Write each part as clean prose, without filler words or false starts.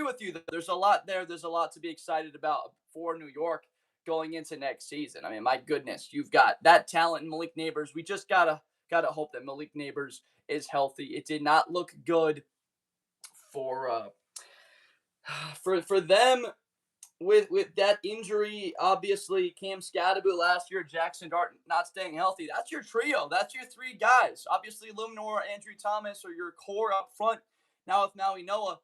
with you, though. There's a lot there. There's a lot to be excited about for New York going into next season. I mean, my goodness, you've got that talent in Malik Neighbors. We just gotta hope that Malik Neighbors is healthy. It did not look good for for them with that injury. Obviously, Cam Scadaboo last year, Jackson Dart not staying healthy. That's your trio. That's your three guys. Obviously, Luminor, Andrew Thomas are your core up front. Now with Maui Noah,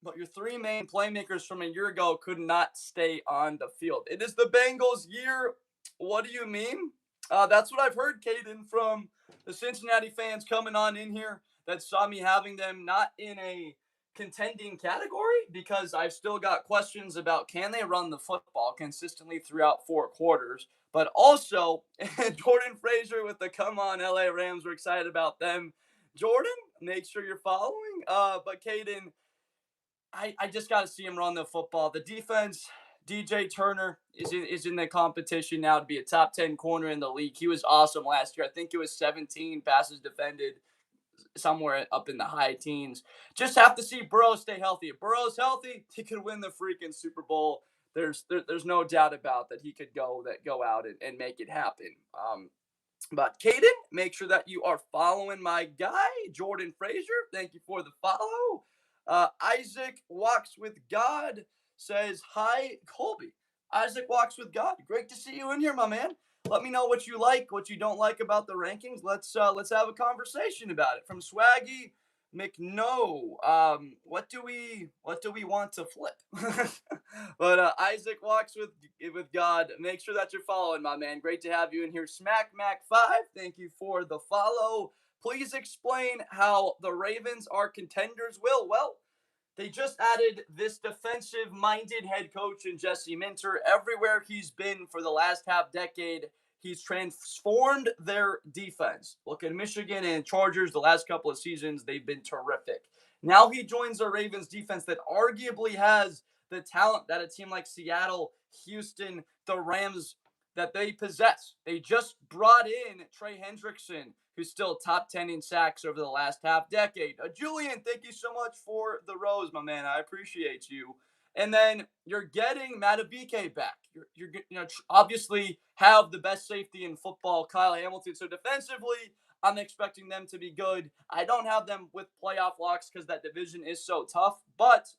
but your three main playmakers from a year ago could not stay on the field. It is the Bengals' year. What do you mean? That's what I've heard, Caden, from the Cincinnati fans coming on in here that saw me having them not in a contending category, because I've still got questions about can they run the football consistently throughout 4 quarters. But also, Jordan Frazier with the come on LA Rams. We're excited about them. Jordan, make sure you're following. But Caden, I just got to see him run the football. The defense, DJ Turner is in the competition now to be a top 10 corner in the league. He was awesome last year. I think it was 17 passes defended, somewhere up in the high teens. Just have to see Burrow stay healthy. If Burrow's healthy, he could win the freaking Super Bowl. There's no doubt about that. He could go out and make it happen. But Caden, make sure that you are following my guy, Jordan Frazier. Thank you for the follow. Isaac Walks with God says, hi, Colby. Isaac Walks with God. Great to see you in here, my man. Let me know what you like, what you don't like about the rankings. Let's have a conversation about it. From Swaggy McNo, what do we want to flip? But Isaac Walks with God. Make sure that you're following, my man. Great to have you in here. Smack Mac 5, thank you for the follow. Please explain how the Ravens are contenders. Well, they just added this defensive-minded head coach in Jesse Minter. Everywhere he's been for the last half decade, he's transformed their defense. Look at Michigan and Chargers the last couple of seasons. They've been terrific. Now he joins the Ravens defense that arguably has the talent that a team like Seattle, Houston, the Rams, that they possess. They just brought in Trey Hendrickson, who's still top 10 in sacks over the last half decade. Julian, thank you so much for the rose, my man. I appreciate you. And then you're getting Matabike back. You're obviously have the best safety in football, Kyle Hamilton. So defensively, I'm expecting them to be good. I don't have them with playoff locks because that division is so tough. But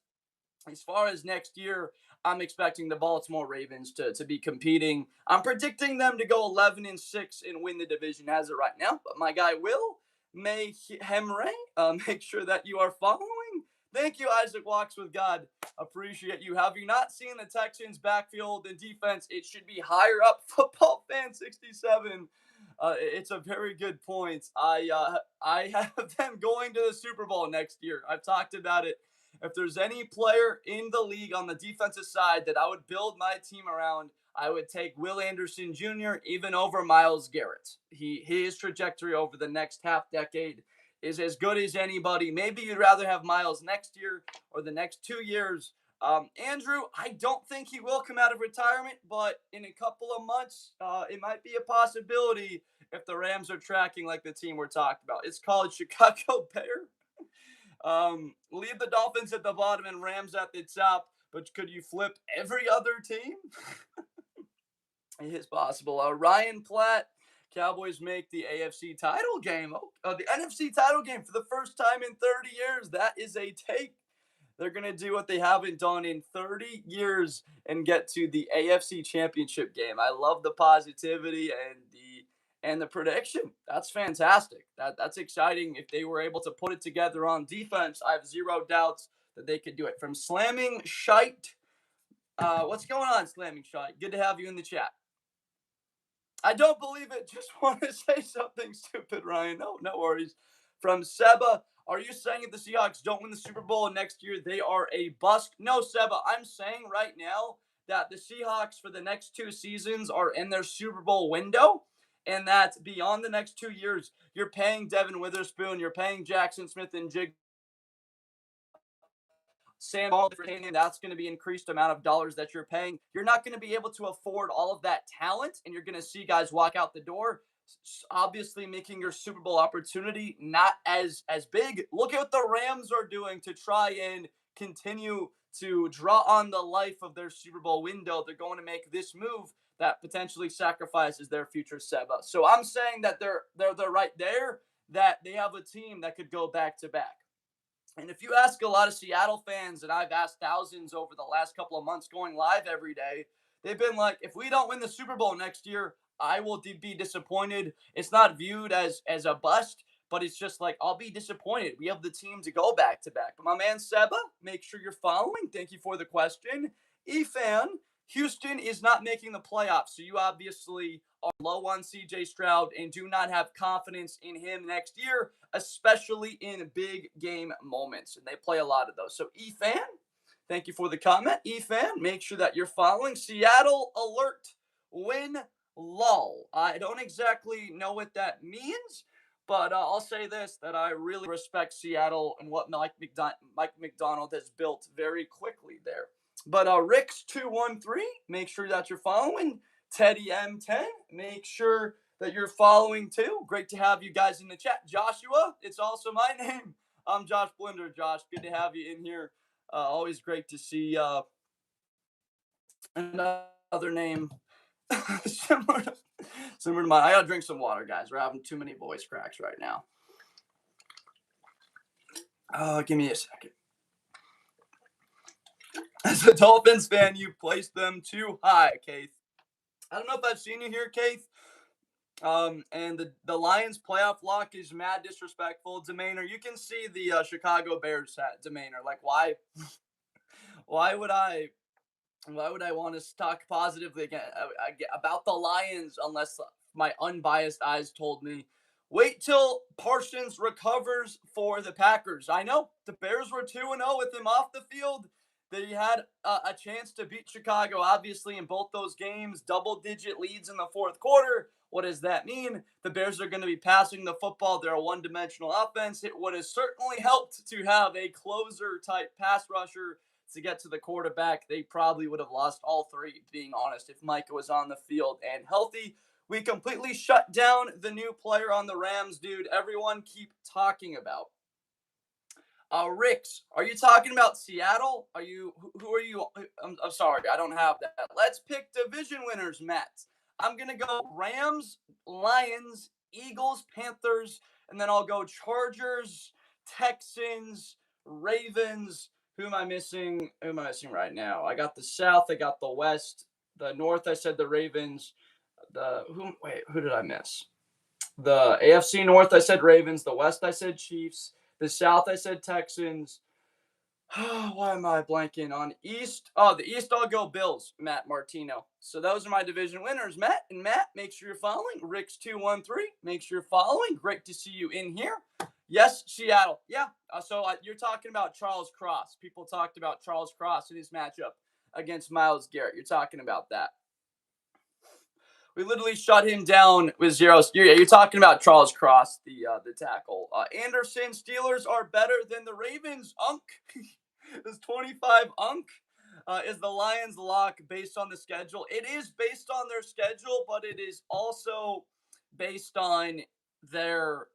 as far as next year, I'm expecting the Baltimore Ravens to be competing. I'm predicting them to go 11-6 and win the division as of right now. But my guy Will May Hemre, make sure that you are following. Thank you, Isaac Walks with God. Appreciate you. Have you not seen the Texans' backfield and defense? It should be higher up. Football Fan 67. It's a very good point. I have them going to the Super Bowl next year. I've talked about it. If there's any player in the league on the defensive side that I would build my team around, I would take Will Anderson Jr. even over Myles Garrett. His trajectory over the next half decade is as good as anybody. Maybe you'd rather have Myles next year or the next 2 years. Andrew, I don't think he will come out of retirement, but in a couple of months, it might be a possibility if the Rams are tracking like the team we're talking about. It's called Chicago Bear. Leave the Dolphins at the bottom and Rams at the top, but could you flip every other team? It is possible. Ryan Platt, Cowboys make the AFC title game. The NFC title game for the first time in 30 years. That is a take. They're going to do what they haven't done in 30 years and get to the AFC championship game. I love the positivity and the prediction. That's fantastic. That's exciting. If they were able to put it together on defense, I have zero doubts that they could do it. From Slamming Shite. What's going on, Slamming Shite? Good to have you in the chat. I don't believe it. Just want to say something stupid, Ryan. No worries. From Seba. Are you saying if the Seahawks don't win the Super Bowl next year, they are a bust? No, Seba. I'm saying right now that the Seahawks for the next 2 seasons are in their Super Bowl window. And that beyond the next 2 years, you're paying Devin Witherspoon, you're paying Jackson Smith and Jig, Sam Alderton. That's going to be increased amount of dollars that you're paying. You're not going to be able to afford all of that talent, and you're going to see guys walk out the door, obviously making your Super Bowl opportunity not as big. Look at what the Rams are doing to try and continue to draw on the life of their Super Bowl window, they're going to make this move that potentially sacrifices their future Seba. So I'm saying that they're right there, that they have a team that could go back to back. And if you ask a lot of Seattle fans, and I've asked thousands over the last couple of months going live every day, they've been like, if we don't win the Super Bowl next year, I will be disappointed. It's not viewed as a bust, but it's just like, I'll be disappointed. We have the team to go back to back. But my man Seba, make sure you're following. Thank you for the question. Efan, Houston is not making the playoffs, so you obviously are low on CJ Stroud and do not have confidence in him next year, especially in big game moments. And they play a lot of those. So, Efan, thank you for the comment. Efan, make sure that you're following. Seattle alert, win, lull. I don't exactly know what that means, but I'll say this, that I really respect Seattle and what Mike Macdonald has built very quickly there. But Ricks213, make sure that you're following. Teddy M10, make sure that you're following too. Great to have you guys in the chat. Joshua, it's also my name. I'm Josh Blinder. Josh, good to have you in here. Always great to see another name similar to mine. I gotta drink some water, guys. We're having too many voice cracks right now. Give me a second. As a Dolphins fan, you placed them too high, Keith. I don't know if I've seen you here, Keith. And the Lions playoff lock is mad disrespectful demeanor. You can see the Chicago Bears demeanor. Like, why would I want to talk positively again about the Lions unless my unbiased eyes told me, wait till Parsons recovers for the Packers. I know the Bears were 2-0 with him off the field. They had a chance to beat Chicago, obviously, in both those games, double-digit leads in the fourth quarter. What does that mean? The Bears are going to be passing the football. They're a one-dimensional offense. It would have certainly helped to have a closer-type pass rusher to get to the quarterback. They probably would have lost all three, being honest, if Micah was on the field and healthy. We completely shut down the new player on the Rams, dude. Everyone keep talking about. Ricks, are you talking about Seattle? Who are you? I'm sorry, I don't have that. Let's pick division winners, Matt. I'm going to go Rams, Lions, Eagles, Panthers, and then I'll go Chargers, Texans, Ravens. Who am I missing? Who am I missing right now? I got the South, I got the West, the North, I said the Ravens. Who did I miss? The AFC North, I said Ravens. The West, I said Chiefs. The South, I said Texans. Why am I blanking on East? Oh, the East, I'll go Bills, Matt Martino. So those are my division winners, Matt. And Matt, make sure you're following. Ricks213, make sure you're following. Great to see you in here. Yes, Seattle. Yeah. So you're talking about Charles Cross. People talked about Charles Cross in his matchup against Myles Garrett. You're talking about that. We literally shut him down with 0. You're talking about Charles Cross, the tackle. Anderson, Steelers are better than the Ravens. Unk is 25. Unk is the Lions lock based on the schedule. It is based on their schedule, but it is also based on their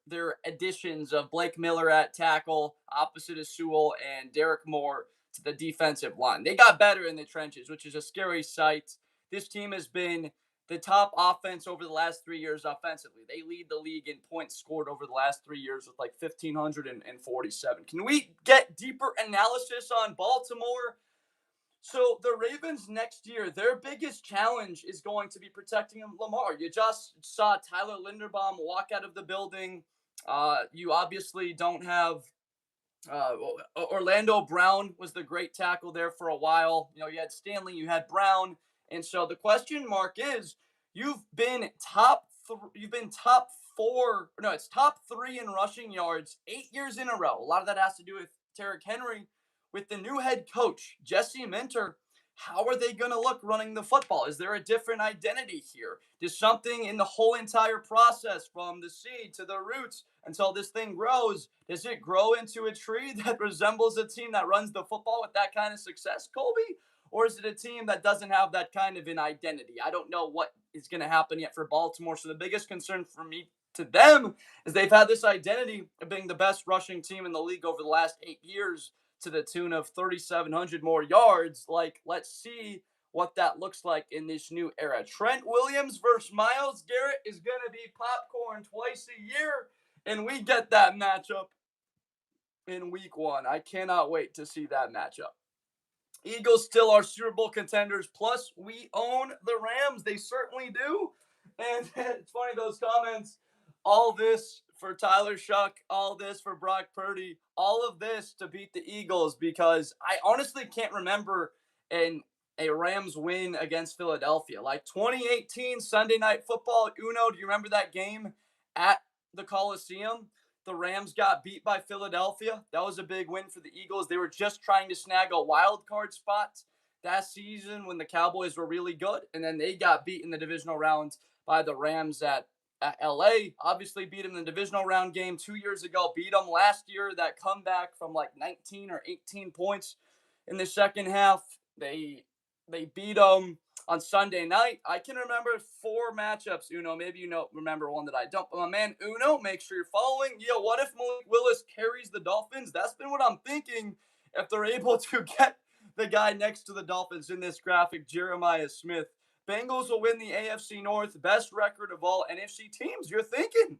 additions of Blake Miller at tackle, opposite of Sewell, and Derek Moore to the defensive line. They got better in the trenches, which is a scary sight. This team has been the top offense over the last 3 years offensively. They lead the league in points scored over the last 3 years with like 1,547. Can we get deeper analysis on Baltimore? So the Ravens next year, their biggest challenge is going to be protecting Lamar. You just saw Tyler Linderbaum walk out of the building. You obviously don't have Orlando Brown was the great tackle there for a while. You know, you had Stanley, you had Brown. And so the question mark is, you've been top 3 in rushing yards 8 years in a row. A lot of that has to do with Derrick Henry. With the new head coach, Jesse Minter, how are they going to look running the football? Is there a different identity here? Does something in the whole entire process, from the seed to the roots until this thing grows, does it grow into a tree that resembles a team that runs the football with that kind of success, Colby? Or is it a team that doesn't have that kind of an identity? I don't know what is going to happen yet for Baltimore. So the biggest concern for me to them is they've had this identity of being the best rushing team in the league over the last 8 years. to the tune of 3,700 more yards. Like, let's see what that looks like in this new era. Trent Williams versus Myles Garrett is going to be popcorn twice a year, and we get that matchup in week 1. I cannot wait to see that matchup. Eagles still are Super Bowl contenders. Plus, we own the Rams. They certainly do. And it's funny, those comments, all this for Tyler Shuck, all this for Brock Purdy, all of this to beat the Eagles, because I honestly can't remember a Rams win against Philadelphia. Like 2018 Sunday Night Football, Uno, do you remember that game at the Coliseum? The Rams got beat by Philadelphia. That was a big win for the Eagles. They were just trying to snag a wild card spot that season when the Cowboys were really good, and then they got beat in the divisional round by the Rams at LA. Obviously beat them in the divisional round game 2 years ago, beat them last year. That comeback from like 19 or 18 points in the second half. They beat them on Sunday night. I can remember 4 matchups, Uno. Maybe you remember one that I don't. But my man Uno, make sure you're following. Yo, what if Malik Willis carries the Dolphins? That's been what I'm thinking. If they're able to get the guy next to the Dolphins in this graphic, Jeremiah Smith. Bengals will win the AFC North. Best record of all NFC teams. You're thinking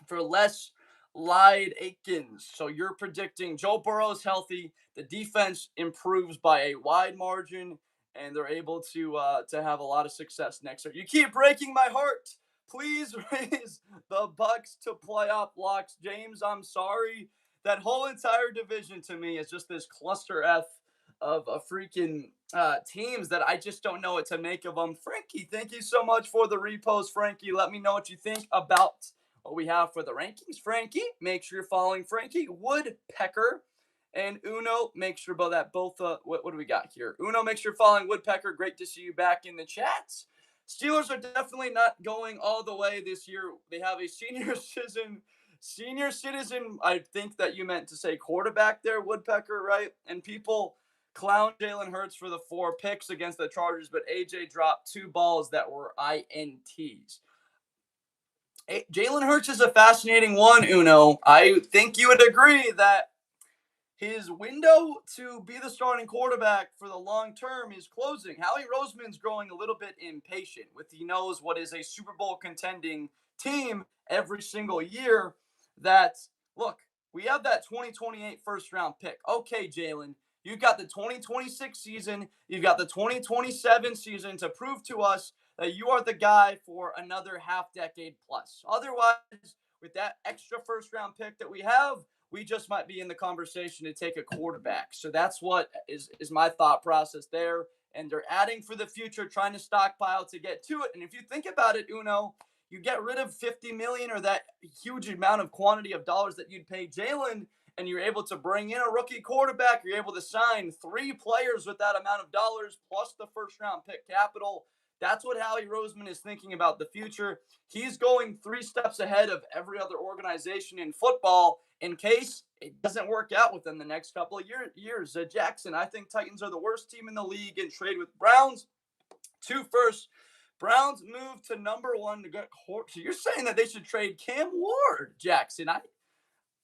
for Les Lyde Aikens. So you're predicting Joe Burrow's healthy. The defense improves by a wide margin, and they're able to have a lot of success next year. You keep breaking my heart. Please raise the Bucks to playoff locks. James, I'm sorry. That whole entire division to me is just this cluster F of freaking teams that I just don't know what to make of them. Frankie, thank you so much for the repost, Frankie. Let me know what you think about what we have for the rankings. Frankie, make sure you're following Frankie. Woodpecker and Uno, make sure about that both. What do we got here? Uno, make sure you're following Woodpecker. Great to see you back in the chats. Steelers are definitely not going all the way this year. They have a senior citizen. I think that you meant to say quarterback there, Woodpecker, right? And people clown Jalen Hurts for the 4 picks against the Chargers, but AJ dropped 2 balls that were INTs. Jalen Hurts is a fascinating one, Uno. I think you would agree that his window to be the starting quarterback for the long term is closing. Howie Roseman's growing a little bit impatient he knows what is a Super Bowl contending team every single year. That, look, we have that 2028 first round pick. Okay, Jalen, you've got the 2026 season. You've got the 2027 season to prove to us that you are the guy for another half decade plus. Otherwise, with that extra first round pick that we have, we just might be in the conversation to take a quarterback. So that's what is my thought process there. And they're adding for the future, trying to stockpile to get to it. And if you think about it, Uno, you get rid of $50 million or that huge amount of quantity of dollars that you'd pay Jalen, and you're able to bring in a rookie quarterback. You're able to sign 3 players with that amount of dollars plus the first round pick capital. That's what Howie Roseman is thinking about the future. He's going 3 steps ahead of every other organization in football in case it doesn't work out within the next couple of years. Jackson, I think Titans are the worst team in the league in trade with Browns. 2 firsts. Browns move to number 1 to get So you're saying that they should trade Cam Ward, Jackson.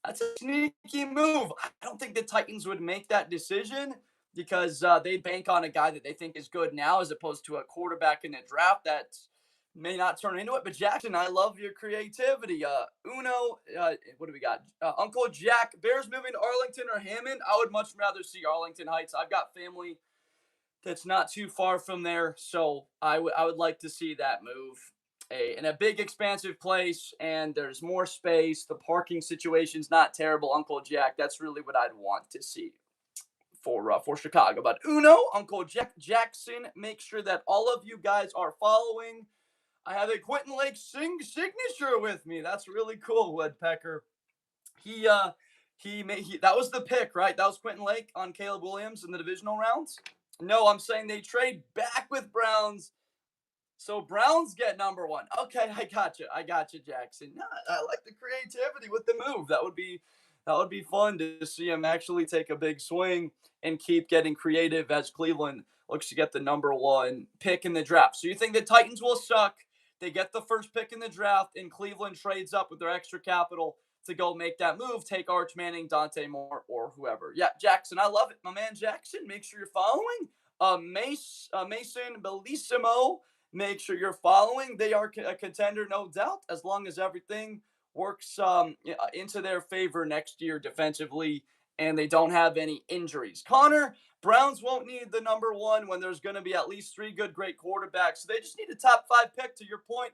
That's a sneaky move. I don't think the Titans would make that decision because they bank on a guy that they think is good now as opposed to a quarterback in the draft that may not turn into it. But Jackson, I love your creativity. Uno, what do we got? Uncle Jack, Bears moving to Arlington or Hammond? I would much rather see Arlington Heights. I've got family that's not too far from there, so I would like to see that move. In a big, expansive place, and there's more space. The parking situation's not terrible, Uncle Jack. That's really what I'd want to see for Chicago. But Uno, Uncle Jackson, make sure that all of you guys are following. I have a Quentin Lake signature with me. That's really cool, Woodpecker. That was the pick, right? That was Quentin Lake on Caleb Williams in the divisional rounds. No, I'm saying they trade back with Browns. So Browns get number 1. Okay, I got you, Jackson. I like the creativity with the move. That would be fun to see him actually take a big swing and keep getting creative as Cleveland looks to get the number 1 pick in the draft. So you think the Titans will suck? They get the first pick in the draft, and Cleveland trades up with their extra capital to go make that move, take Arch Manning, Dante Moore, or whoever. Yeah, Jackson, I love it. My man Jackson, make sure you're following. Mason Bellissimo, make sure you're following. They are a contender, no doubt, as long as everything works into their favor next year defensively and they don't have any injuries. Connor, Browns won't need the number one when there's going to be at least three good, great quarterbacks. So they just need a top five pick, to your point.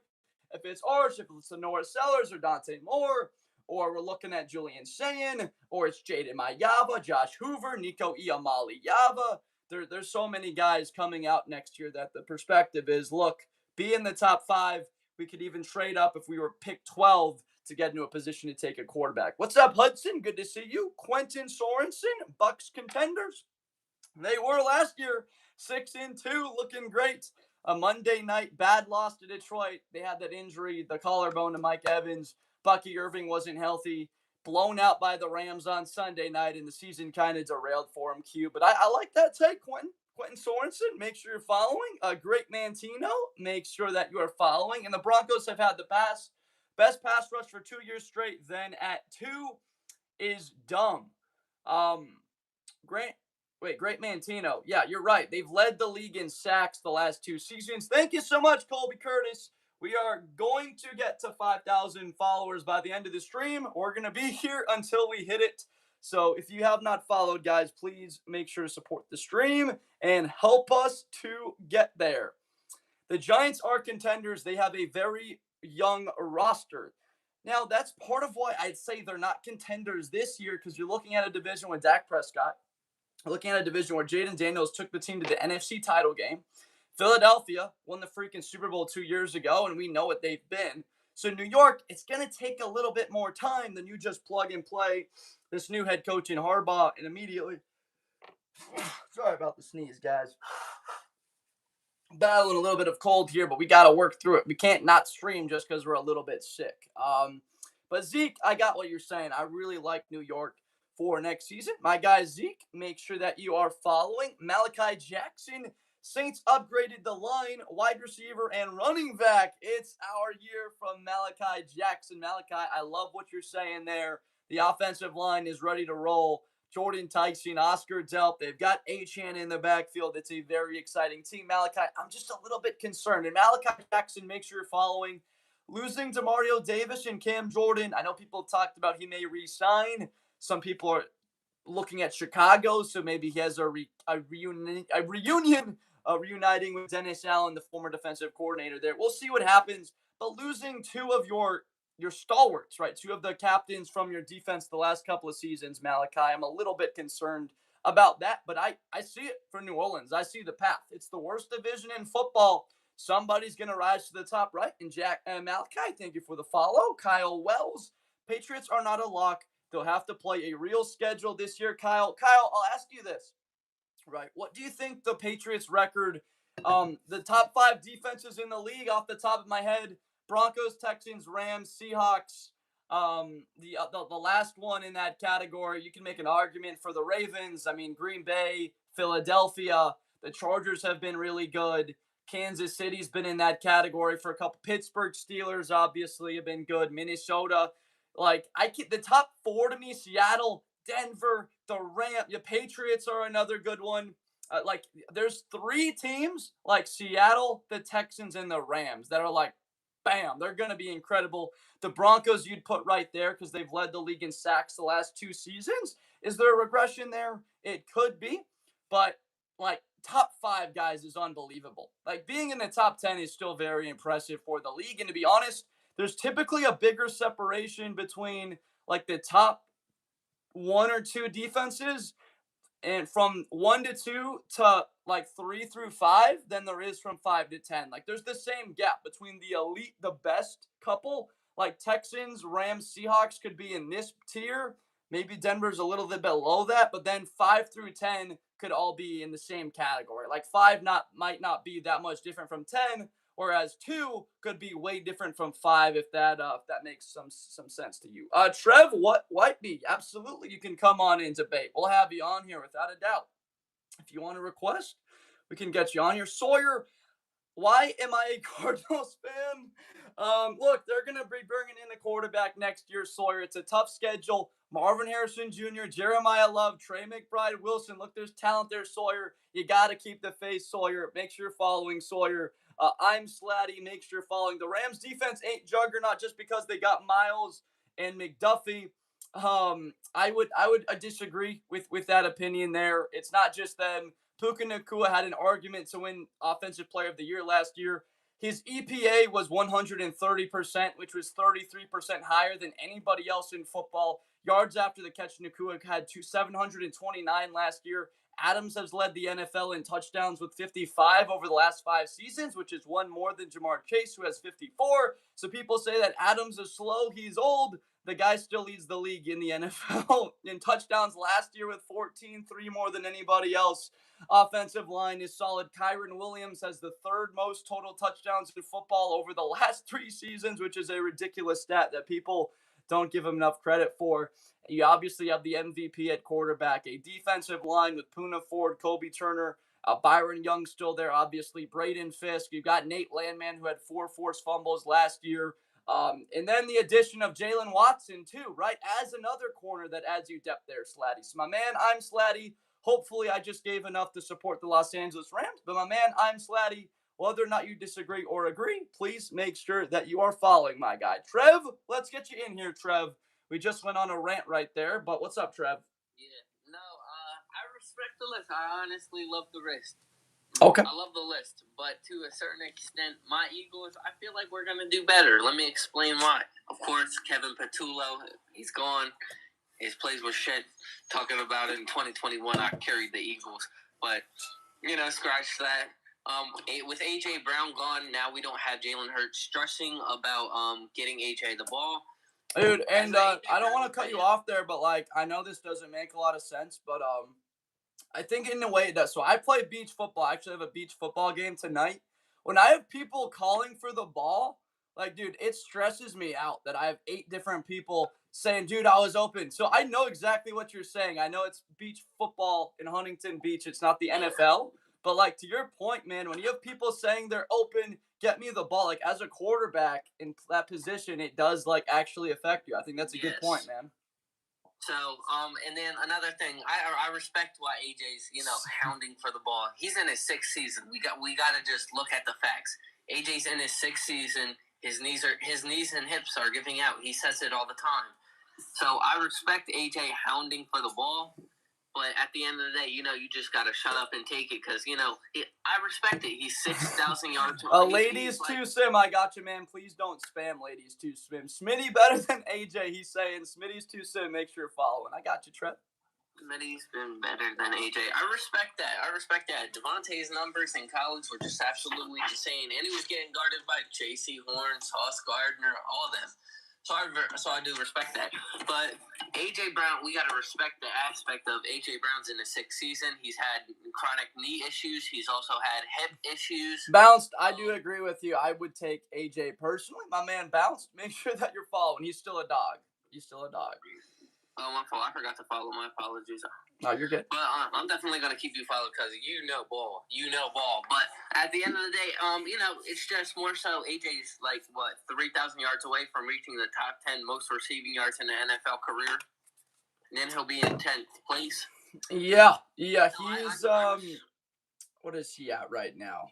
If it's Arch, if it's Sonora Sellers or Dante Moore, or we're looking at Julian Sayin, or it's Jaden Mayava, Josh Hoover, Nico Iamali Yava. There's so many guys coming out next year that the perspective is, look, be in the top five. We could even trade up if we were pick 12 to get into a position to take a quarterback. What's up, Hudson? Good to see you. Quentin Sorensen, Bucks contenders. They were last year 6-2, looking great. A Monday night bad loss to Detroit. They had that injury, the collarbone to Mike Evans. Bucky Irving wasn't healthy. Blown out by the Rams on Sunday night, and the season kind of derailed for him, Q. But I like that take, Quentin Sorensen. Make sure you're following. Great Mantino. Make sure that you are following. And the Broncos have had the best pass rush for 2 years straight. Then at 2 is dumb. Great Mantino. Yeah, you're right. They've led the league in sacks the last 2 seasons. Thank you so much, Colby Curtis. We are going to get to 5,000 followers by the end of the stream. We're going to be here until we hit it. So if you have not followed, guys, please make sure to support the stream and help us to get there. The Giants are contenders. They have a very young roster. Now, that's part of why I'd say they're not contenders this year, because you're looking at a division with Dak Prescott. Looking at a division where Jaden Daniels took the team to the NFC title game. Philadelphia won the freaking Super Bowl 2 years ago, and we know what they've been. So New York, it's going to take a little bit more time than you just plug and play this new head coach in Harbaugh and immediately. Sorry about the sneeze, guys. Battling a little bit of cold here, but we got to work through it. We can't not stream just because we're a little bit sick. But Zeke, I got what you're saying. I really like New York for next season. My guy Zeke, make sure that you are following. Malachi Jackson, Saints upgraded the line, wide receiver, and running back. It's our year from Malachi Jackson. Malachi, I love what you're saying there. The offensive line is ready to roll. Jordan Tyson, Oscar Delp, they've got Achane in the backfield. It's a very exciting team. Malachi, I'm just a little bit concerned. And Malachi Jackson, make sure you're following. Losing to Mario Davis and Cam Jordan, I know people talked about he may re-sign. Some people are looking at Chicago, so maybe he has a reunion reuniting with Dennis Allen, the former defensive coordinator there. We'll see what happens. But losing 2 of your stalwarts, right? 2 of the captains from your defense the last couple of seasons, Malachi, I'm a little bit concerned about that. But I see it for New Orleans. I see the path. It's the worst division in football. Somebody's going to rise to the top, right? And Malachi, thank you for the follow. Kyle Wells, Patriots are not a lock. They'll have to play a real schedule this year, Kyle. Kyle, I'll ask you this, right? What do you think the Patriots record, the top 5 defenses in the league off the top of my head, Broncos, Texans, Rams, Seahawks, the last one in that category, you can make an argument for the Ravens. I mean, Green Bay, Philadelphia, the Chargers have been really good. Kansas City's been in that category for a couple. Pittsburgh Steelers obviously have been good. Minnesota. The top 4 to me, Seattle, Denver, the Rams, the Patriots are another good one. There's 3 teams like Seattle, the Texans, and the Rams that are like, bam, they're going to be incredible. The Broncos you'd put right there because they've led the league in sacks the last 2 seasons. Is there a regression there? It could be, but top 5 guys is unbelievable. Being in the top 10 is still very impressive for the league. And to be honest, there's typically a bigger separation between the top 1 or 2 defenses and from 1 to 2 to 3 through 5 than there is from 5 to 10. There's the same gap between the elite, the best couple. Texans, Rams, Seahawks could be in this tier. Maybe Denver's a little bit below that, but then 5 through 10 could all be in the same category. 5 might not be that much different from 10, whereas 2 could be way different from 5 if that makes some sense to you. Trev Whiteby, absolutely, you can come on and debate. We'll have you on here without a doubt. If you want to request, we can get you on here. Sawyer, Why am I a Cardinals fan? Look, they're going to be bringing in a quarterback next year, Sawyer. It's a tough schedule. Marvin Harrison Jr., Jeremiah Love, Trey McBride, Wilson. Look, there's talent there, Sawyer. You got to keep the faith, Sawyer. Make sure you're following Sawyer. I'm Slatty. Make sure you're following. The Rams defense ain't juggernaut just because they got Miles and McDuffie. I would disagree with that opinion there. It's not just them. Puka Nacua had an argument to win Offensive Player of the Year last year. His EPA was 130%, which was 33% higher than anybody else in football. Yards after the catch, Nacua had 729 last year. Adams has led the NFL in touchdowns with 55 over the last 5 seasons, which is one more than Jamar Chase, who has 54. So people say that Adams is slow, he's old. The guy still leads the league in the NFL in touchdowns last year with 14, three more than anybody else. Offensive line is solid. Kyron Williams has the third most total touchdowns in football over the last 3 seasons, which is a ridiculous stat that people don't give him enough credit for. You obviously have the MVP at quarterback, a defensive line with Poona Ford, Kobe Turner, Byron Young still there, obviously, Braden Fisk. You've got Nate Landman, who had 4 forced fumbles last year. And then the addition of Jalen Watson, too, right? As another corner that adds you depth there, Slatty. So, my man, I'm Slatty. Hopefully, I just gave enough to support the Los Angeles Rams. But, my man, I'm Slatty. Whether or not you disagree or agree, please make sure that you are following my guy. Trev, let's get you in here, Trev. We just went on a rant right there, but what's up, Trev? Yeah, no, I respect the list. I honestly love the list. Okay. I love the list, but to a certain extent, my Eagles, I feel like we're going to do better. Let me explain why. Of course, Kevin Patullo, he's gone. His plays were shit. Talking about it in 2021, I carried the Eagles. But, scratch that. With A.J. Brown gone, now we don't have Jalen Hurts stressing about getting A.J. the ball. Dude, and I don't want to cut you off there, but, I know this doesn't make a lot of sense, but I think in a way it does. So I play beach football. I actually have a beach football game tonight. When I have people calling for the ball, dude, it stresses me out that I have 8 different people saying, dude, I was open. So I know exactly what you're saying. I know it's beach football in Huntington Beach. It's not the NFL. But, to your point, man, when you have people saying they're open, get me the ball, as a quarterback in that position, it does, actually affect you. I think that's a good point, man. So, and then another thing, I respect why AJ's, hounding for the ball. He's in his 6th season. We got to just look at the facts. AJ's in his 6th season. His knees and hips are giving out. He says it all the time. So I respect AJ hounding for the ball. But at the end of the day, you just got to shut up and take it because, I respect it. He's 6,000 yards. Ladies too sim. I got you, man. Please don't spam ladies too sim. Smitty better than AJ. He's saying Smitty's too sim. Make sure you're following. I got you, Trev. Smitty's been better than AJ. I respect that. Devontae's numbers in college were just absolutely insane. And he was getting guarded by J.C. Horn, Sauce Gardner, all of them. So I do respect that. But A.J. Brown, we got to respect the aspect of A.J. Brown's in his 6th season. He's had chronic knee issues. He's also had hip issues. Bounced, I do agree with you. I would take A.J. personally. My man Bounced, make sure that you're following. He's still a dog. Oh, my fault. I forgot to follow. My apologies. No, you're good. But I'm definitely going to keep you followed because you know ball. But at the end of the day, it's just more so AJ's 3,000 yards away from reaching the top 10 most receiving yards in the NFL career. And then he'll be in 10th place. Yeah. He's what is he at right now?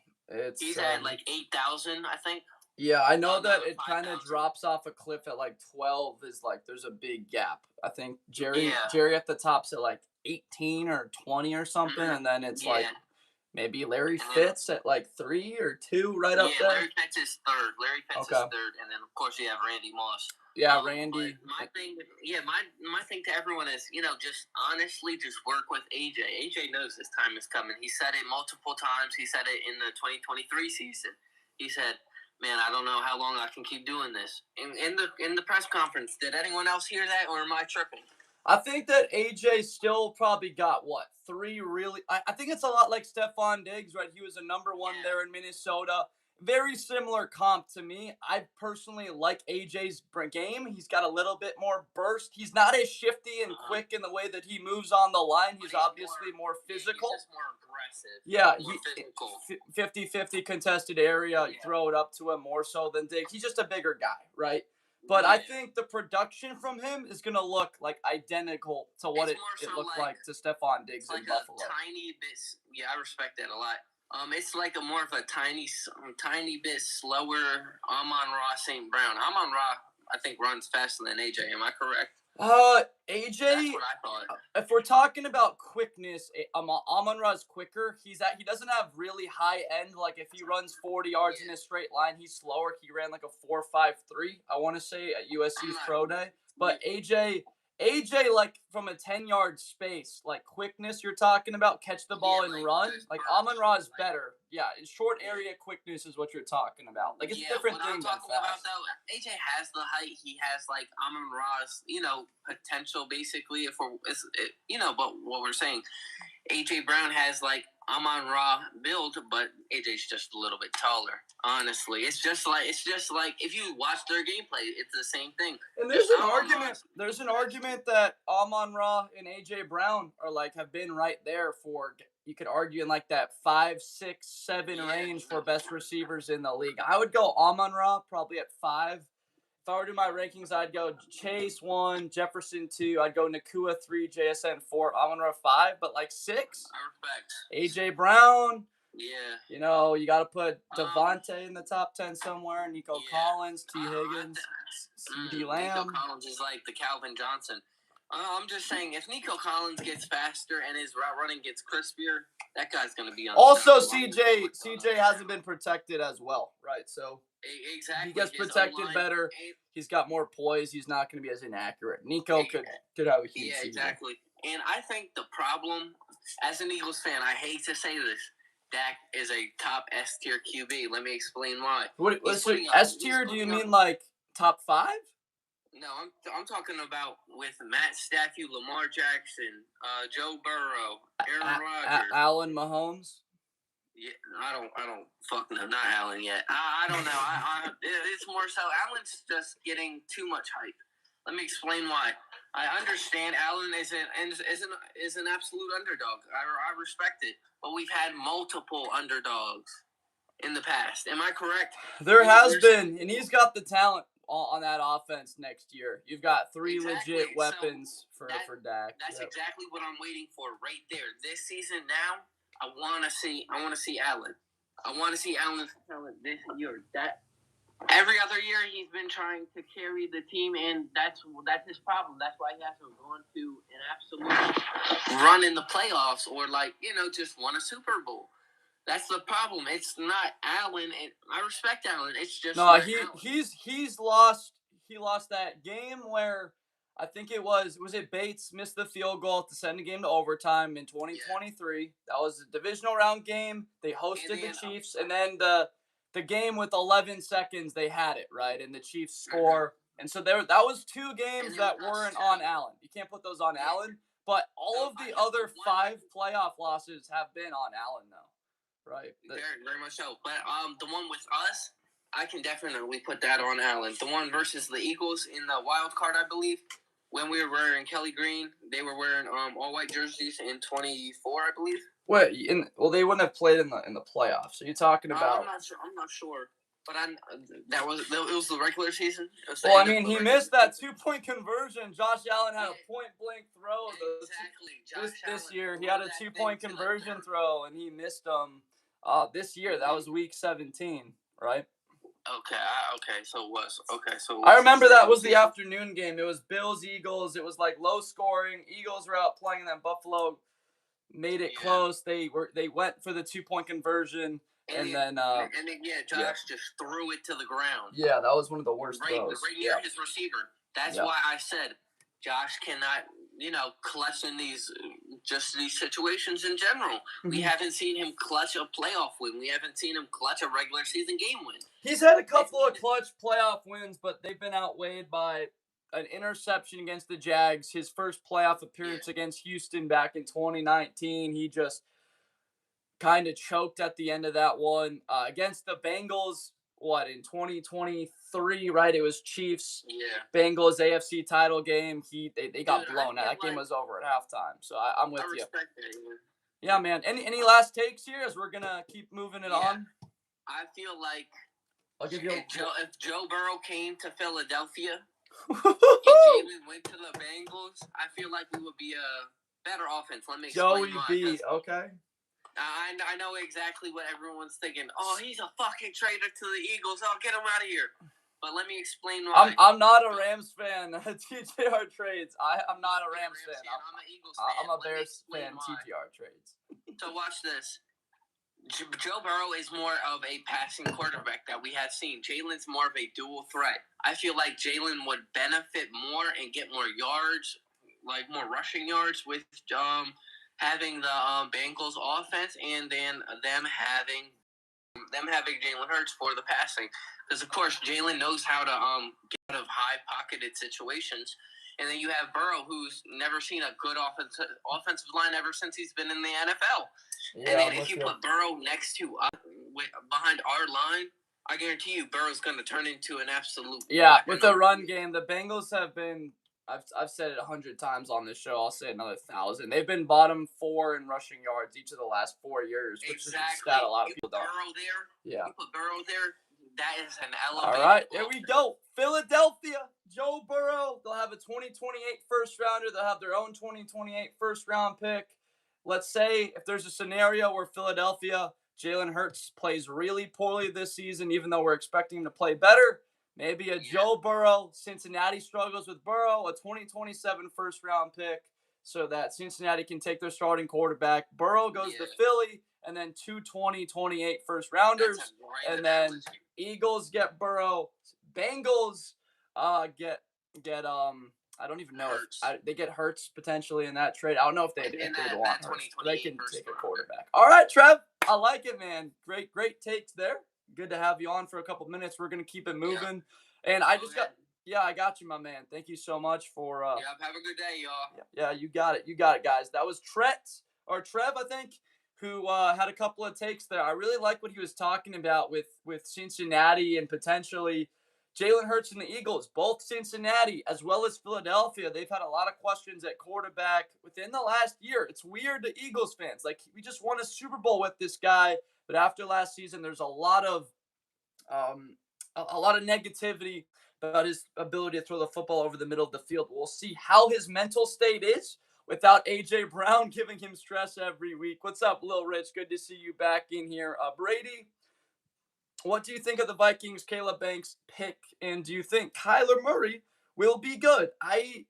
He's at 8,000, I think. Yeah, I know that it kind of drops off a cliff at 12 is there's a big gap. I think Jerry at the top's at 18 or 20 or something, and then it's maybe Larry Fitz at 3 or 2 right up there. Larry Fitz is third. Is third, and then of course you have Randy Moss. Yeah, Randy. My thing to everyone is, just honestly just work with AJ. AJ knows this time is coming. He said it multiple times. He said it in the 2023 season. He said, man, I don't know how long I can keep doing this. In the press conference, did anyone else hear that, or am I tripping? I think that AJ still probably got, 3 really – I think it's a lot like Stephon Diggs, right? He was a number 1 there in Minnesota. very similar comp to me. I personally like AJ's game. He's got a little bit more burst. He's not as shifty and quick in the way that he moves on the line. He's obviously more physical. He's just more aggressive. Yeah, more physical. 50-50 contested area. You throw it up to him more so than Diggs. He's just a bigger guy, right? But I think the production from him is going to look like identical to what it looked like to Stephon Diggs in Buffalo. A tiny bit, yeah, I respect that a lot. It's like more of a tiny bit slower Amon-Ra St. Brown. Amon-Ra, I think, runs faster than AJ. Am I correct? AJ. That's what I thought. If we're talking about quickness, Amon-Ra's quicker. He doesn't have really high end. Like if he runs 40 yards in a straight line, he's slower. He ran like a 4.53. I want to say at USC's pro day. But AJ, like from a 10-yard space, like quickness you're talking about, catch the ball and run. Like Amon-Ra is better. Yeah, short area quickness is what you're talking about. Like it's a different thing than fast. Though, AJ has the height. He has like Amon-Ra's, potential basically. But what we're saying, AJ Brown has like Amon-Ra build, but AJ's just a little bit taller. Honestly, it's just like if you watch their gameplay, it's the same thing. And there's an argument that Amon-Ra and AJ Brown are like have been right there for. You could argue in like that 5, 6, 7 range for best receivers in the league. I would go Amon-Ra probably at 5. If I were to do my rankings, I'd go Chase 1, Jefferson 2. I'd go Nakua 3, JSN 4, Amon-Ra 5. But like 6, I respect AJ Brown. Yeah. You got to put Devontae in the top 10 somewhere. Nico Collins, T. Higgins, CD Lamb. Nico Collins is like the Calvin Johnson. I'm just saying, if Nico Collins gets faster and his route running gets crispier, that guy's going to be on. Also, CJ hasn't been protected as well, right? So exactly, he gets protected better. He's got more poise. He's not going to be as inaccurate. Nico could have a huge season. Exactly. And I think the problem, as an Eagles fan, I hate to say this, Dak is a top S tier QB. Let me explain why. S tier? Do you mean like top 5? No, I'm talking about with Matt Stafford, Lamar Jackson, Joe Burrow, Aaron Rodgers, Allen Mahomes. Yeah, I don't fuck no, not Allen yet. I don't know. It's more so Allen's just getting too much hype. Let me explain why. I understand Allen is an absolute underdog. I respect it, but we've had multiple underdogs in the past. Am I correct? There has been, and he's got the talent on that offense next year. You've got 3 legit weapons for Dak. That's exactly what I'm waiting for right there. This season now, I want to see Allen. I want to see Allen's talent this year. Every other year he's been trying to carry the team, and that's his problem. That's why he hasn't gone to an absolute run in the playoffs or just won a Super Bowl. That's the problem. It's not Allen. I respect Allen. It's just he's lost. He lost that game where I think it was it Bates missed the field goal to send the game to overtime in 2023. Yeah. That was a divisional round game. They hosted the Chiefs, and then the game with 11 seconds they had it right, and the Chiefs score. And so that was 2 games that weren't on Allen. You can't put those on Allen. But all of the other 5 playoff losses have been on Allen though. Right. Very, very much so. But the one with us, I can definitely put that on Allen. The one versus the Eagles in the wild card, I believe, when we were wearing Kelly Green, they were wearing all white jerseys in 24, I believe. They wouldn't have played in the playoffs. So you're talking about? I'm not sure. But it was the regular season. Well, I mean, he missed that 2-point conversion. Josh Allen had a point-blank throw. Exactly. This year, he had a 2-point conversion throw, and he missed them. This year, that was week 17, right? Okay. So it was. I remember that was the afternoon game. It was Bills-Eagles. It was like low scoring. Eagles were out playing, and then Buffalo made it close. They went for the 2-point conversion. And then Josh just threw it to the ground. Yeah, that was one of the worst throws. Right near his receiver. That's why I said Josh cannot, clutch in these situations in general. Mm-hmm. We haven't seen him clutch a playoff win. We haven't seen him clutch a regular season game win. He's had a couple of clutch playoff wins, but they've been outweighed by an interception against the Jags. His first playoff appearance against Houston back in 2019, he just kind of choked at the end of that one against the Bengals. What, in 2023, right? It was Chiefs Bengals AFC title game. They got blown out. That game was over at halftime. So I'm with you. Respect that. Yeah, man. Any last takes here as we're gonna keep moving it on? I feel like if Joe Burrow came to Philadelphia and Jalen went to the Bengals, I feel like we would be a better offense. Let me explain Joey B. Okay. I know exactly what everyone's thinking. Oh, he's a fucking traitor to the Eagles. Oh, get him out of here. But let me explain why. I'm not a Rams fan. TJR trades. I'm not a Rams fan. I'm an Eagles fan. I'm a Bears fan. TJR trades. So watch this. Joe Burrow is more of a passing quarterback that we have seen. Jalen's more of a dual threat. I feel like Jalen would benefit more and get more yards, like more rushing yards with having the Bengals offense, and then them having Jalen Hurts for the passing, because of course Jalen knows how to get out of high pocketed situations, and then you have Burrow, who's never seen a good offensive line ever since he's been in the NFL. Yeah, and then if you put Burrow next to behind our line, I guarantee you Burrow's going to turn into an absolute with the run game. The Bengals have been. I've said it 100 times on this show. I'll say it another 1,000. They've been bottom 4 in rushing yards each of the last 4 years, which is a stat a lot of people don't. You put Burrow there. That is an elevated. All right, there we go. Philadelphia, Joe Burrow. They'll have a 2028 first rounder. They'll have their own 2028 first round pick. Let's say if there's a scenario where Philadelphia, Jalen Hurts plays really poorly this season, even though we're expecting him to play better. Maybe a Joe Burrow. Cincinnati struggles with Burrow, a 2027 first-round pick, so that Cincinnati can take their starting quarterback. Burrow goes to Philly, and then 2 2028 first-rounders. And then Eagles get Burrow. Bengals get I don't even know if they get Hurts potentially in that trade. I don't know if they want Hurts. They can take a quarterback. All right, Trev. I like it, man. Great takes there. Good to have you on for a couple minutes. We're going to keep it moving. And I got you, my man. Thank you so much for have a good day, y'all. Yeah, you got it, guys. That was Trev, I think, who had a couple of takes there. I really like what he was talking about with Cincinnati and potentially Jalen Hurts and the Eagles. Both Cincinnati as well as Philadelphia, they've had a lot of questions at quarterback within the last year. It's weird to Eagles fans. Like, we just won a Super Bowl with this guy. But after last season, there's a lot of negativity about his ability to throw the football over the middle of the field. We'll see how his mental state is without A.J. Brown giving him stress every week. What's up, Lil Rich? Good to see you back in here. Brady, what do you think of the Vikings' Caleb Banks pick? And do you think Kyler Murray will be good? I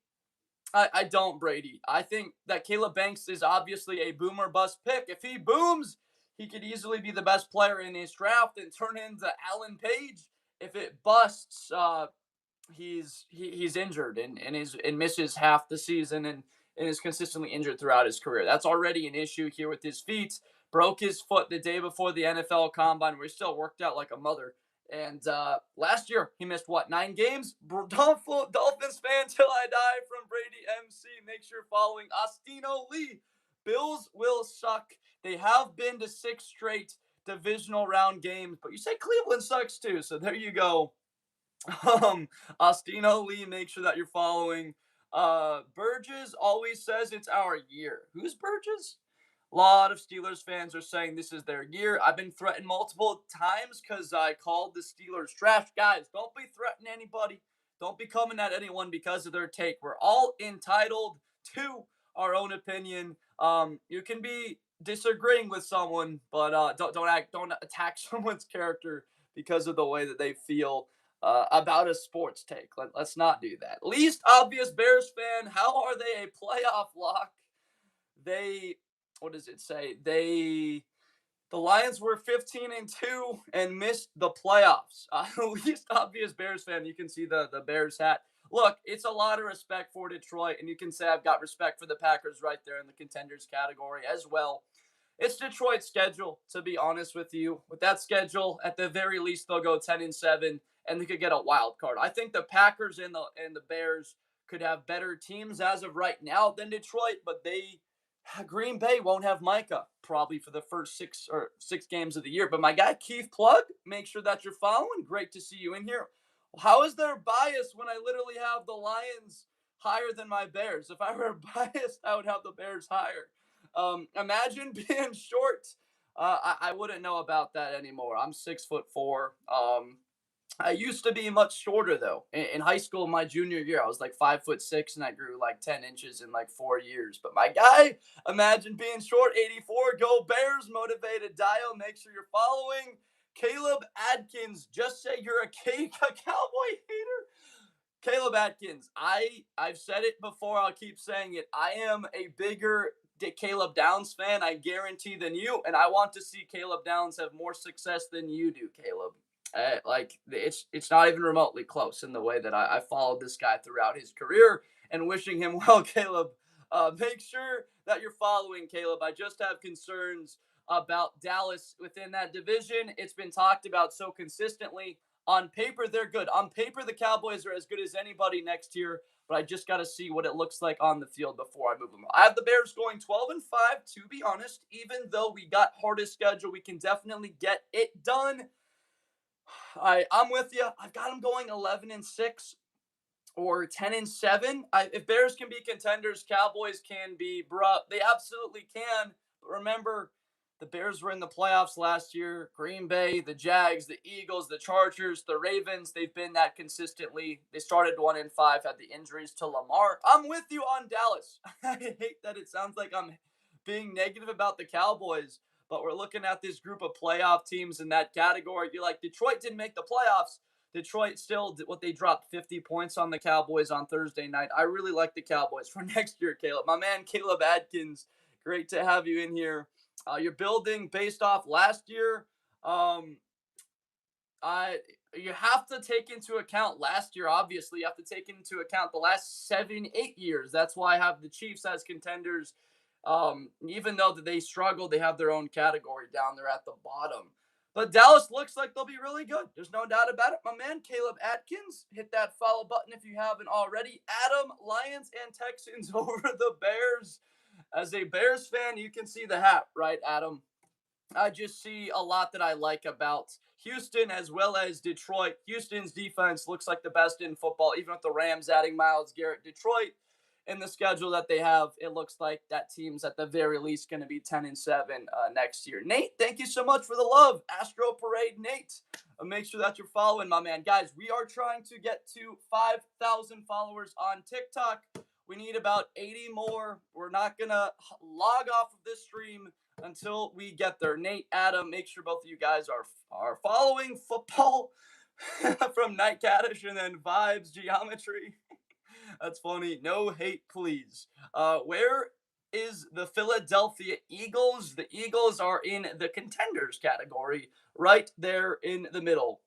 don't, Brady. I think that Caleb Banks is obviously a boomer bust pick. If he booms, he could easily be the best player in his draft and turn into Alan Page. If it busts, he's injured and misses half the season and is consistently injured throughout his career. That's already an issue here with his feet. Broke his foot the day before the NFL Combine, where he still worked out like a mother. And last year, he missed, 9 games? Dolphins fan till I die from Brady MC. Make sure you're following Ostino Lee. Bills will suck. They have been to 6 straight divisional round games, but you say Cleveland sucks too, so there you go. Ostino Lee, make sure that you're following. Burgess always says it's our year. Who's Burgess? A lot of Steelers fans are saying this is their year. I've been threatened multiple times because I called the Steelers trash. Guys, don't be threatening anybody. Don't be coming at anyone because of their take. We're all entitled to our own opinion. You can be disagreeing with someone, but don't attack someone's character because of the way that they feel about a sports take. Let's not do that. Least obvious Bears fan, how are they a playoff lock? What does it say? The Lions were 15-2 and missed the playoffs. Least obvious Bears fan, you can see the Bears hat. Look, it's a lot of respect for Detroit, and you can say I've got respect for the Packers right there in the contenders category as well. It's Detroit's schedule, to be honest with you. With that schedule, at the very least, they'll go 10-7, and they could get a wild card. I think the Packers and the Bears could have better teams as of right now than Detroit, but they Green Bay won't have Micah probably for the first six games of the year. But my guy Keith Plug, make sure that you're following. Great to see you in here. How is there bias when I literally have the Lions higher than my Bears? If I were biased, I would have the Bears higher. Imagine being short. I wouldn't know about that anymore. I'm 6'4". I used to be much shorter though. In high school, my junior year, I was like 5'6", and I grew like 10 inches in like 4 years. But my guy, imagine being short. 84. Go Bears! Motivated Dio. Make sure you're following. Caleb Adkins. Just say you're a Cowboy hater. Caleb Atkins. I've said it before. I'll keep saying it. I am a bigger Caleb Downs fan, I guarantee, than you, and I want to see Caleb Downs have more success than you do, Caleb. Like it's not even remotely close in the way that I followed this guy throughout his career and wishing him well, Caleb. Make sure that you're following Caleb. I just have concerns about Dallas within that division. It's been talked about so consistently. On paper, they're good. On paper, the Cowboys are as good as anybody next year, but I just got to see what it looks like on the field before I move them. I have the Bears going 12-5, to be honest. Even though we got hardest schedule, we can definitely get it done. I'm with you. I've got them going 11-6 or 10-7. If Bears can be contenders, Cowboys can be, bruh. They absolutely can. But remember, the Bears were in the playoffs last year. Green Bay, the Jags, the Eagles, the Chargers, the Ravens. They've been that consistently. They started 1-5, had the injuries to Lamar. I'm with you on Dallas. I hate that it sounds like I'm being negative about the Cowboys, but we're looking at this group of playoff teams in that category. You're like, Detroit didn't make the playoffs. Detroit still, they dropped 50 points on the Cowboys on Thursday night. I really like the Cowboys for next year, Caleb. My man, Caleb Adkins, great to have you in here. You're building based off last year. You have to take into account last year, obviously. You have to take into account the last 7-8 years. That's why I have the Chiefs as contenders. Even though they struggled, they have their own category down there at the bottom. But Dallas looks like they'll be really good. There's no doubt about it. My man, Caleb Atkins, hit that follow button if you haven't already. Adam, Lions and Texans over the Bears. As a Bears fan, you can see the hat, right, Adam? I just see a lot that I like about Houston as well as Detroit. Houston's defense looks like the best in football, even with the Rams adding Myles Garrett. Detroit, in the schedule that they have, it looks like that team's at the very least going to be 10-7 next year. Nate, thank you so much for the love. Astro Parade, Nate. Make sure that you're following, my man. Guys, we are trying to get to 5,000 followers on TikTok. We need about 80 more. We're not going to log off of this stream until we get there. Nate, Adam, make sure both of you guys are following football from Night Caddish and then Vibes Geometry. That's funny. No hate, please. Where is the Philadelphia Eagles? The Eagles are in the contenders category, right there in the middle.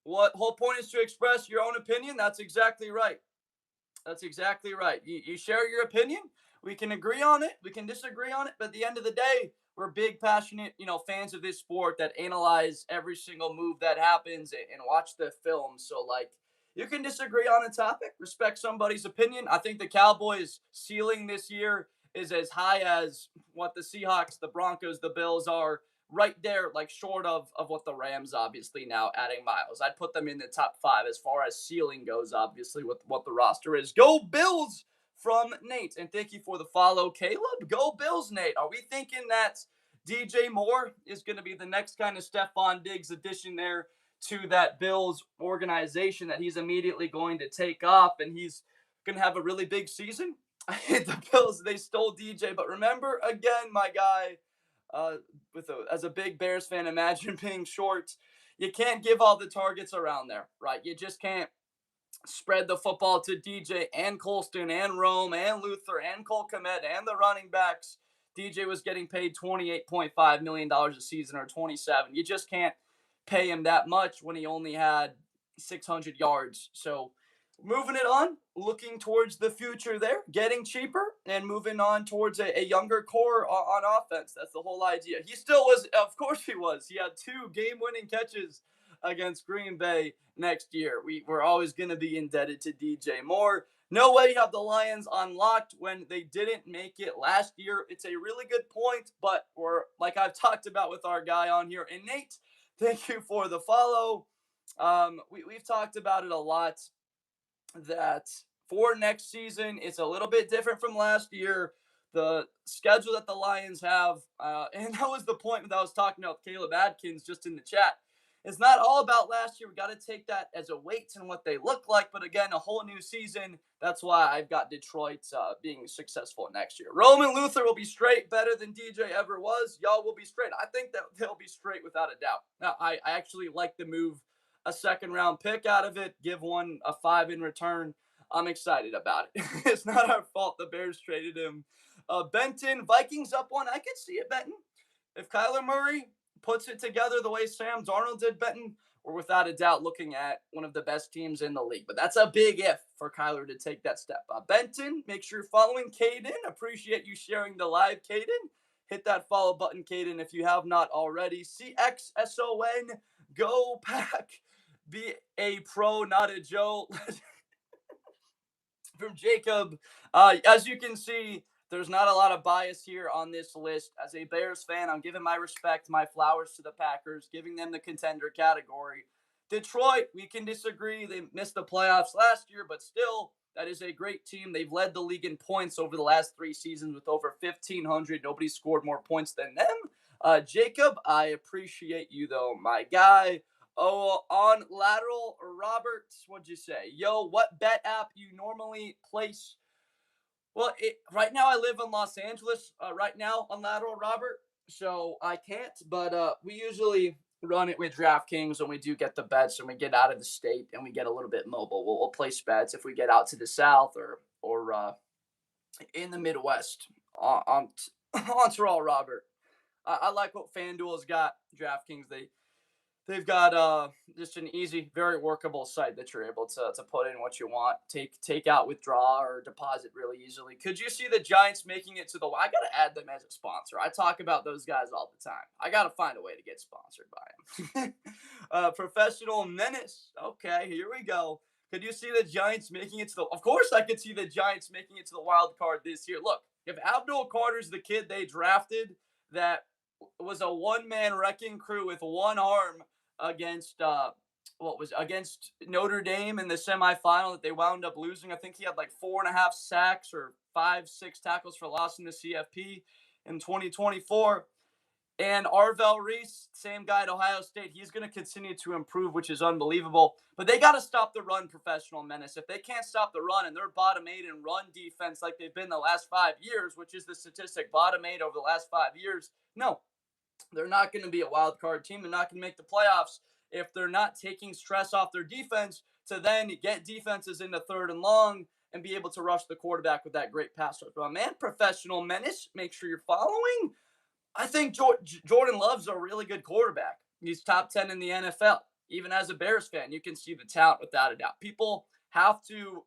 What whole point is to express your own opinion? That's exactly right. That's exactly right. You share your opinion. We can agree on it. We can disagree on it. But at the end of the day, we're big, passionate, fans of this sport that analyze every single move that happens and watch the film. So, like, you can disagree on a topic, respect somebody's opinion. I think the Cowboys' ceiling this year is as high as what the Seahawks, the Broncos, the Bills are, right there, like short of what the Rams obviously now adding Myles. I'd put them in the top 5 as far as ceiling goes, obviously, with what the roster is. Go Bills from Nate. And thank you for the follow, Caleb. Go Bills, Nate. Are we thinking that DJ Moore is going to be the next kind of Stephon Diggs addition there to that Bills organization that he's immediately going to take off and he's going to have a really big season? I hate the Bills. They stole DJ. But remember, again, my guy, as a big Bears fan, imagine being short. You can't give all the targets around there, right? You just can't spread the football to DJ and Colston and Rome and Luther and Cole Kmet and the running backs. DJ was getting paid $28.5 million a season or 27. You just can't pay him that much when he only had 600 yards. So moving it on, looking towards the future there, getting cheaper and moving on towards a younger core on offense. That's the whole idea. He still was, of course he was. He had 2 game-winning catches against Green Bay next year. We're always going to be indebted to DJ Moore. No way you have the Lions unlocked when they didn't make it last year. It's a really good point, but we're like I've talked about with our guy on here, and Nate, thank you for the follow. We've talked about it a lot that for next season, it's a little bit different from last year. The schedule that the Lions have, and that was the point that I was talking about Caleb Adkins just in the chat. It's not all about last year. We got to take that as a weight and what they look like. But again, a whole new season. That's why I've got Detroit being successful next year. Roman Luther will be straight better than DJ ever was. Y'all will be straight. I think that they'll be straight without a doubt. Now, I actually like the move a second round pick out of it, give one a 5 in return. I'm excited about it. It's not our fault the Bears traded him. Benton, Vikings up one. I could see it, Benton. If Kyler Murray puts it together the way Sam Darnold did, Benton, we're without a doubt looking at one of the best teams in the league. But that's a big if for Kyler to take that step. Benton, make sure you're following Caden. Appreciate you sharing the live, Caden. Hit that follow button, Caden, if you have not already. CXSON, go pack. Be a pro, not a Joe. From Jacob. As you can see, there's not a lot of bias here on this list. As a Bears fan, I'm giving my respect, my flowers to the Packers, giving them the contender category. Detroit, we can disagree. They missed the playoffs last year, but still, that is a great team. They've led the league in points over the last 3 seasons with over 1,500. Nobody scored more points than them. Jacob, I appreciate you, though, my guy. Oh, on lateral, Roberts, what'd you say? Yo, what bet app you normally place? Well, right now I live in Los Angeles. Right now on lateral, Robert, so I can't. But we usually run it with DraftKings when we do get the bets and we get out of the state and we get a little bit mobile. We'll place bets if we get out to the south or in the Midwest. On Terrell, Robert. I like what FanDuel's got. DraftKings, they've got just an easy, very workable site that you're able to put in what you want, take out, withdraw, or deposit really easily. Could you see the Giants making it to the? I gotta add them as a sponsor. I talk about those guys all the time. I gotta find a way to get sponsored by them. Professional menace. Okay, here we go. Could you see the Giants making it to the? Of course, I could see the Giants making it to the wild card this year. Look, if Abdul Carter's the kid they drafted that was a one-man wrecking crew with one arm against against Notre Dame in the semifinal that they wound up losing. I think he had like 4.5 sacks or 5-6 tackles for loss in the CFP in 2024. And Arvell Reese, same guy at Ohio State, he's going to continue to improve, which is unbelievable. But they got to stop the run, professional menace. If they can't stop the run and they're bottom 8 in run defense like they've been the last 5 years, which is the statistic, bottom 8 over the last 5 years, no, they're not going to be a wild card team. They're not going to make the playoffs if they're not taking stress off their defense to then get defenses into 3rd and long and be able to rush the quarterback with that great pass rush. But man, professional menace, make sure you're following. I think Jordan Love's a really good quarterback. He's top 10 in the NFL. Even as a Bears fan, you can see the talent without a doubt. People have to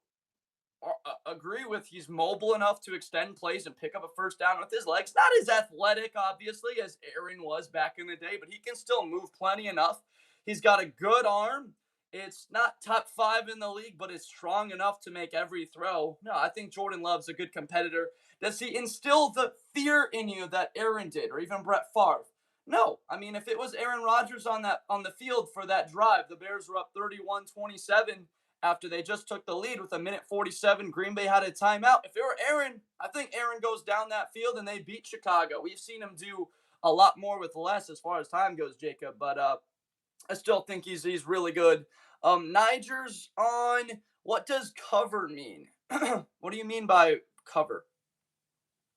agree with he's mobile enough to extend plays and pick up a first down with his legs. Not as athletic, obviously, as Aaron was back in the day, but he can still move plenty enough. He's got a good arm. It's not top 5 in the league, but it's strong enough to make every throw. No, I think Jordan Love's a good competitor. Does he instill the fear in you that Aaron did, or even Brett Favre? No. I mean, if it was Aaron Rodgers on the field for that drive, the Bears were up 31-27 after they just took the lead with 1:47. Green Bay had a timeout. If it were Aaron, I think Aaron goes down that field and they beat Chicago. We've seen him do a lot more with less as far as time goes, Jacob. But I still think he's really good. Niger's on. What does cover mean? What do you mean by cover?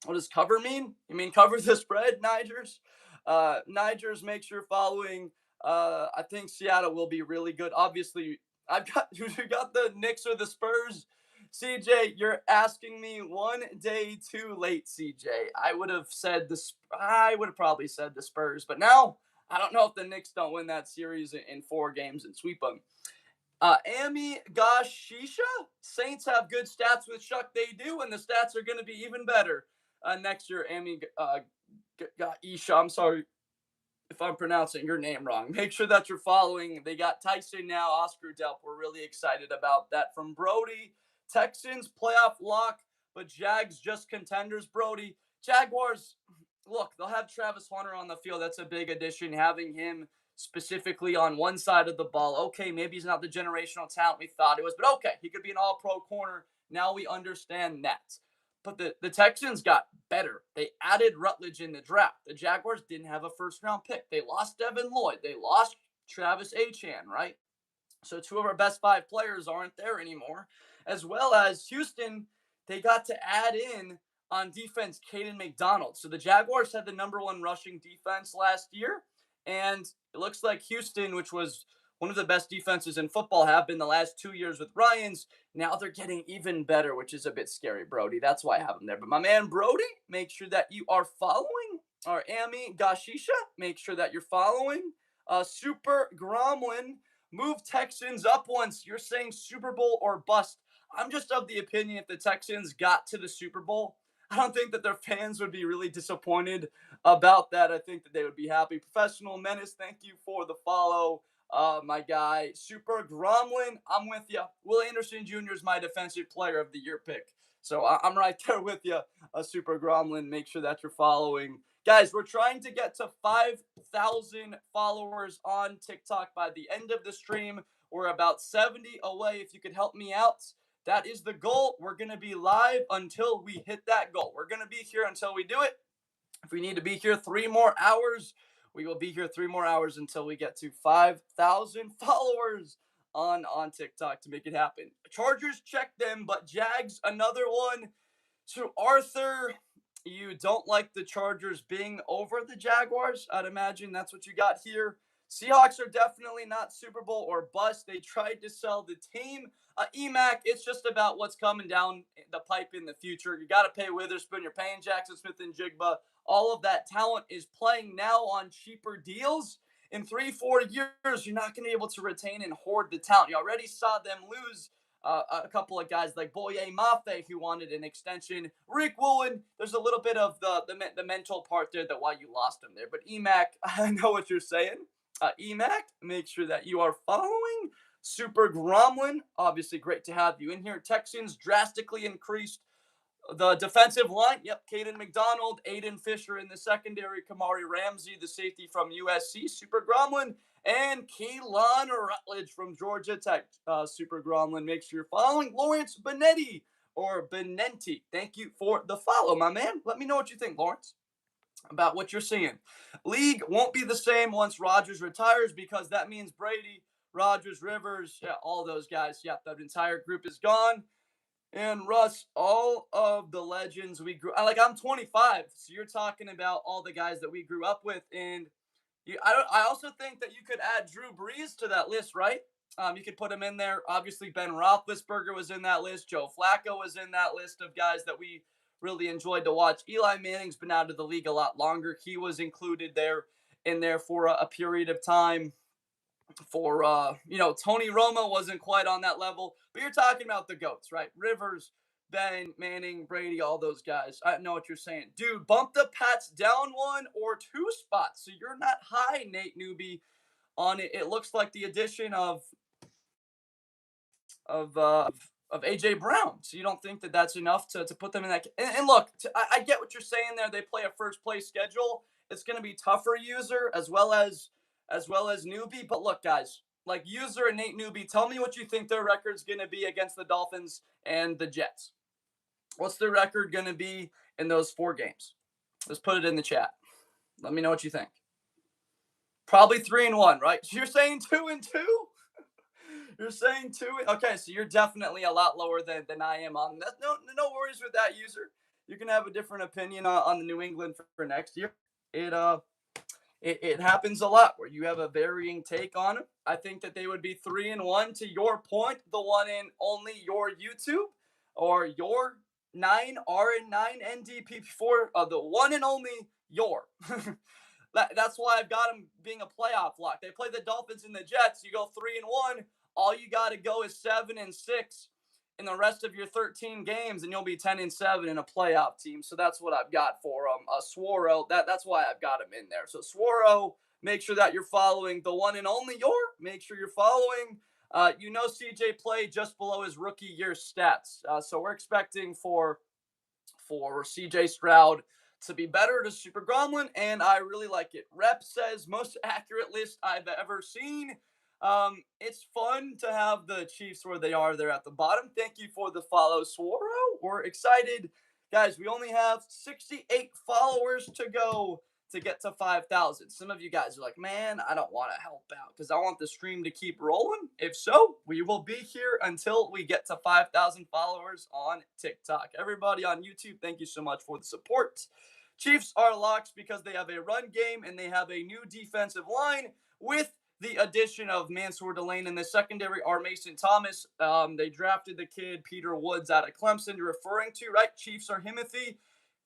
What does cover mean? You mean cover the spread, Nigers? Nigers, make sure you're following. I think Seattle will be really good. Obviously, you got the Knicks or the Spurs. CJ, you're asking me one day too late, CJ. I would have probably said the Spurs, but now I don't know if the Knicks don't win that series in 4 games and sweep them. Amy Gashisha, Saints have good stats with Shuck. They do, and the stats are going to be even better next year. Amy Gashisha, I'm sorry if I'm pronouncing your name wrong. Make sure that you're following. They got Tyson now, Oscar Delp. We're really excited about that. From Brody, Texans playoff lock, but Jags just contenders, Brody. Jaguars, look, they'll have Travis Hunter on the field. That's a big addition, having him specifically on one side of the ball. Okay, maybe he's not the generational talent we thought he was, but okay, he could be an all-pro corner. Now we understand that. But the Texans got better. They added Rutledge in the draft. The Jaguars didn't have a first-round pick. They lost Devin Lloyd. They lost Travis Achan, right? So two of our best 5 players aren't there anymore. As well as Houston, they got to add in on defense Caden McDonald. So the Jaguars had the #1 rushing defense last year. And it looks like Houston, which was one of the best defenses in football, have been the last 2 years with Ryans. Now they're getting even better, which is a bit scary, Brody. That's why I have them there. But my man Brody, make sure that you are following. Our Amy Gashisha, make sure that you're following. Super Gromlin, move Texans up once. You're saying Super Bowl or bust. I'm just of the opinion if the Texans got to the Super Bowl, I don't think that their fans would be really disappointed about that. I think that they would be happy. Professional Menace, thank you for the follow. My guy, Super Gromlin, I'm with you. Will Anderson Jr. is my defensive player of the year pick. So I'm right there with you, Super Gromlin. Make sure that you're following. Guys, we're trying to get to 5,000 followers on TikTok by the end of the stream. We're about 70 away. If you could help me out, that is the goal. We're going to be live until we hit that goal. We're going to be here until we do it. If we need to be here 3 more hours, we will be here 3 more hours until we get to 5,000 followers on TikTok to make it happen. Chargers, check them, but Jags, another one. So, Arthur, you don't like the Chargers being over the Jaguars? I'd imagine that's what you got here. Seahawks are definitely not Super Bowl or bust. They tried to sell the team. EMAC, it's just about what's coming down the pipe in the future. You got to pay Witherspoon. You're paying Jackson Smith and Jigba. All of that talent is playing now on cheaper deals. In 3-4 years, you're not going to be able to retain and hoard the talent. You already saw them lose a couple of guys like Boye Mafe who wanted an extension. Rick Woolen, there's a little bit of the mental part there that why you lost him there. But EMAC, I know what you're saying. EMAC, make sure that you are following. Super Gromlin, obviously great to have you in here. Texans drastically increased the defensive line. Yep, Caden McDonald, Aiden Fisher in the secondary, Kamari Ramsey, the safety from USC, Super Gromlin, and Keelan Rutledge from Georgia Tech. Super Gromlin, make sure you're following. Lawrence Benetti or Benenti, thank you for the follow, my man. Let me know what you think, Lawrence, about what you're seeing. League won't be the same once Rodgers retires because that means Brady, Rodgers, Rivers, yeah, all those guys. Yeah, that entire group is gone. And Russ, all of the legends we grew like I'm 25, so you're talking about all the guys that we grew up with, and I also think that you could add Drew Brees to that list, right? You could put him in there. Obviously, Ben Roethlisberger was in that list. Joe Flacco was in that list of guys that we really enjoyed to watch. Eli Manning's been out of the league a lot longer. He was included in there for a period of time. For Tony Romo wasn't quite on that level, but you're talking about the GOATs, right? Rivers, Ben, Manning, Brady, all those guys. I know what you're saying. Dude, bump the Pats down 1 or 2 spots. So you're not high, Nate Newby, on it. It looks like the addition of AJ Brown. So you don't think that that's enough to put them in that? And look, I get what you're saying there. They play a first place schedule. It's going to be tougher, user as well as Newbie. But look, guys, like user and Nate Newbie, tell me what you think their record's going to be against the Dolphins and the Jets. What's their record going to be in those 4 games? Let's put it in the chat. Let me know what you think. Probably 3-1, right? So you're saying 2-2? You're saying 2? Okay, so you're definitely a lot lower than I am on that. No worries with that, user. You can have a different opinion on the New England for next year. It happens a lot where you have a varying take on it. I think that they would be 3-1 to your point, the one in only your YouTube or your 9 R&9 NDP4, the one and only your. That's why I've got them being a playoff lock. They play the Dolphins and the Jets. You go 3-1. All you got to go is 7-6 in the rest of your 13 games, and you'll be 10-7 in a playoff team. So that's what I've got for Swaro. That's why I've got him in there. So Swaro, make sure that you're following the one and only your. Make sure you're following. CJ played just below his rookie year stats. So we're expecting for CJ Stroud to be better to Super Gromlin, and I really like it. Rep says most accurate list I've ever seen. It's fun to have the Chiefs where they are there at the bottom. Thank you for the follow, Swaro. We're excited. Guys, we only have 68 followers to go to get to 5,000. Some of you guys are like, man, I don't want to help out because I want the stream to keep rolling. If so, we will be here until we get to 5,000 followers on TikTok. Everybody on YouTube, thank you so much for the support. Chiefs are locks because they have a run game and they have a new defensive line with the addition of Mansour Delane in the secondary are Mason Thomas. They drafted the kid Peter Woods out of Clemson. You're referring to, right? Chiefs are Himothy.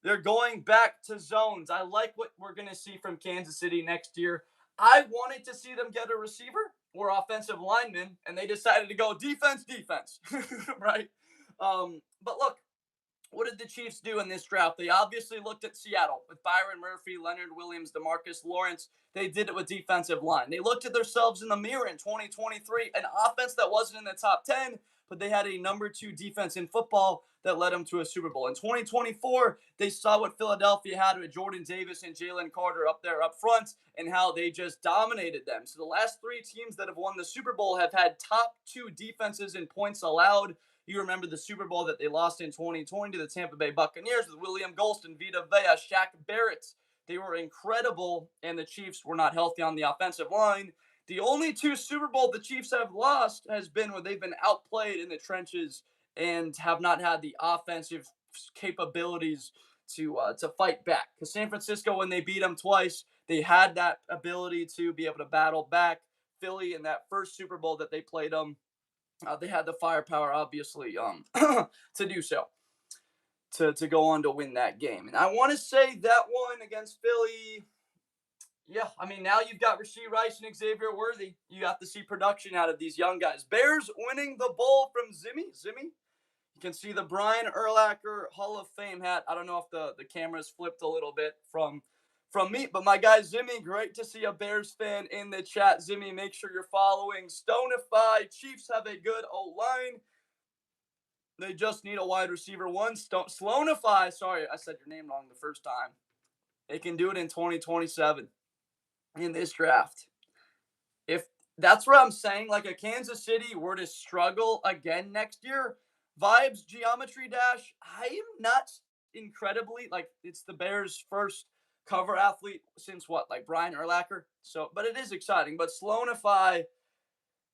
They're going back to zones. I like what we're going to see from Kansas City next year. I wanted to see them get a receiver or offensive lineman, and they decided to go defense, right? But look, what did the Chiefs do in this draft? They obviously looked at Seattle with Byron Murphy, Leonard Williams, DeMarcus Lawrence. They did it with defensive line. They looked at themselves in the mirror in 2023, an offense that wasn't in the top 10, but they had a number 2 defense in football that led them to a Super Bowl. In 2024, they saw what Philadelphia had with Jordan Davis and Jalen Carter up there up front and how they just dominated them. So the last 3 teams that have won the Super Bowl have had top 2 defenses in points allowed. You remember the Super Bowl that they lost in 2020 to the Tampa Bay Buccaneers with William Golston, Vita Vea, Shaq Barrett. They were incredible, and the Chiefs were not healthy on the offensive line. The only 2 Super Bowl the Chiefs have lost has been when they've been outplayed in the trenches and have not had the offensive capabilities to fight back. Because San Francisco, when they beat them twice, they had that ability to be able to battle back. Philly, in that first Super Bowl that they played them, they had the firepower, obviously, to do so, to go on to win that game. And I want to say that one against Philly, yeah, I mean, now you've got Rashee Rice and Xavier Worthy. You have to see production out of these young guys. Bears winning the bowl from Zimmy. You can see the Brian Urlacher Hall of Fame hat. I don't know if the camera's flipped a little bit from me, but my guy Zimmy, great to see a Bears fan in the chat. Zimmy, make sure you're following Stonify. Chiefs have a good O-line. They just need a wide receiver one. Sloanify. Sorry, I said your name wrong the first time. They can do it in 2027 in this draft. If that's what I'm saying, like a Kansas City were to struggle again next year, vibes, geometry dash, I am not incredibly, like, it's the Bears' first cover athlete since what, like Brian Urlacher? So, but it is exciting. But Sloanify,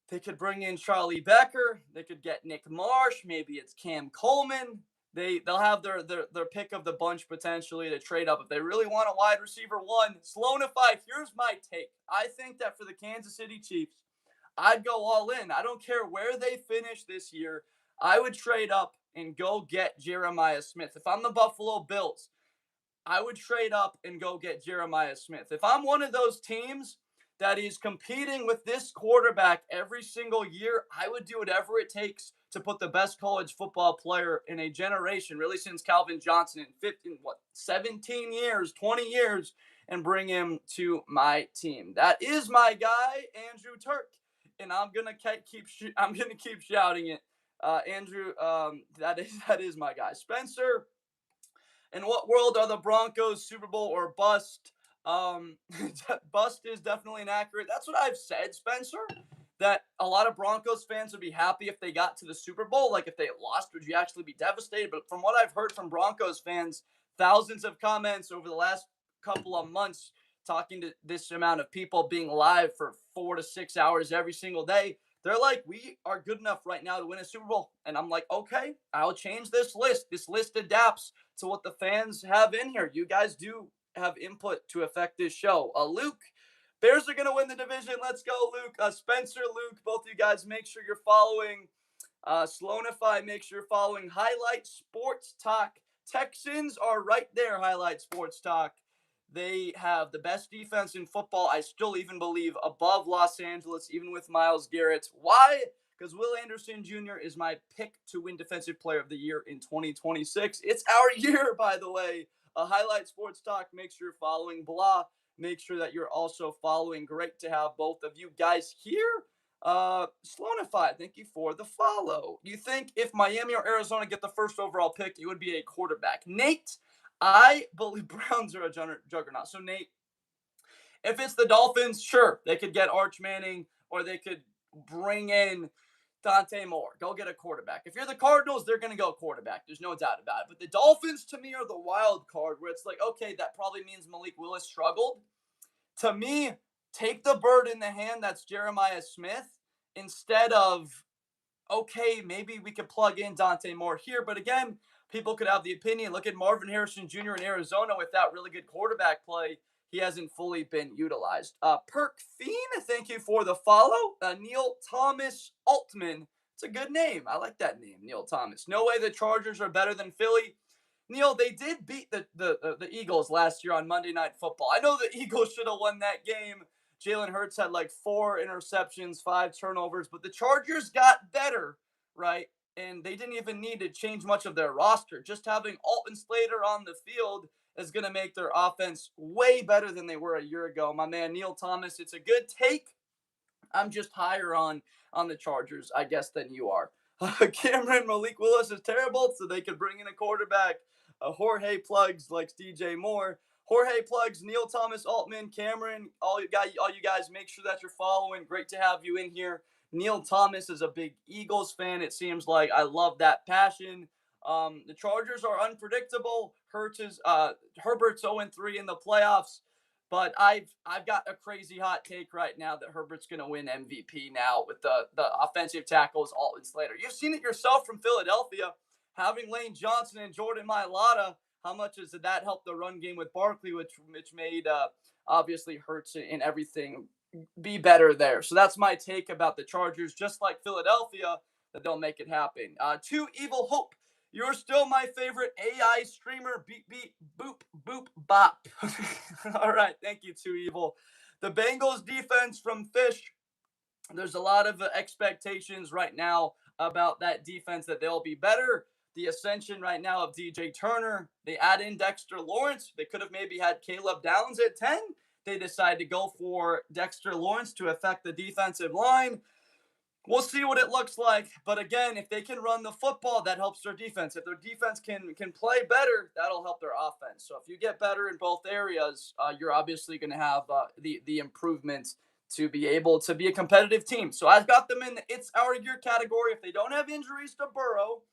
they could bring in Charlie Becker. They could get Nick Marsh. Maybe it's Cam Coleman. They'll have their pick of the bunch potentially to trade up if they really want a wide receiver one. Sloanify, here's my take. I think that for the Kansas City Chiefs, I'd go all in. I don't care where they finish this year. I would trade up and go get Jeremiah Smith. If I'm the Buffalo Bills, I would trade up and go get Jeremiah Smith. If I'm one of those teams that is competing with this quarterback every single year, I would do whatever it takes to put the best college football player in a generation, really since Calvin Johnson in 17 years, 20 years, and bring him to my team. That is my guy, Andrew Turk, and I'm gonna keep shouting it. Andrew, that is my guy. Spencer, in what world are the Broncos Super Bowl or bust? Bust is definitely inaccurate. That's what I've said, Spencer, that a lot of Broncos fans would be happy if they got to the Super Bowl. Like, if they lost, would you actually be devastated? But from what I've heard from Broncos fans, thousands of comments over the last couple of months, talking to this amount of people being live for 4 to 6 hours every single day, they're like, we are good enough right now to win a Super Bowl. And I'm like, okay, I'll change this list. This list adapts to what the fans have in here. You guys do have input to affect this show. Luke, Bears are going to win the division. Let's go, Luke. Spencer, Luke, both of you guys, make sure you're following Sloanify. Make sure you're following Highlight Sports Talk. Texans are right there, Highlight Sports Talk. They have the best defense in football. I still even believe above Los Angeles, even with Myles Garrett. Why? Because Will Anderson Jr. is my pick to win Defensive Player of the Year in 2026. It's our year, by the way. Highlight Sports Talk. Make sure you're following Blah. Make sure that you're also following. Great to have both of you guys here. Sloanify, thank you for the follow. You think if Miami or Arizona get the first overall pick, it would be a quarterback? Nate, I believe Browns are a juggernaut. So, Nate, if it's the Dolphins, sure, they could get Arch Manning or they could bring in Dante Moore. Go get a quarterback. If you're the Cardinals, they're going to go quarterback. There's no doubt about it. But the Dolphins, to me, are the wild card where it's like, okay, that probably means Malik Willis struggled. To me, take the bird in the hand that's Jeremiah Smith instead of, okay, maybe we could plug in Dante Moore here. But again, people could have the opinion. Look at Marvin Harrison Jr. in Arizona without really good quarterback play. He hasn't fully been utilized. Perk Fiend, thank you for the follow. Neil Thomas Altman. It's a good name. I like that name, Neil Thomas. No way the Chargers are better than Philly. Neil, they did beat the Eagles last year on Monday Night Football. I know the Eagles should have won that game. Jalen Hurts had like 4 interceptions, 5 turnovers, but the Chargers got better, right? And they didn't even need to change much of their roster. Just having Alton Slater on the field is going to make their offense way better than they were a year ago. My man, Neil Thomas, it's a good take. I'm just higher on the Chargers, I guess, than you are. Cameron Malik Willis is terrible, so they could bring in a quarterback. Jorge plugs likes DJ Moore. Jorge plugs Neil Thomas Altman, Cameron, all you guys, make sure that you're following. Great to have you in here. Neil Thomas is a big Eagles fan. It seems like I love that passion. The Chargers are unpredictable. Herbert's 0-3 in the playoffs. But I've got a crazy hot take right now that Herbert's going to win MVP now with the offensive tackles, Alton Slater. You've seen it yourself from Philadelphia, having Lane Johnson and Jordan Mailata. How much does that help the run game with Barkley, which made obviously Hurts and everything be better there. So that's my take about the Chargers, just like Philadelphia, that they'll make it happen. Two Evil Hope. You're still my favorite AI streamer. Beep, beep, boop, boop, bop. All right. Thank you, Too Evil. The Bengals defense from Fish. There's a lot of expectations right now about that defense that they'll be better. The ascension right now of DJ Turner. They add in Dexter Lawrence. They could have maybe had Caleb Downs at 10. They decide to go for Dexter Lawrence to affect the defensive line. We'll see what it looks like. But again, if they can run the football, that helps their defense. If their defense can play better, that'll help their offense. So if you get better in both areas, you're obviously going to have the improvements to be able to be a competitive team. So I've got them in the It's Our Year category. If they don't have injuries to Burrow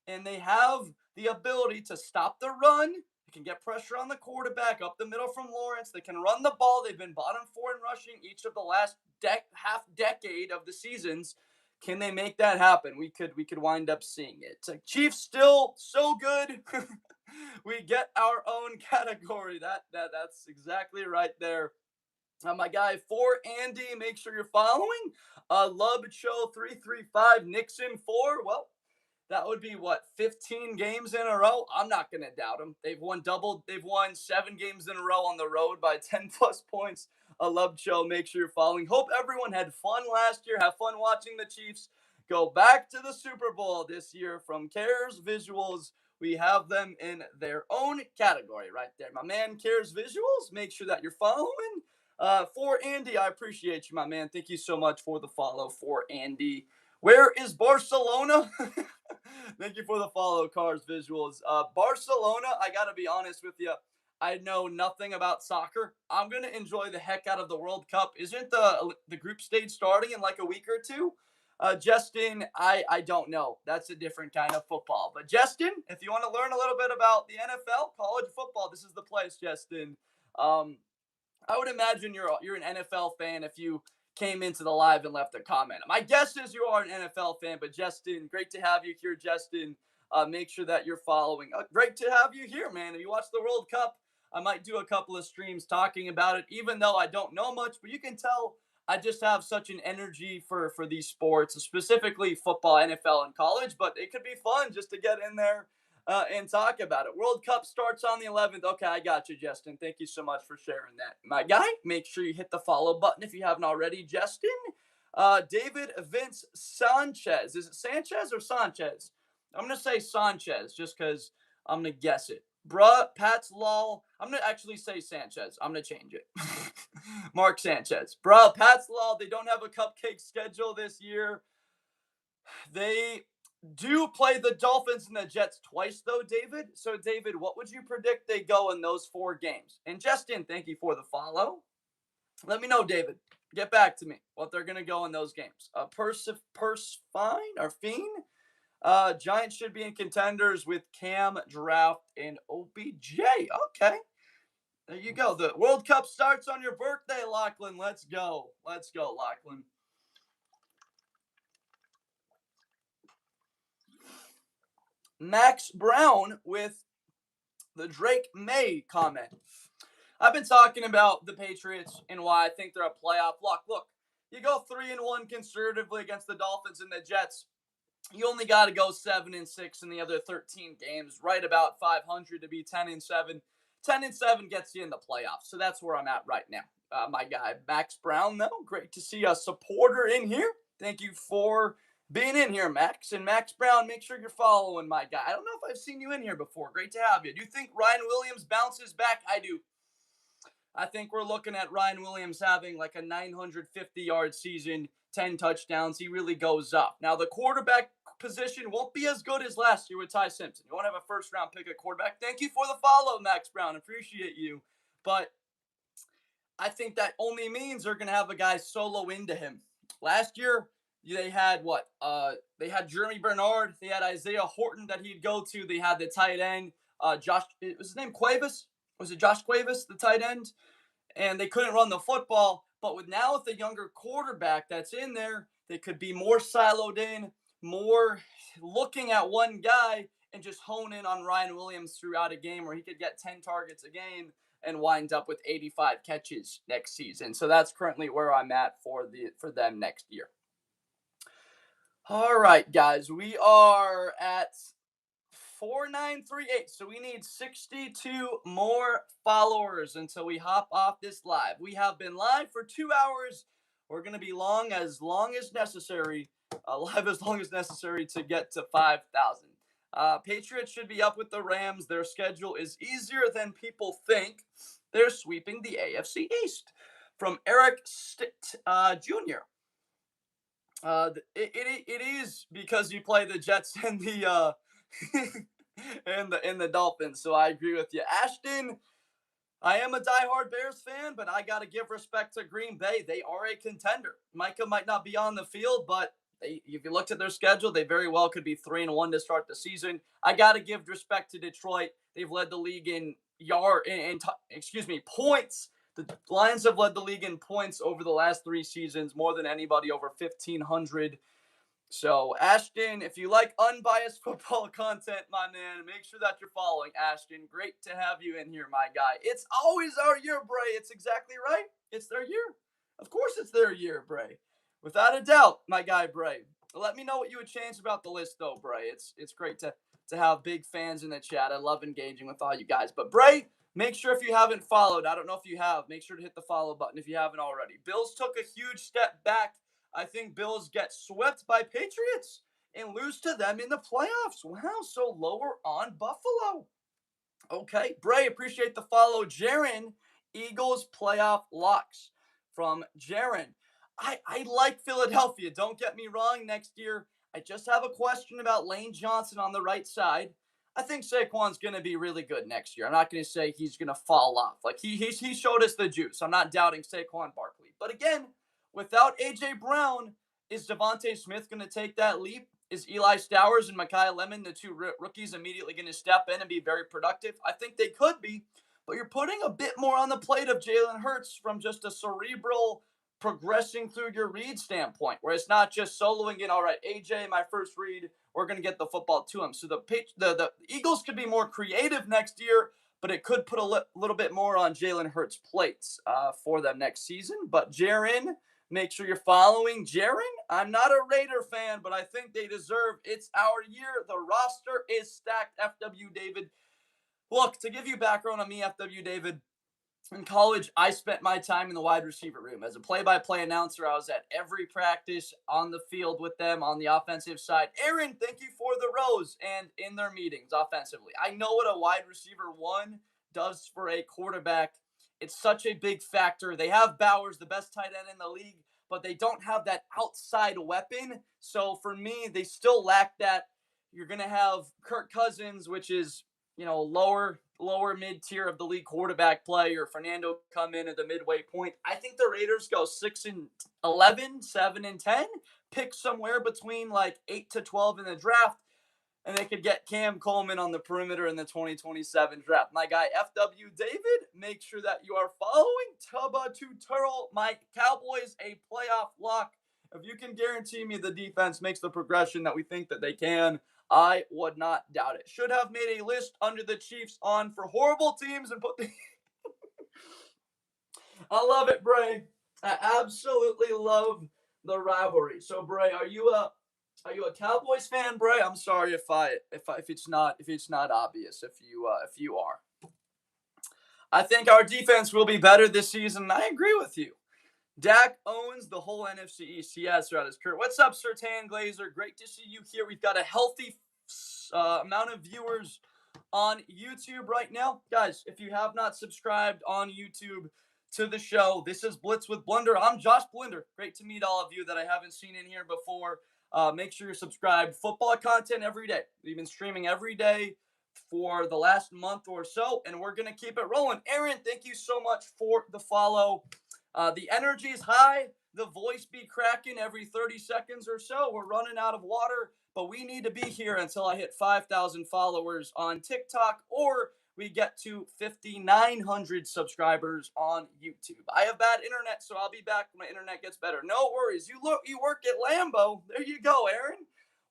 and they have the ability to stop the run, they can get pressure on the quarterback up the middle from Lawrence. They can run the ball. They've been bottom 4 in rushing each of the last half decade of the seasons. Can they make that happen? We could wind up seeing it. Chiefs still so good. We get our own category. That's exactly right there. My guy for Andy, make sure you're following. Lub Show 335 Nixon 4. Well, that would be what, 15 games in a row? I'm not going to doubt them. They've won 7 games in a row on the road by 10 plus points. A love show. Make sure you're following. Hope everyone had fun last year. Have fun watching the Chiefs go back to the Super Bowl this year. From Cares Visuals, we have them in their own category right there. My man, Cares Visuals, make sure that you're following. For Andy, I appreciate you, my man. Thank you so much for the follow for Andy. Where is Barcelona? Thank you for the follow, Cars Visuals. Barcelona, I got to be honest with you. I know nothing about soccer. I'm going to enjoy the heck out of the World Cup. Isn't the group stage starting in like a week or two? Justin, I don't know. That's a different kind of football. But Justin, if you want to learn a little bit about the NFL, college football, this is the place, Justin. I would imagine you're an NFL fan if you came into the live and left a comment. My guess is you are an NFL fan, but Justin, great to have you here, Justin. Make sure that you're following. Great to have you here, man. If you watch the World Cup, I might do a couple of streams talking about it, even though I don't know much, but you can tell I just have such an energy for these sports, specifically football, NFL, and college, but it could be fun just to get in there and talk about it. World Cup starts on the 11th. Okay, I got you, Justin. Thank you so much for sharing that. My guy, make sure you hit the follow button if you haven't already, Justin. David Vince Sanchez. Is it Sanchez or Sanchez? I'm going to say Sanchez just because I'm going to guess it. Bruh, Pat's lol. I'm going to actually say Sanchez. I'm going to change it. Mark Sanchez. Bruh, Pat's lol. They don't have a cupcake schedule this year. They do play the Dolphins and the Jets twice, though, David. So, David, what would you predict they go in those 4 games? And Justin, thank you for the follow. Let me know, David. Get back to me what they're going to go in those games. Fine or Fiend? Giants should be in contenders with Cam, Draft, and OBJ. Okay. There you go. The World Cup starts on your birthday, Lachlan. Let's go. Let's go, Lachlan. Max Brown with the Drake May comment. I've been talking about the Patriots and why I think they're a playoff lock. Look, you go 3-1 conservatively against the Dolphins and the Jets. You only got to go 7-6 in the other 13 games, right about 500 to be 10-7. 10-7 gets you in the playoffs, so that's where I'm at right now. My guy Max Brown, though, great to see a supporter in here. Thank you for being in here, Max. And Max Brown, make sure you're following my guy. I don't know if I've seen you in here before. Great to have you. Do you think Ryan Williams bounces back? I do. I think we're looking at Ryan Williams having like a 950-yard season, 10 touchdowns. He really goes up. Now, the quarterback position won't be as good as last year with Ty Simpson. You won't have a first-round pick at quarterback. Thank you for the follow, Max Brown. Appreciate you. But I think that only means they're going to have a guy solo into him. Last year, they had what? They had Jeremy Bernard. They had Isaiah Horton that he'd go to. They had the tight end, Josh. Was his name Cuevas? Was it Josh Cuevas, the tight end? And they couldn't run the football. But with the younger quarterback that's in there, they could be more siloed in, more looking at one guy and just hone in on Ryan Williams throughout a game where he could get 10 targets a game and wind up with 85 catches next season. So that's currently where I'm at for them next year. All right, guys, we are at 4938. So we need 62 more followers until we hop off this live. We have been live for 2 hours. We're going to be long as necessary, live as long as necessary to get to 5,000. Patriots should be up with the Rams. Their schedule is easier than people think. They're sweeping the AFC East. From Eric Stitt Jr. It is because you play the Jets and the and the Dolphins. So I agree with you, Ashton. I am a diehard Bears fan, but I got to give respect to Green Bay. They are a contender. Micah might not be on the field, but if you looked at their schedule, they very well could be 3-1 to start the season. I got to give respect to Detroit. They've led the league in points. The Lions have led the league in points over the last 3 seasons, more than anybody, over 1,500. So, Ashton, if you like unbiased football content, my man, make sure that you're following Ashton. Great to have you in here, my guy. It's always our year, Bray. It's exactly right. It's their year. Of course it's their year, Bray. Without a doubt, my guy, Bray. Let me know what you would change about the list, though, Bray. It's great to have big fans in the chat. I love engaging with all you guys. But, Bray, make sure if you haven't followed, I don't know if you have, make sure to hit the follow button if you haven't already. Bills took a huge step back. I think Bills get swept by Patriots and lose to them in the playoffs. Wow, so lower on Buffalo. Okay, Bray, appreciate the follow. Jaron, Eagles playoff locks from Jaron. I like Philadelphia. Don't get me wrong. Next year, I just have a question about Lane Johnson on the right side. I think Saquon's going to be really good next year. I'm not going to say he's going to fall off. Like, he showed us the juice. I'm not doubting Saquon Barkley. But again, without A.J. Brown, is Devontae Smith going to take that leap? Is Eli Stowers and Micaiah Lemon, the 2 rookies, immediately going to step in and be very productive? I think they could be, but you're putting a bit more on the plate of Jalen Hurts from just a cerebral progressing through your read standpoint, where it's not just soloing in, all right, AJ, my first read, we're going to get the football to him. So the Eagles could be more creative next year, but it could put a little bit more on Jalen Hurts' plates for them next season. But Jaron, make sure you're following Jaron. I'm not a Raider fan, but I think they deserve it's our year. The roster is stacked, FW David. Look, to give you background on me, FW David, in college, I spent my time in the wide receiver room. As a play-by-play announcer, I was at every practice on the field with them on the offensive side. Aaron, thank you for the rose and in their meetings offensively. I know what a wide receiver one does for a quarterback. It's such a big factor. They have Bowers, the best tight end in the league, but they don't have that outside weapon. So for me, they still lack that. You're going to have Kirk Cousins, which is, lower mid tier of the league quarterback play, or Fernando come in at the midway point. I think the Raiders go 6-11, 7-10, pick somewhere between like 8-12 in the draft, and they could get Cam Coleman on the perimeter in the 2027 draft. My guy FW David, make sure that you are following Tubba to Turtle. My Cowboys a playoff lock. If you can guarantee me the defense makes the progression that we think that they can, I would not doubt it. Should have made a list under the Chiefs on for horrible teams and put the. I love it, Bray. I absolutely love the rivalry. So, Bray, are you a Cowboys fan, Bray? I'm sorry if it's not obvious if you are. I think our defense will be better this season. I agree with you. Dak owns the whole NFC East. Yes, throughout his career. What's up, Sir Tan Glazer? Great to see you here. We've got a healthy amount of viewers on YouTube right now. Guys, if you have not subscribed on YouTube to the show, this is Blitz with Blunder. I'm Josh Blinder. Great to meet all of you that I haven't seen in here before. Make sure you're subscribed. Football content every day. We've been streaming every day for the last month or so, and we're going to keep it rolling. Aaron, thank you so much for the follow. The energy is high. The voice be cracking every 30 seconds or so. We're running out of water, but we need to be here until I hit 5,000 followers on TikTok, or we get to 5,900 subscribers on YouTube. I have bad internet, so I'll be back when my internet gets better. No worries. You work at Lambeau. There you go, Aaron.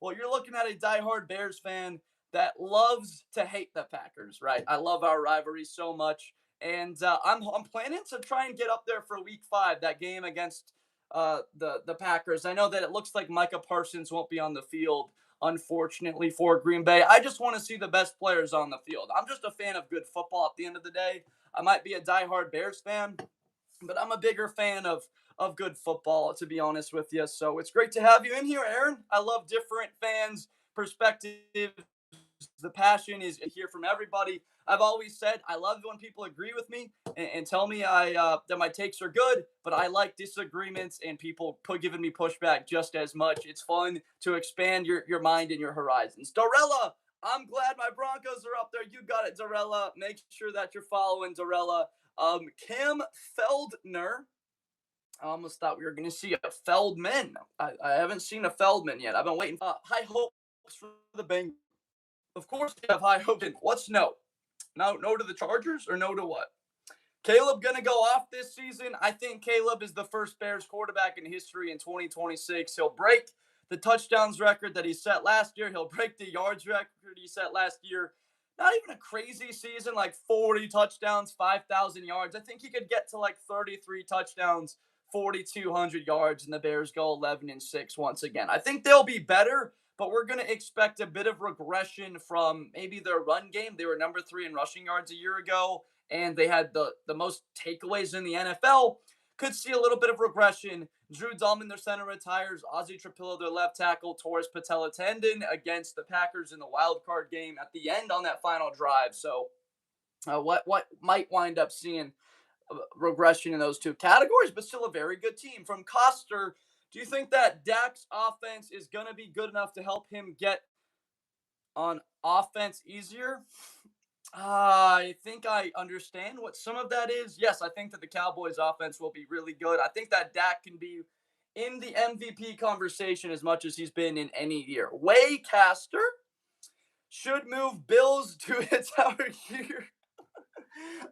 Well, you're looking at a diehard Bears fan that loves to hate the Packers, right? I love our rivalry so much. And I'm planning to try and get up there for Week 5, that game against the Packers. I know that it looks like Micah Parsons won't be on the field, unfortunately, for Green Bay. I just want to see the best players on the field. I'm just a fan of good football at the end of the day. I might be a diehard Bears fan, but I'm a bigger fan of good football, to be honest with you. So it's great to have you in here, Aaron. I love different fans' perspectives. The passion is to hear from everybody. I've always said I love when people agree with me and tell me that my takes are good, but I like disagreements and people giving me pushback just as much. It's fun to expand your mind and your horizons. Dorella, I'm glad my Broncos are up there. You got it, Dorella. Make sure that you're following Dorella. Kim Feldner. I almost thought we were going to see a Feldman. I haven't seen a Feldman yet. I've been waiting. High hopes for the Bengals. Of course, you have high hopes. What's no? No to the Chargers, or no to what? Caleb going to go off this season? I think Caleb is the first Bears quarterback in history in 2026. He'll break the touchdowns record that he set last year. He'll break the yards record he set last year. Not even a crazy season, like 40 touchdowns, 5,000 yards. I think he could get to like 33 touchdowns, 4,200 yards, and the Bears go 11-6 once again. I think they'll be better, but we're going to expect a bit of regression from maybe their run game. They were number 3 in rushing yards a year ago, and they had the most takeaways in the NFL. Could see a little bit of regression. Drew Dalman, their center, retires. Ozzie Trapillo, their left tackle, tore his patella tendon against the Packers in the wild card game at the end on that final drive. So what might wind up seeing regression in those two categories, but still a very good team. From Coster, do you think that Dak's offense is going to be good enough to help him get on offense easier? I think I understand what some of that is. Yes, I think that the Cowboys offense will be really good. I think that Dak can be in the MVP conversation as much as he's been in any year. Waycaster should move Bills to its our year.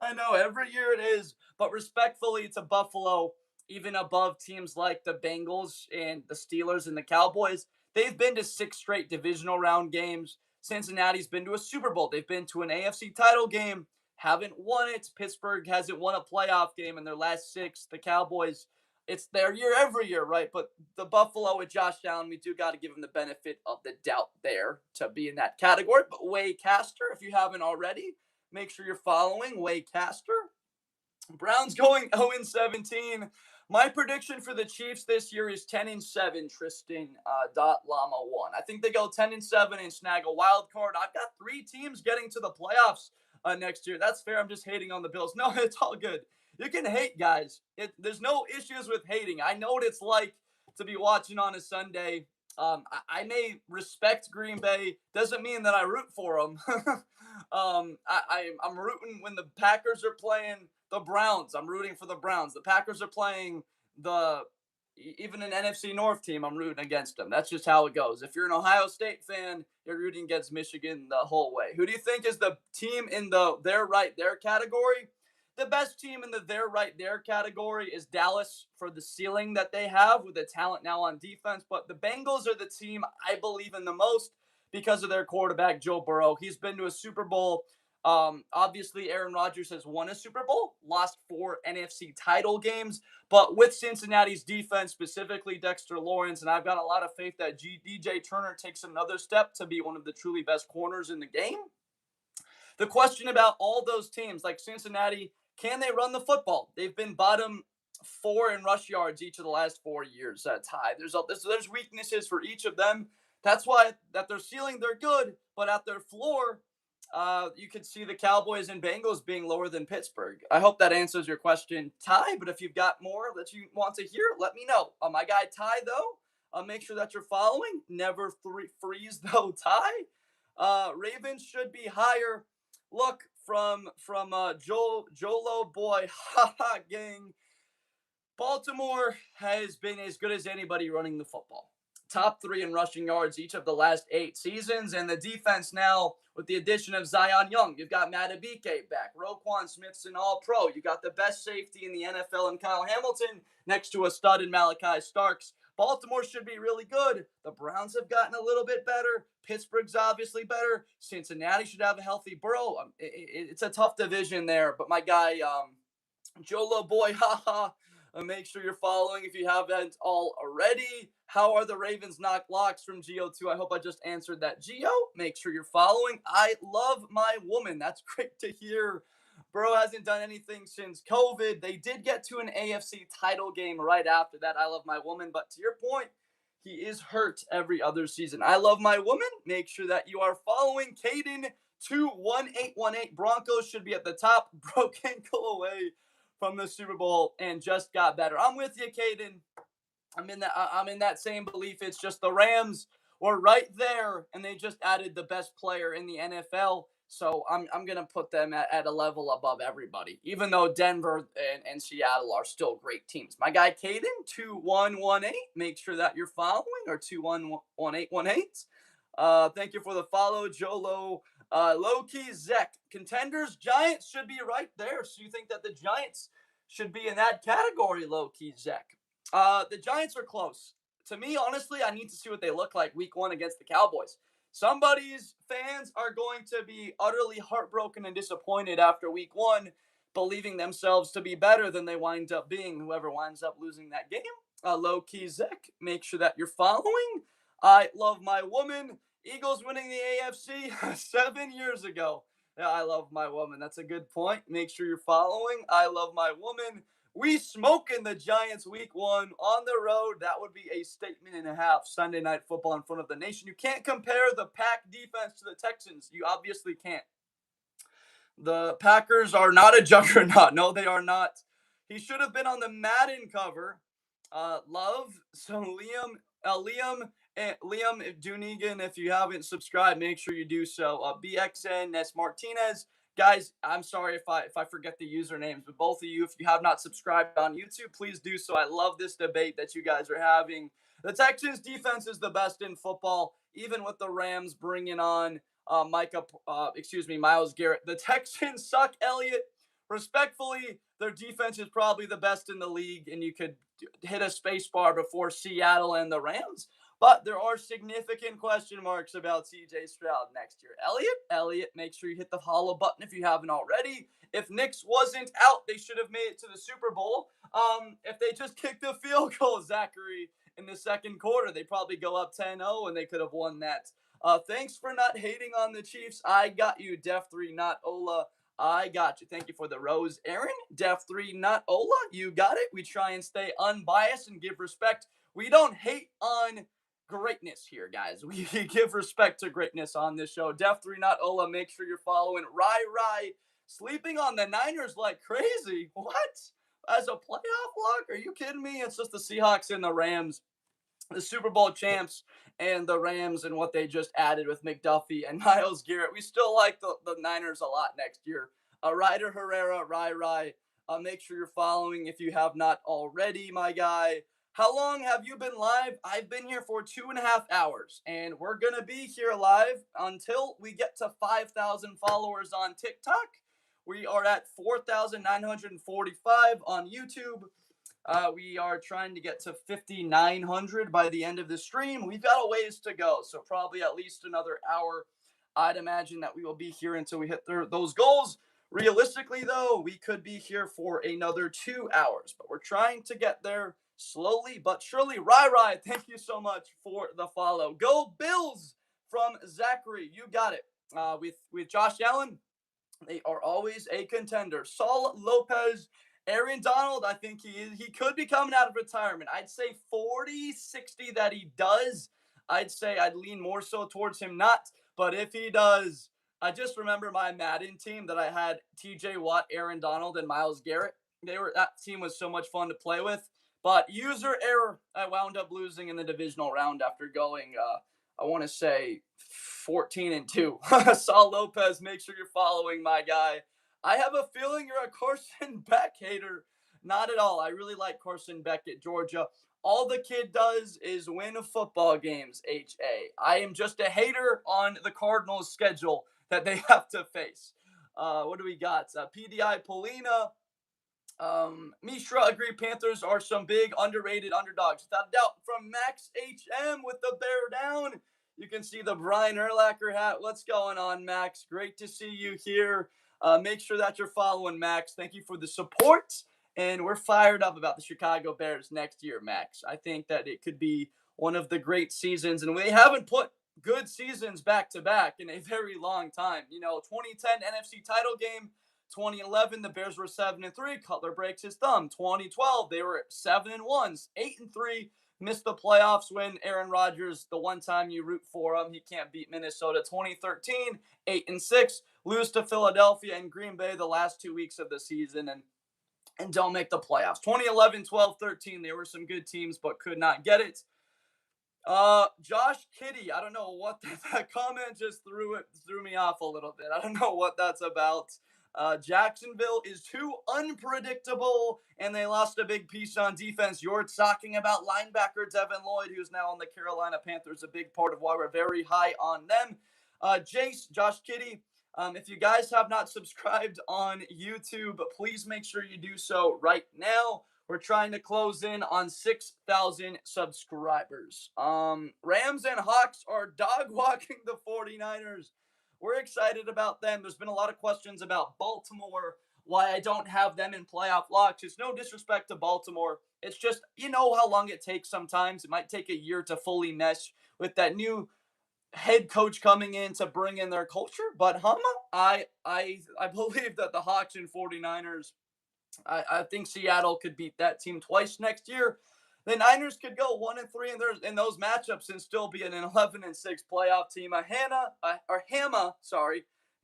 I know every year it is, but respectfully, it's a Buffalo, even above teams like the Bengals and the Steelers and the Cowboys. They've been to 6 straight divisional round games. Cincinnati's been to a Super Bowl. They've been to an AFC title game, haven't won it. Pittsburgh hasn't won a playoff game in their last 6. The Cowboys, it's their year every year, right? But the Buffalo with Josh Allen, we do got to give him the benefit of the doubt there to be in that category. But Waycaster, if you haven't already, make sure you're following Waycaster. Browns going 0-17. My prediction for the Chiefs this year is 10-7. Tristan Llama 1. I think they go 10-7 and snag a wild card. I've got 3 teams getting to the playoffs next year. That's fair. I'm just hating on the Bills. No, it's all good. You can hate, guys. There's no issues with hating. I know what it's like to be watching on a Sunday. I may respect Green Bay. Doesn't mean that I root for them. I'm rooting when the Packers are playing the Browns. I'm rooting for the Browns. The Packers are playing the even an NFC North team. I'm rooting against them. That's just how it goes. If you're an Ohio State fan, you're rooting against Michigan the whole way. Who do you think is the team in the their right there category? The best team in the their right there category is Dallas for the ceiling that they have with the talent now on defense. But the Bengals are the team I believe in the most because of their quarterback, Joe Burrow. He's been to a Super Bowl. Obviously, Aaron Rodgers has won a Super Bowl, lost 4 NFC title games, but with Cincinnati's defense, specifically Dexter Lawrence, and I've got a lot of faith that DJ Turner takes another step to be one of the truly best corners in the game. The question about all those teams, like Cincinnati, can they run the football? They've been bottom 4 in rush yards each of the last 4 years. High. There's weaknesses for each of them. That's why at their ceiling they're good, but at their floor, you could see the Cowboys and Bengals being lower than Pittsburgh. I hope that answers your question, Ty. But if you've got more that you want to hear, let me know. My guy Ty, though, make sure that you're following. Never freeze though, Ty. Ravens should be higher. Look from Jolo boy, haha gang. Baltimore has been as good as anybody running the football. Top 3 in rushing yards each of the last 8 seasons, and the defense now with the addition of Zion Young. You've got Matabike back. Roquan Smith's an all-pro. You got the best safety in the NFL in Kyle Hamilton next to a stud in Malachi Starks. Baltimore should be really good. The Browns have gotten a little bit better. Pittsburgh's obviously better. Cincinnati should have a healthy Burrow. It's a tough division there, but my guy, Jolo boy, haha. Make sure you're following if you haven't already. How are the Ravens knock locks from Geo2? I hope I just answered that. Geo, make sure you're following. I love my woman. That's great to hear. Burrow hasn't done anything since COVID. They did get to an AFC title game right after that. I love my woman. But to your point, he is hurt every other season. I love my woman. Make sure that you are following Caden 21818. Broncos should be at the top. Broke ankle away from the Super Bowl and just got better. I'm with you, Caden. I'm in that same belief. It's just the Rams were right there, and they just added the best player in the NFL. So I'm gonna put them at a level above everybody, even though Denver and Seattle are still great teams. My guy Caden 2118. Make sure that you're following, or 211818. Thank you for the follow, Jolo. Low-key Zek. Contenders, Giants should be right there. So you think that the Giants should be in that category, low-key Zek? The Giants are close. To me, honestly, I need to see what they look like week 1 against the Cowboys. Somebody's fans are going to be utterly heartbroken and disappointed after week 1, believing themselves to be better than they wind up being, whoever winds up losing that game. Low-key Zek, make sure that you're following. I love my woman. Eagles winning the AFC 7 years ago. Yeah, I love my woman. That's a good point. Make sure you're following. I love my woman. We smoking the Giants week 1 on the road. That would be a statement and a half. Sunday Night Football in front of the nation. You can't compare the Pack defense to the Texans. You obviously can't. The Packers are not a juggernaut. No, they are not. He should have been on the Madden cover. Love. So Liam Dunigan, if you haven't subscribed, make sure you do so. BXN Ness Martinez. Guys, I'm sorry if I forget the usernames, but both of you, if you have not subscribed on YouTube, please do so. I love this debate that you guys are having. The Texans defense is the best in football, even with the Rams bringing on Myles Garrett. The Texans suck, Elliott. Respectfully, their defense is probably the best in the league, and you could hit a space bar before Seattle and the Rams. But there are significant question marks about CJ Stroud next year. Elliott, make sure you hit the follow button if you haven't already. If Knicks wasn't out, they should have made it to the Super Bowl. If they just kicked the field goal, Zachary, in the second quarter, they probably go up 10-0 and they could have won that. Thanks for not hating on the Chiefs. I got you, Def3, not Ola. I got you. Thank you for the rose, Aaron. Def 3, not Ola. You got it. We try and stay unbiased and give respect. We don't hate on greatness here, guys. We give respect to greatness on this show. Def 3, not Ola. Make sure you're following Rai sleeping on the Niners like crazy. What? As a playoff lock? Are you kidding me? It's just the Seahawks and the Rams, the Super Bowl champs, and the Rams and what they just added with McDuffie and Myles Garrett. We still like the Niners a lot next year. Ryder Herrera, Rai. Make sure you're following if you have not already, my guy. How long have you been live? I've been here for 2.5 hours, and we're going to be here live until we get to 5,000 followers on TikTok. We are at 4,945 on YouTube. We are trying to get to 5,900 by the end of the stream. We've got a ways to go, so probably at least another hour. I'd imagine that we will be here until we hit those goals. Realistically, though, we could be here for another 2 hours, but we're trying to get there slowly but surely. Rai, thank you so much for the follow. Go Bills from Zachary. You got it. With Josh Allen, they are always a contender. Saul Lopez, Aaron Donald, I think he could be coming out of retirement. I'd say 40-60 that he does. I'd say I'd lean more so towards him not. But if he does, I just remember my Madden team that I had TJ Watt, Aaron Donald, and Myles Garrett. That team was so much fun to play with. But user error, I wound up losing in the divisional round after going I want to say 14-2. Saul Lopez, make sure you're following my guy. I have a feeling you're a Carson Beck hater. Not at all. I really like Carson Beck at Georgia. All the kid does is win football games, HA. I am just a hater on the Cardinals' schedule that they have to face. What do we got? PDI Polina. Mishra, agree. Panthers are some big underrated underdogs. Without a doubt. From Max HM with the bear down. You can see the Brian Urlacher hat. What's going on, Max? Great to see you here. Make sure that you're following Max. Thank you for the support. And we're fired up about the Chicago Bears next year, Max. I think that it could be one of the great seasons. And we haven't put good seasons back to back in a very long time. 2010 NFC title game. 2011, the Bears were 7-3. Cutler breaks his thumb. 2012, they were 7-1, 8-3. Missed the playoffs when Aaron Rodgers, the one time you root for him, he can't beat Minnesota. 2013, 8-6. Lose to Philadelphia and Green Bay the last 2 weeks of the season and don't make the playoffs. 2011, 12, 13, they were some good teams but could not get it. Josh Kitty, I don't know what that comment just threw me off a little bit. I don't know what that's about. Jacksonville is too unpredictable, and they lost a big piece on defense. You're talking about linebacker Devin Lloyd, who's now on the Carolina Panthers, a big part of why we're very high on them. Josh Kitty, if you guys have not subscribed on YouTube, please make sure you do so right now. We're trying to close in on 6,000 subscribers. Rams and Hawks are dog walking the 49ers. We're excited about them. There's been a lot of questions about Baltimore, why I don't have them in playoff locks. It's no disrespect to Baltimore. It's just, how long it takes sometimes. It might take a year to fully mesh with that new head coach coming in to bring in their culture. But I believe that the Hawks and 49ers, I think Seattle could beat that team twice next year. The Niners could go 1-3 in those matchups and still be an 11-6 playoff team. Hama.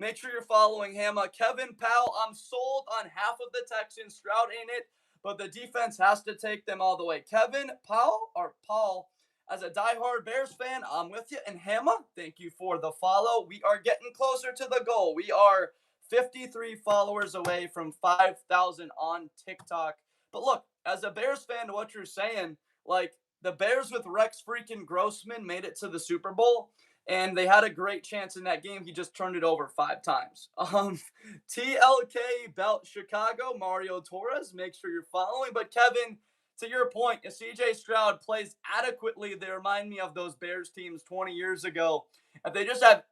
Make sure you're following Hama. Kevin Powell, I'm sold on half of the Texans. Stroud ain't it, but the defense has to take them all the way. Kevin Powell, or Paul, as a diehard Bears fan, I'm with you. And Hama, thank you for the follow. We are getting closer to the goal. We are 53 followers away from 5,000 on TikTok. But look, as a Bears fan, what you're saying, the Bears with Rex freaking Grossman made it to the Super Bowl, and they had a great chance in that game. He just turned it over 5 times. TLK Belt Chicago, Mario Torres, make sure you're following. But Kevin, to your point, if CJ Stroud plays adequately, they remind me of those Bears teams 20 years ago. If they just have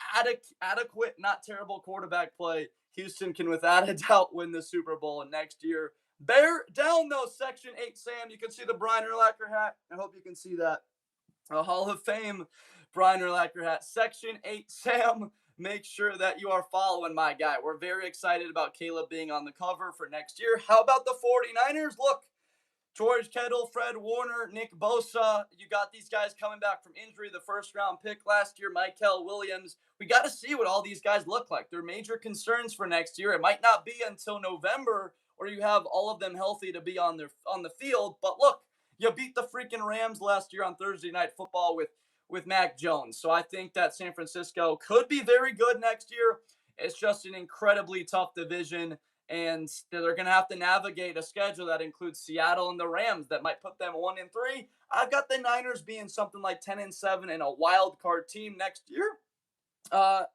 adequate, not terrible quarterback play, Houston can without a doubt win the Super Bowl next year. Bear down, though, Section 8 Sam. You can see the Brian Urlacher hat. I hope you can see that. A Hall of Fame Brian Urlacher hat. Section 8 Sam. make sure that you are following my guy. We're very excited about Caleb being on the cover for next year. How about the 49ers? Look, George Kittle, Fred Warner, Nick Bosa. You got these guys coming back from injury. The first round pick last year, Michael Williams. We got to see what all these guys look like. They're major concerns for next year. It might not be until November or you have all of them healthy to be on the field. But look, you beat the freaking Rams last year on Thursday Night Football with Mac Jones. So I think that San Francisco could be very good next year. It's just an incredibly tough division, and they're going to have to navigate a schedule that includes Seattle and the Rams that might put them 1-3. I've got the Niners being something like 10-7 and a wild card team next year.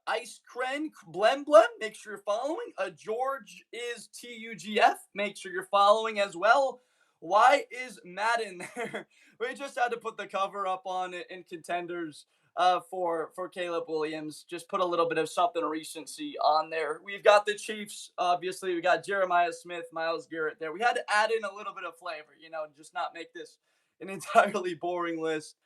Ice Kren Blem Blem, make sure you're following. George is TUGF, make sure you're following as well. Why is Madden there? We just had to put the cover up on it in contenders for Caleb Williams. Just put a little bit of something recency on there. We've got the Chiefs, obviously. We got Jeremiah Smith, Myles Garrett there. We had to add in a little bit of flavor, just not make this an entirely boring list.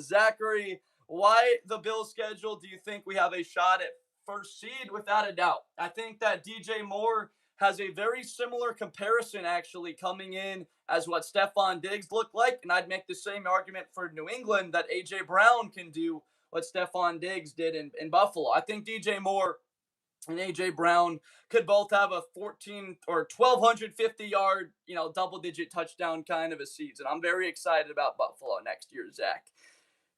Zachary, why the Bills schedule? Do you think we have a shot at first seed? Without a doubt. I think that DJ Moore has a very similar comparison actually coming in as what Stephon Diggs looked like. And I'd make the same argument for New England that A.J. Brown can do what Stephon Diggs did in Buffalo. I think DJ Moore and A.J. Brown could both have a 14 or 1,250 yard, double digit touchdown kind of a season. I'm very excited about Buffalo next year, Zach.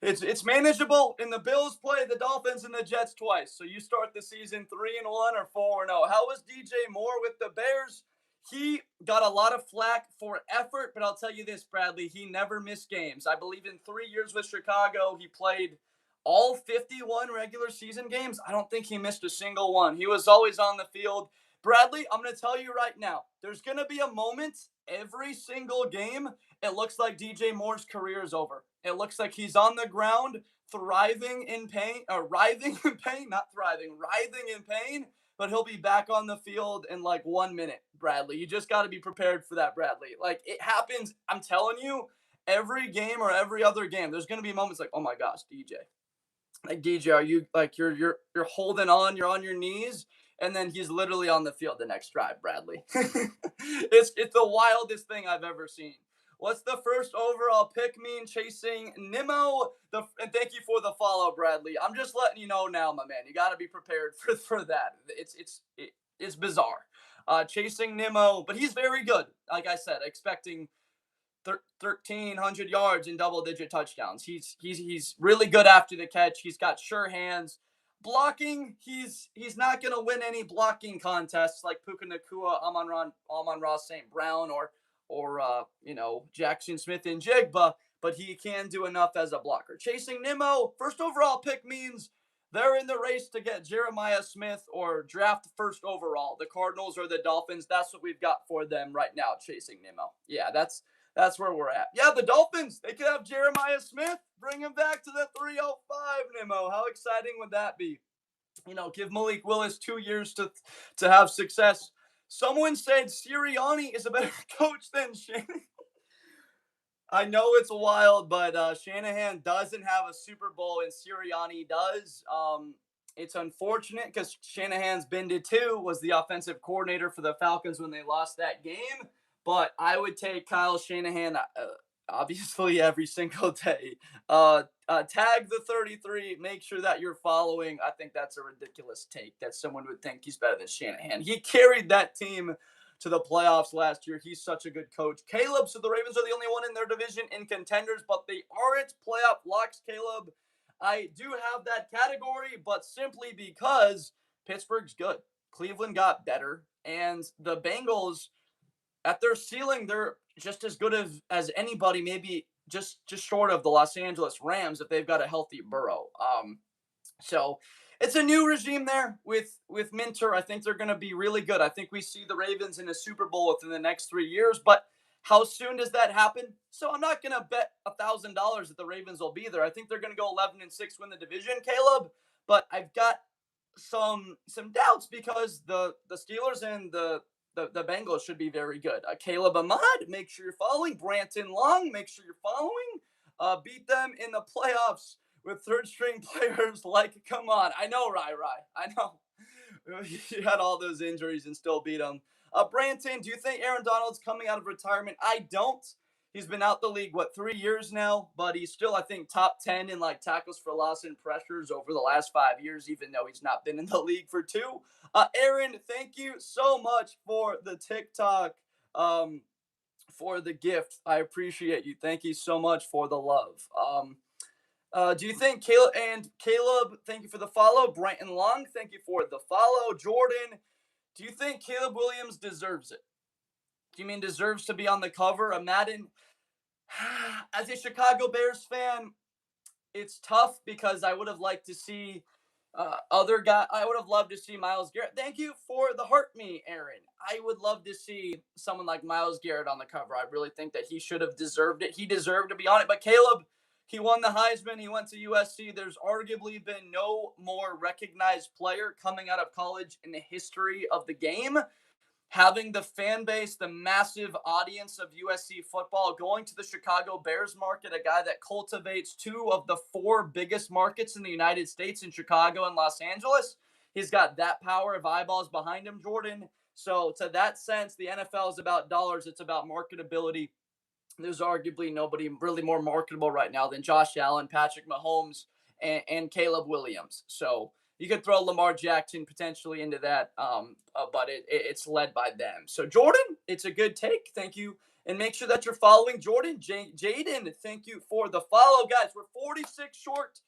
It's manageable, and the Bills play the Dolphins and the Jets twice. So you start the season 3-1 or 4-0. How was DJ Moore with the Bears? He got a lot of flack for effort, but I'll tell you this, Bradley, he never missed games. I believe in 3 years with Chicago, he played all 51 regular season games. I don't think he missed a single one. He was always on the field. Bradley, I'm going to tell you right now, there's going to be a moment every single game it looks like DJ Moore's career is over. It looks like he's on the ground, thriving in pain, writhing in pain, not thriving, writhing in pain, but he'll be back on the field in like 1 minute, Bradley. You just got to be prepared for that, Bradley. Like, it happens, I'm telling you, every game or every other game, there's going to be moments like, oh my gosh, DJ. Like, DJ, are you, like, you're holding on, you're on your knees, and then he's literally on the field the next drive, Bradley. It's the wildest thing I've ever seen. What's the first overall pick mean? Chasing Nimmo. And thank you for the follow, Bradley. I'm just letting you know now, my man. You got to be prepared for that. It's bizarre. Chasing Nimmo, but he's very good. Like I said, expecting 1,300 yards and double-digit touchdowns. He's really good after the catch. He's got sure hands. Blocking, he's not going to win any blocking contests like Puka Nacua, Amon-Ra St. Brown, or Jackson Smith-Njigba, but he can do enough as a blocker. Chasing Nimmo, first overall pick means they're in the race to get Jeremiah Smith or draft first overall. The Cardinals or the Dolphins, that's what we've got for them right now, chasing Nimmo. Yeah, that's where we're at. Yeah, the Dolphins, they could have Jeremiah Smith, bring him back to the 305, Nimmo. How exciting would that be? Give Malik Willis 2 years to have success. Someone said Sirianni is a better coach than Shanahan. I know it's wild, but Shanahan doesn't have a Super Bowl and Sirianni does. It's unfortunate because Shanahan's been to 2, was the offensive coordinator for the Falcons when they lost that game. But I would take Kyle Shanahan obviously every single day. Tag the 33. Make sure that you're following. I think that's a ridiculous take that someone would think he's better than Shanahan. He carried that team to the playoffs last year. He's such a good coach. Caleb, so the Ravens are the only one in their division in contenders, but they aren't playoff locks, Caleb. I do have that category, but simply because Pittsburgh's good. Cleveland got better, and the Bengals, at their ceiling, they're just as good as anybody, maybe just short of the Los Angeles Rams if they've got a healthy Burrow. So it's a new regime there with Minter. I think they're going to be really good. I think we see the Ravens in a Super Bowl within the next 3 years, but how soon does that happen? So I'm not going to bet $1,000 that the Ravens will be there. I think they're going to go 11-6, win the division, Caleb, but I've got some doubts because the Steelers and the Bengals should be very good. Caleb Ahmad, make sure you're following. Branton Long, make sure you're following. Beat them in the playoffs with third string players. Like, come on. I know, Rai. I know. You had all those injuries and still beat them. Branton, do you think Aaron Donald's coming out of retirement? I don't. He's been out the league, 3 years now? But he's still, I think, top 10 in like tackles for loss and pressures over the last 5 years, even though he's not been in the league for two. Aaron, thank you so much for the TikTok, for the gift. I appreciate you. Thank you so much for the love. Do you think Caleb, thank you for the follow. Brighton Long, thank you for the follow. Jordan, do you think Caleb Williams deserves it? Do you mean deserves to be on the cover of Madden? As a Chicago Bears fan, it's tough because I would have liked to see other guy. I would have loved to see Myles Garrett. Thank you for the heart me, Aaron. I would love to see someone like Myles Garrett on the cover. I really think that he should have deserved it. He deserved to be on it. But Caleb, he won the Heisman. He went to USC. There's arguably been no more recognized player coming out of college in the history of the game. Having the fan base, the massive audience of USC football, going to the Chicago Bears market, a guy that cultivates two of the four biggest markets in the United States in Chicago and Los Angeles. He's got that power of eyeballs behind him, Jordan. So to that sense, the NFL is about dollars. It's about marketability. There's arguably nobody really more marketable right now than Josh Allen, Patrick Mahomes, and Caleb Williams. So you could throw Lamar Jackson potentially into that, but it's led by them. So Jordan, it's a good take. Thank you. And make sure that you're following Jordan. Jaden, thank you for the follow. Guys, we're 46 short.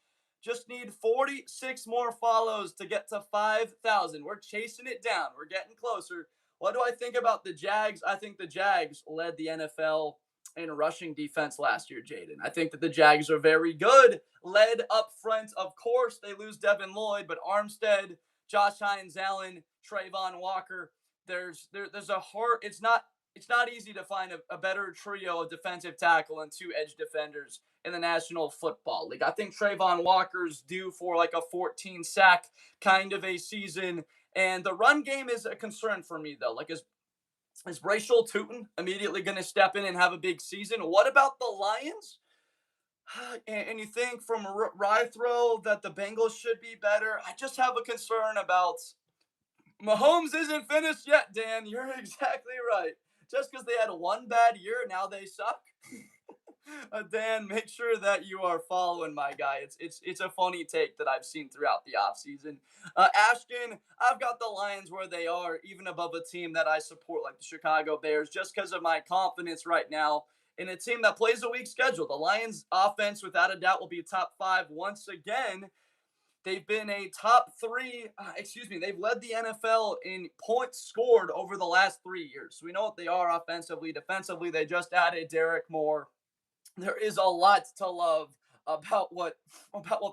Just need 46 more follows to get to 5,000. We're chasing it down. We're getting closer. What do I think about the Jags? I think the Jags led the NFL in rushing defense last year, Jaden. I think that the Jags are very good. Led up front, of course, they lose Devin Lloyd, but Armstead, Josh Hines Allen, Trayvon Walker. There's a heart. It's not easy to find a better trio of defensive tackle and two edge defenders in the National Football League. I think Trayvon Walker's due for like a 14 sack kind of a season. And the run game is a concern for me, though. Like, is Brayshaw Tootin immediately going to step in and have a big season? What about the Lions? And you think from Rye throw that the Bengals should be better? I just have a concern about Mahomes isn't finished yet, Dan. You're exactly right. Just because they had one bad year, now they suck. Dan, make sure that you are following my guy. It's a funny take that I've seen throughout the offseason. Ashton, I've got the Lions where they are, even above a team that I support, like the Chicago Bears, just because of my confidence right now in a team that plays a weak schedule. The Lions offense, without a doubt, will be top 5 once again. They've been a top 3, they've led the NFL in points scored over the last 3 years. So we know what they are offensively. Defensively, they just added Derek Moore. There is a lot to love about what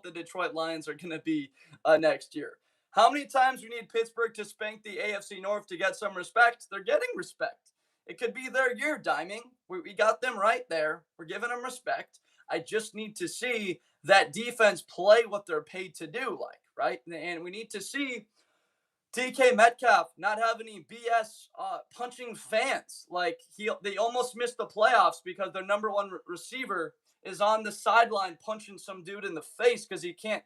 the Detroit Lions are going to be next year. How many times we need Pittsburgh to spank the AFC North to get some respect? They're getting respect. It could be their year, Diming. We got them right there. We're giving them respect. I just need to see that defense play what they're paid to do, like, right? And we need to see DK Metcalf not have any BS punching fans. Like, they almost missed the playoffs because their number one receiver is on the sideline punching some dude in the face because he can't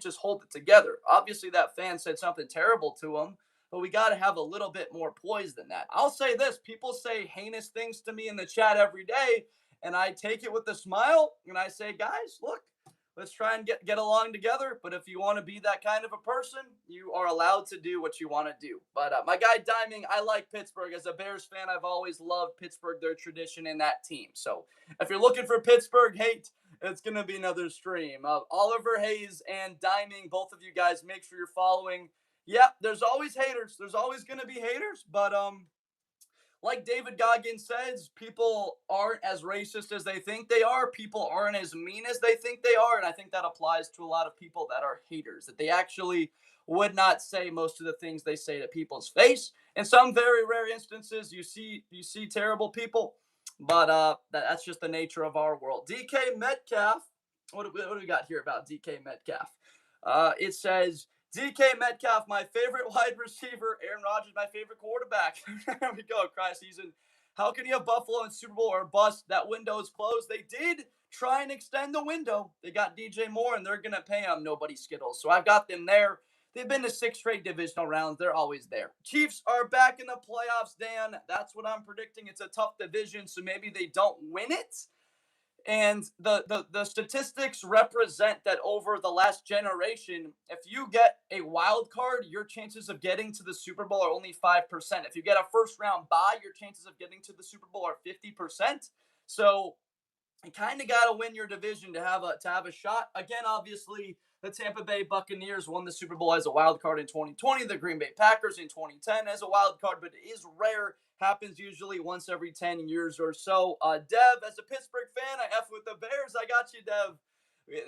just hold it together. Obviously, that fan said something terrible to him, but we got to have a little bit more poise than that. I'll say this. People say heinous things to me in the chat every day, and I take it with a smile, and I say, guys, look, let's try and get along together. But if you want to be that kind of a person, you are allowed to do what you want to do. But my guy Diming, I like Pittsburgh. As a Bears fan, I've always loved Pittsburgh, their tradition in that team. So if you're looking for Pittsburgh hate, it's going to be another stream. Oliver Hayes and Diming, both of you guys, make sure you're following. Yeah, there's always haters. There's always going to be haters. But like David Goggins says, people aren't as racist as they think they are. People aren't as mean as they think they are. And I think that applies to a lot of people that are haters, that they actually would not say most of the things they say to people's face. In some very rare instances, you see terrible people, but that's just the nature of our world. DK Metcalf, what do we got here about DK Metcalf? It says, DK Metcalf, my favorite wide receiver. Aaron Rodgers, my favorite quarterback. There we go. Cry season How can you have Buffalo in Super Bowl or bust? That window is closed. They did try and extend the window. They got DJ Moore, and they're going to pay him nobody Skittles. So I've got them there. They've been to 6 straight divisional rounds. They're always there. Chiefs are back in the playoffs, Dan. That's what I'm predicting. It's a tough division, so maybe they don't win it. And the statistics represent that over the last generation, if you get a wild card, your chances of getting to the Super Bowl are only 5%. If you get a first round bye, your chances of getting to the Super Bowl are 50%. So you kind of got to win your division to have a shot. Again, obviously, the Tampa Bay Buccaneers won the Super Bowl as a wild card in 2020. The Green Bay Packers in 2010 as a wild card, but it is rare. Happens usually once every 10 years or so. Dev, as a Pittsburgh fan, I F with the Bears. I got you, Dev.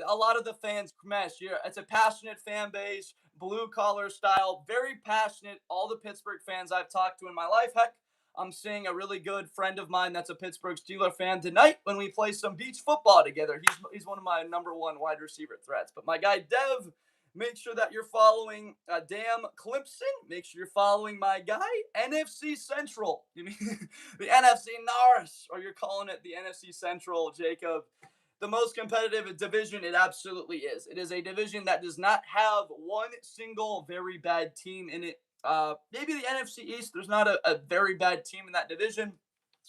A lot of the fans mesh. It's a passionate fan base, blue collar style, very passionate. All the Pittsburgh fans I've talked to in my life. Heck, I'm seeing a really good friend of mine that's a Pittsburgh Steelers fan tonight when we play some beach football together. He's one of my number one wide receiver threats. But my guy Dev, make sure that you're following Dam Clemson. Make sure you're following my guy NFC Central. You mean the NFC North, or you're calling it the NFC Central, Jacob? The most competitive division, it absolutely is. It is a division that does not have one single very bad team in it. Maybe the NFC East, there's not a very bad team in that division,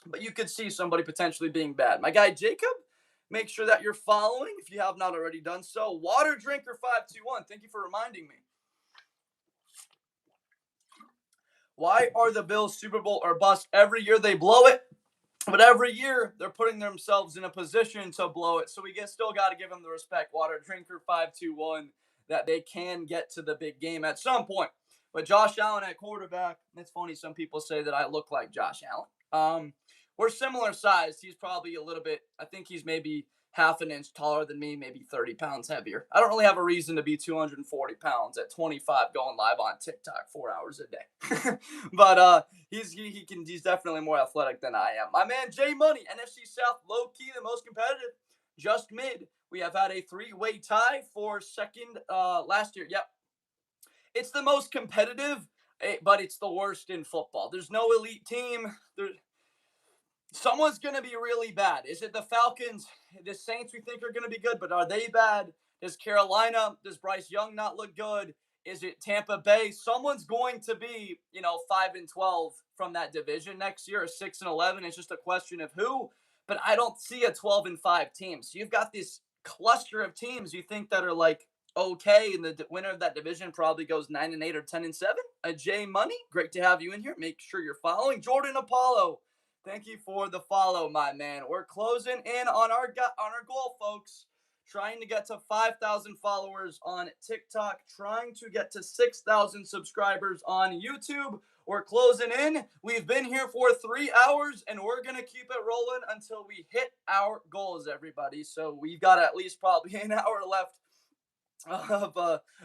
but you could see somebody potentially being bad. My guy Jacob, make sure that you're following if you have not already done so. Water Drinker 521, thank you for reminding me. Why are the Bills Super Bowl or bust? Every year they blow it, but every year they're putting themselves in a position to blow it. So we still got to give them the respect, Water Drinker 521, that they can get to the big game at some point. But Josh Allen at quarterback, it's funny. Some people say that I look like Josh Allen. We're similar sized. He's probably a little bit, I think he's maybe half an inch taller than me, maybe 30 pounds heavier. I don't really have a reason to be 240 pounds at 25 going live on TikTok 4 hours a day. But he's definitely more athletic than I am. My man Jay Money, NFC South, low key, the most competitive, just mid. We have had a 3-way tie for second last year. Yep. It's the most competitive, but it's the worst in football. There's no elite team. Someone's going to be really bad. Is it the Falcons? The Saints we think are going to be good, but are they bad? Does Carolina, does Bryce Young not look good? Is it Tampa Bay? Someone's going to be, 5-12 from that division next year, or 6-11. It's just a question of who. But I don't see a 12-5 team. So you've got this cluster of teams you think that are like okay, and the winner of that division probably goes 9-8 or 10-7. Jay Money, great to have you in here. Make sure you're following. Jordan Apollo, thank you for the follow, my man. We're closing in on our goal, folks. Trying to get to 5,000 followers on TikTok. Trying to get to 6,000 subscribers on YouTube. We're closing in. We've been here for 3 hours, and we're going to keep it rolling until we hit our goals, everybody. So we've got at least probably an hour left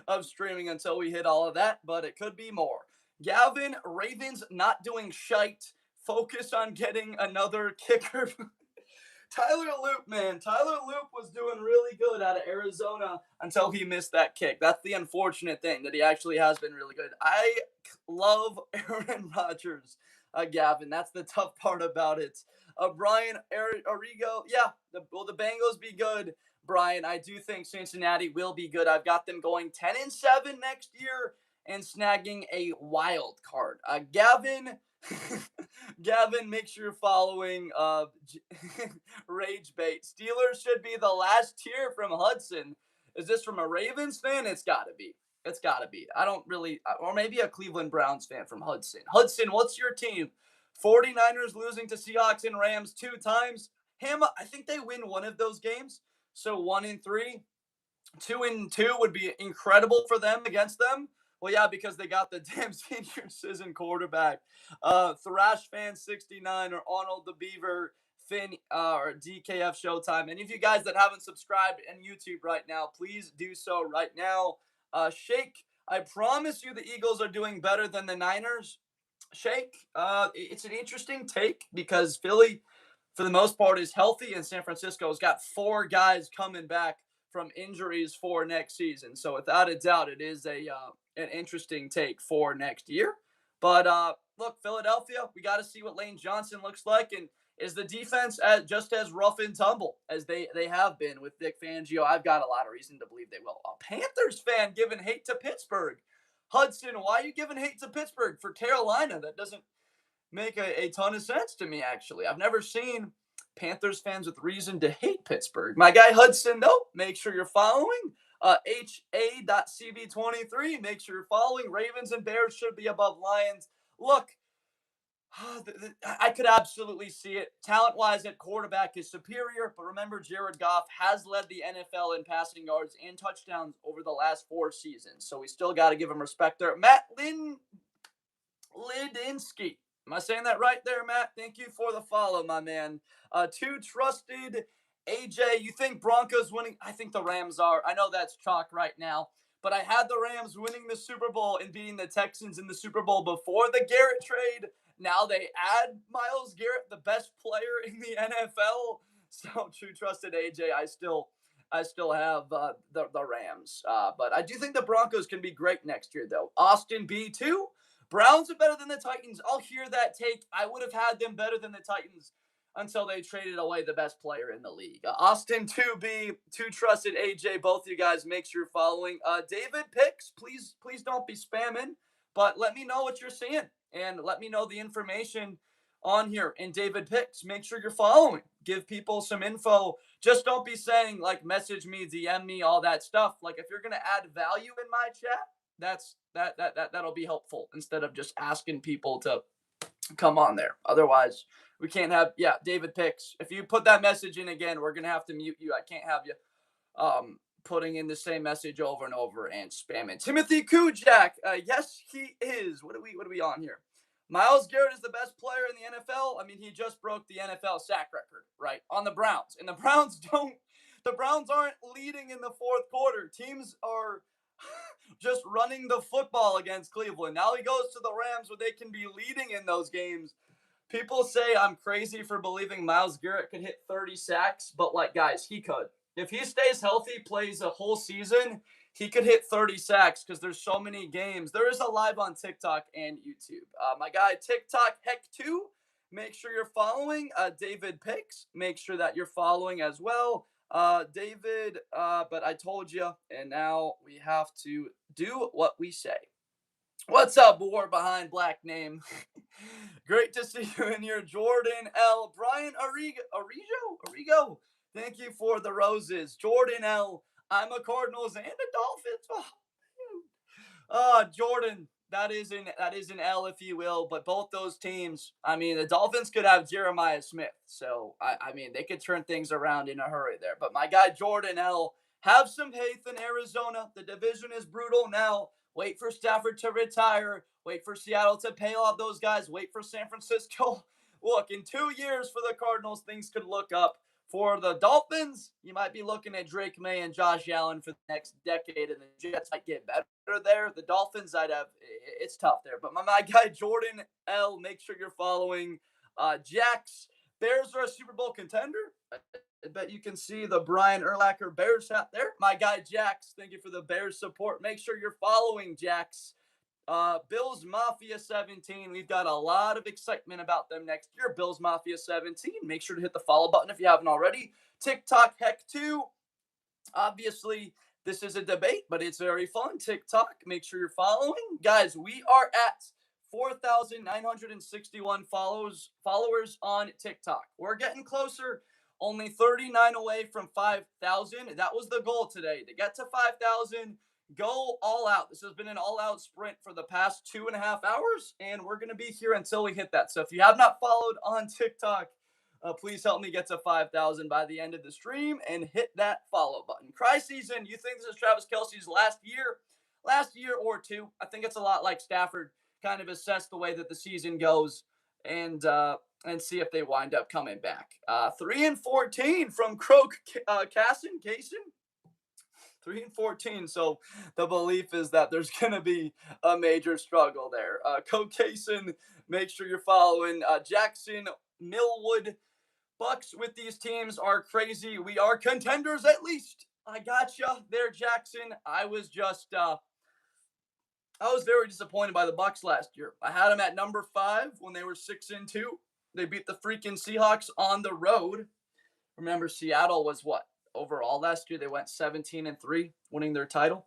of streaming until we hit all of that, but it could be more. Gavin, Ravens not doing shite. Focus on getting another kicker. Tyler Loop, man. Tyler Loop was doing really good out of Arizona until he missed that kick. That's the unfortunate thing, that he actually has been really good. I love Aaron Rodgers, Gavin. That's the tough part about it. Brian Arrigo, yeah, will the Bengals be good? Brian, I do think Cincinnati will be good. I've got them going 10-7 next year and snagging a wild card. Gavin, make sure you're following Rage Bait. Steelers should be the last tier from Hudson. Is this from a Ravens fan? It's got to be. It's got to be. I don't really, or maybe a Cleveland Browns fan from Hudson. Hudson, what's your team? 49ers losing to Seahawks and Rams 2 times. Hama, I think they win one of those games. So 1-3, 2-2 would be incredible for them against them. Well, yeah, because they got the damn senior season quarterback. Thrash Fan 69 or Arnold the Beaver, Finn or DKF Showtime. Any of you guys that haven't subscribed on YouTube right now, please do so right now. Shake, I promise you the Eagles are doing better than the Niners. Shake, it's an interesting take because Philly, for the most part, is healthy, and San Francisco's got 4 guys coming back from injuries for next season. So without a doubt, it is an interesting take for next year. But look, Philadelphia, we got to see what Lane Johnson looks like. And is the defense just as rough and tumble as they have been with Vic Fangio? I've got a lot of reason to believe they will. A Panthers fan giving hate to Pittsburgh. Hudson, why are you giving hate to Pittsburgh for Carolina? That doesn't make a ton of sense to me, actually. I've never seen Panthers fans with reason to hate Pittsburgh. My guy Hudson, though, make sure you're following. HA.CB23, make sure you're following. Ravens and Bears should be above Lions. Look, I could absolutely see it. Talent-wise at quarterback is superior, but remember, Jared Goff has led the NFL in passing yards and touchdowns over the last 4 seasons, so we still got to give him respect there. Matt Lidinsky. Am I saying that right there, Matt? Thank you for the follow, my man. Too trusted. AJ, you think Broncos winning? I think the Rams are. I know that's chalk right now, but I had the Rams winning the Super Bowl and beating the Texans in the Super Bowl before the Garrett trade. Now they add Myles Garrett, the best player in the NFL. So true trusted AJ. I still have the Rams, but I do think the Broncos can be great next year, though. Austin B2. Browns are better than the Titans. I'll hear that take. I would have had them better than the Titans until they traded away the best player in the league. Austin 2B, Too Trusted AJ, both of you guys, make sure you're following. David Picks, please don't be spamming, but let me know what you're seeing and let me know the information on here. And David Picks, make sure you're following. Give people some info. Just don't be saying, like, message me, DM me, all that stuff. Like, if you're going to add value in my chat, that'll be helpful instead of just asking people to come on there. Otherwise, we can't have, David Picks. If you put that message in again, we're going to have to mute you. I can't have you putting in the same message over and over and spamming. Timothy Kujak. Yes, he is. What are we on here? Myles Garrett is the best player in the NFL. I mean, he just broke the NFL sack record, right? On the Browns. And the Browns aren't leading in the fourth quarter. Teams are just running the football against Cleveland. Now he goes to the Rams where they can be leading in those games. People say I'm crazy for believing Myles Garrett could hit 30 sacks, but, like, guys, he could. If he stays healthy, plays a whole season, he could hit 30 sacks because there's so many games. There is a live on TikTok and YouTube. My guy, TikTok Heck2, make sure you're following. David Picks, make sure that you're following as well. David, but I told you, and now we have to do what we say. What's up, War Behind Black Name? Great to see you in here, Jordan L. Brian Arrigo. Thank you for the roses. Jordan L. I'm a Cardinals and a Dolphins. Jordan, that is an L, if you will. But both those teams, I mean, the Dolphins could have Jeremiah Smith. So, I mean, they could turn things around in a hurry there. But my guy, Jordan L., have some faith in Arizona. The division is brutal now. Wait for Stafford to retire. Wait for Seattle to pay off those guys. Wait for San Francisco. Look, in 2 years for the Cardinals, things could look up. For the Dolphins, you might be looking at Drake May and Josh Allen for the next decade, and the Jets might get better there. The Dolphins, it's tough there. But my guy, Jordan L., make sure you're following. Jax, Bears are a Super Bowl contender. I bet you can see the Brian Urlacher Bears hat there. My guy, Jax, thank you for the Bears support. Make sure you're following Jax. Bills Mafia 17. We've got a lot of excitement about them next year. Bills Mafia 17. Make sure to hit the follow button if you haven't already. TikTok Heck 2. Obviously, this is a debate, but it's very fun. TikTok, make sure you're following. Guys, we are at 4,961 followers on TikTok. We're getting closer. Only 39 away from 5,000. That was the goal today, to get to 5,000. Go all out. This has been an all-out sprint for the past 2.5 hours, and we're going to be here until we hit that. So if you have not followed on TikTok, please help me get to 5,000 by the end of the stream and hit that follow button. Cry season, you think this is Travis Kelce's last year or two? I think it's a lot like Stafford. Kind of assess the way that the season goes and see if they wind up coming back. 3-14 from Croak Kaysen. 3-14. So the belief is that there's going to be a major struggle there. Kaysen, make sure you're following. Jackson, Millwood, Bucks with these teams are crazy. We are contenders at least. I gotcha there, Jackson. I was just I was very disappointed by the Bucks last year. I had them at number 5 when they were 6-2. They beat the freaking Seahawks on the road. Remember, Seattle was what overall last year? They went 17-3, winning their title.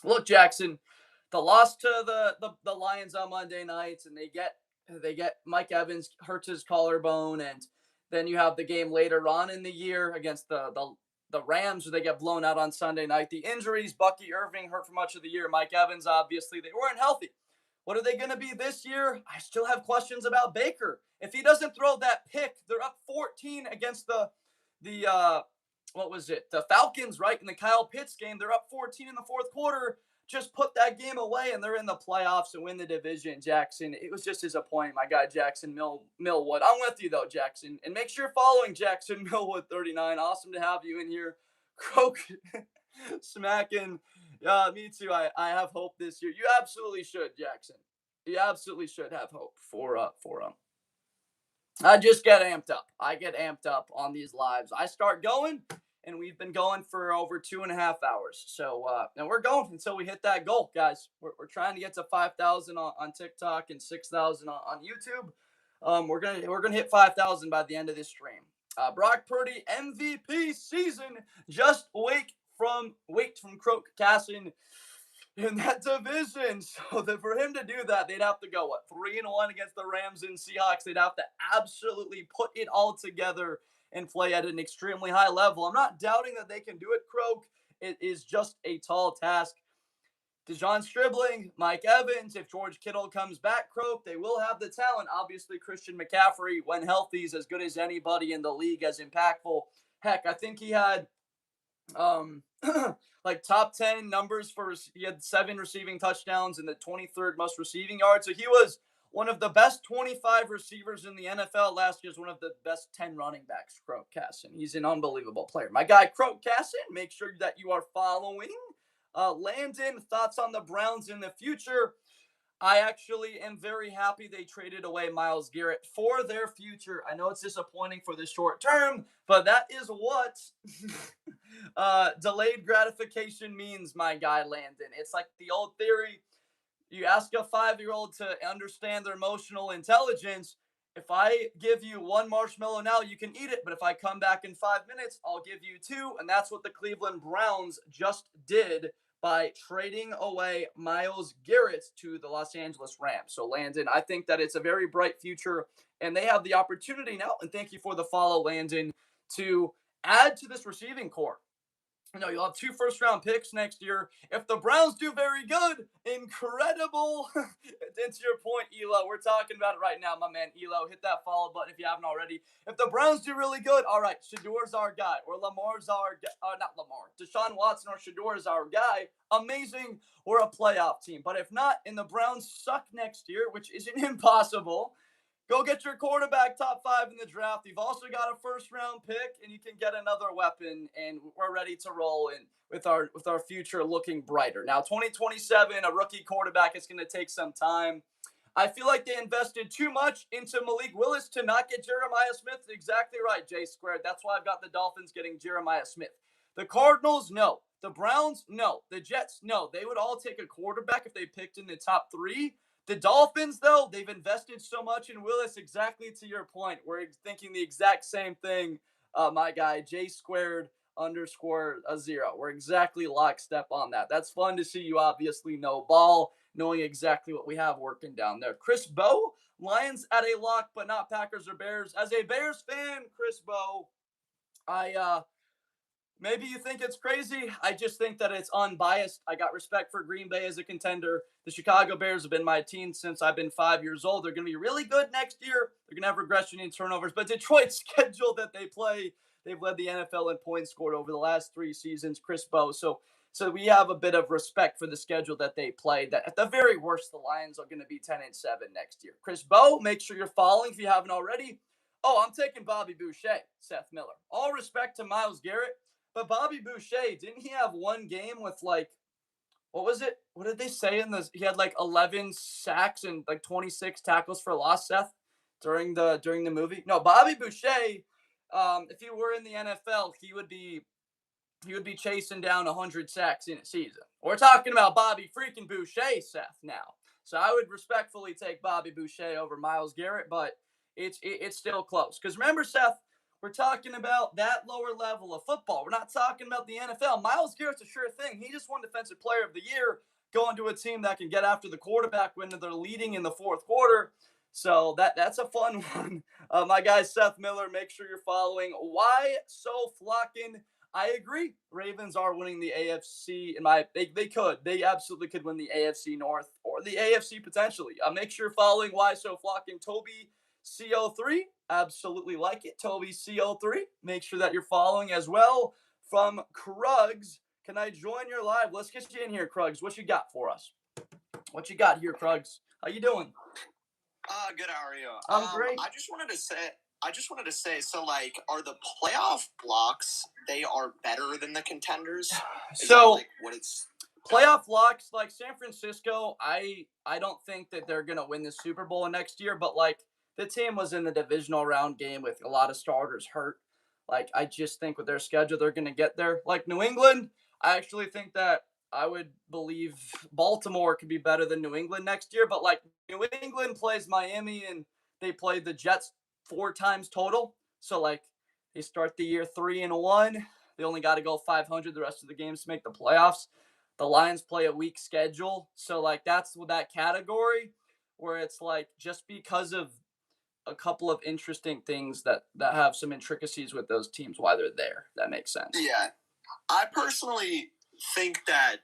Look, Jackson, the loss to the Lions on Monday nights, and they get Mike Evans hurts his collarbone, and then you have the game later on in the year against the Rams, where they get blown out on Sunday night. The injuries, Bucky Irving hurt for much of the year. Mike Evans, obviously, they weren't healthy. What are they going to be this year? I still have questions about Baker. If he doesn't throw that pick, they're up 14 against the what was it? The Falcons, right? In the Kyle Pitts game, they're up 14 in the fourth quarter. Just put that game away, and they're in the playoffs and win the division, Jackson. It was just disappointing, my guy, Jackson Millwood. I'm with you, though, Jackson. And make sure you're following Jackson Millwood 39. Awesome to have you in here. Croak smacking. Yeah, me too. I have hope this year. You absolutely should, Jackson. You absolutely should have hope for I just get amped up. I get amped up on these lives. I start going, and we've been going for over 2.5 hours. So, and we're going until we hit that goal, guys. We're trying to get to 5,000 on TikTok and 6,000 on YouTube. We're gonna hit 5,000 by the end of this stream. Brock Purdy MVP season. Just wait from Croak Cassin in that division. So that for him to do that, they'd have to go 3-1 against the Rams and Seahawks. They'd have to absolutely put it all together and play at an extremely high level. I'm not doubting that they can do it, Croak. It is just a tall task. Dejon Stribling, Mike Evans, if George Kittle comes back, Croak, they will have the talent. Obviously, Christian McCaffrey, when healthy, is as good as anybody in the league, as impactful. Heck, I think he had like top 10 numbers he had 7 receiving touchdowns and the 23rd most receiving yards. So he was one of the best 25 receivers in the NFL last year. Is one of the best 10 running backs, Croak Cassin. He's an unbelievable player. My guy, Croak Cassin, make sure that you are following. Landon, thoughts on the Browns in the future? I actually am very happy they traded away Myles Garrett for their future. I know it's disappointing for the short term, but that is what delayed gratification means, my guy Landon. It's like the old theory. You ask a 5-year-old to understand their emotional intelligence. If I give you 1 marshmallow now, you can eat it. But if I come back in 5 minutes, I'll give you 2. And that's what the Cleveland Browns just did by trading away Myles Garrett to the Los Angeles Rams. So, Landon, I think that it's a very bright future, and they have the opportunity now, and thank you for the follow, Landon, to add to this receiving core. You'll have 2 first-round picks next year. If the Browns do very good, incredible. It's your point, Elo. We're talking about it right now, my man, Elo. Hit that follow button if you haven't already. If the Browns do really good, all right, Shadour's our guy. Or Lamar's our guy. Not Lamar. Deshaun Watson or Shador is our guy. Amazing. We're a playoff team. But if not, and the Browns suck next year, which isn't impossible, go get your quarterback top 5 in the draft. You've also got a first-round pick, and you can get another weapon, and we're ready to roll in with our future looking brighter. Now, 2027, a rookie quarterback, is going to take some time. I feel like they invested too much into Malik Willis to not get Jeremiah Smith. Exactly right, J Squared. That's why I've got the Dolphins getting Jeremiah Smith. The Cardinals, no. The Browns, no. The Jets, no. They would all take a quarterback if they picked in the top 3. The Dolphins, though, they've invested so much in Willis, exactly to your point. We're thinking the exact same thing, my guy, J squared _0. We're exactly lockstep on that. That's fun to see. You obviously know ball, knowing exactly what we have working down there. Chris Bowe, Lions at a lock, but not Packers or Bears. As a Bears fan, Chris Bowe, maybe you think it's crazy. I just think that it's unbiased. I got respect for Green Bay as a contender. The Chicago Bears have been my team since I've been 5 years old. They're going to be really good next year. They're going to have regression in turnovers. But Detroit's schedule that they play, they've led the NFL in points scored over the last 3 seasons. Chris Bowe. So we have a bit of respect for the schedule that they play. That at the very worst, the Lions are going to be 10-7 next year. Chris Bowe, make sure you're following if you haven't already. Oh, I'm taking Bobby Boucher, Seth Miller. All respect to Myles Garrett. But Bobby Boucher, didn't he have one game with what was it? What did they say in this? He had 11 sacks and 26 tackles for loss, Seth, during the movie. No, Bobby Boucher, if he were in the NFL, he would be he would be chasing down 100 sacks in a season. We're talking about Bobby freaking Boucher, Seth, now. So I would respectfully take Bobby Boucher over Myles Garrett, but it's still close. Because remember, Seth, we're talking about that lower level of football. We're not talking about the NFL. Myles Garrett's a sure thing. He just won Defensive Player of the Year going to a team that can get after the quarterback when they're leading in the fourth quarter. So that's a fun one. My guy Seth Miller, make sure you're following. Why so flocking? I agree. Ravens are winning the AFC. They absolutely could win the AFC North or the AFC potentially. Make sure you're following Why So Flocking. Toby CO3, absolutely like it. Toby CO3, make sure that you're following as well. From Krugs, can I join your live? Let's get you in here, Krugs. What you got for us? What you got here, Krugs? How you doing? Good. How are you? I'm great. I just wanted to say. So, like, are the playoff blocks? They are better than the contenders. Is that, like, what it's playoff locks? Like San Francisco, I don't think that they're gonna win the Super Bowl next year. But like the team was in the divisional round game with a lot of starters hurt. Like I just think with their schedule, they're gonna get there. Like New England, I actually think that I would believe Baltimore could be better than New England next year. But like New England plays Miami and they played the Jets 4 times total. So like they start the year 3-1. They only got to go 500 the rest of the games to make the playoffs. The Lions play a weak schedule. So like that's that category where it's like just because of a couple of interesting things that have some intricacies with those teams why they're there. That makes sense. Yeah. I personally think that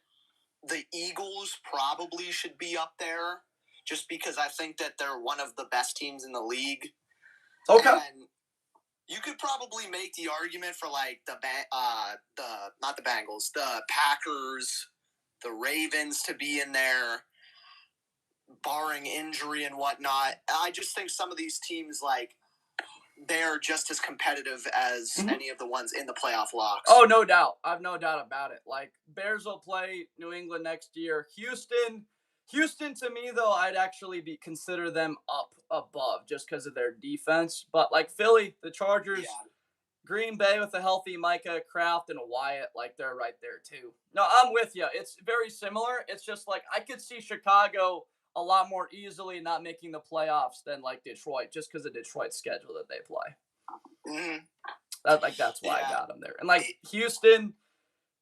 the Eagles probably should be up there just because I think that they're one of the best teams in the league. Okay. And you could probably make the argument for like not the Bengals, the Packers, the Ravens to be in there, barring injury and whatnot. I just think some of these teams, like, they're just as competitive as any of the ones in the playoff locks. Oh, no doubt. I have no doubt about it. Like, Bears will play New England next year. Houston, to me, though, I'd actually consider them up above just because of their defense. But, like, Philly, the Chargers, Green Bay with a healthy Micah, Kraft, and Wyatt, like, they're right there, too. No, I'm with you. It's very similar. It's just, like, I could see Chicago a lot more easily not making the playoffs than, like, Detroit just because of Detroit's schedule that they play. That's why I got them there. And, like, Houston,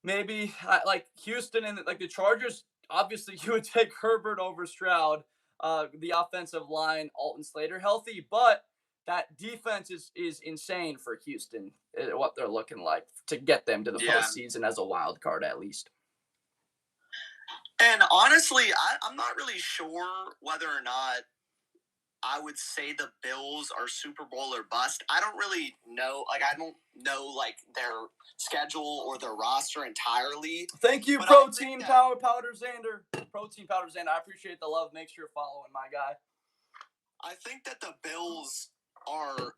maybe, like, Houston and, like, the Chargers, obviously you would take Herbert over Stroud, the offensive line, Alton Slater healthy, but that defense is insane for Houston, what they're looking like to get them to the postseason as a wild card at least. And honestly, I'm not really sure whether or not I would say the Bills are Super Bowl or bust. I don't really know. Like, I don't know, like, their schedule or their roster entirely. Thank you, Protein Powder Xander. Protein Powder Xander. I appreciate the love. Make sure you're following, my guy. I think that the Bills are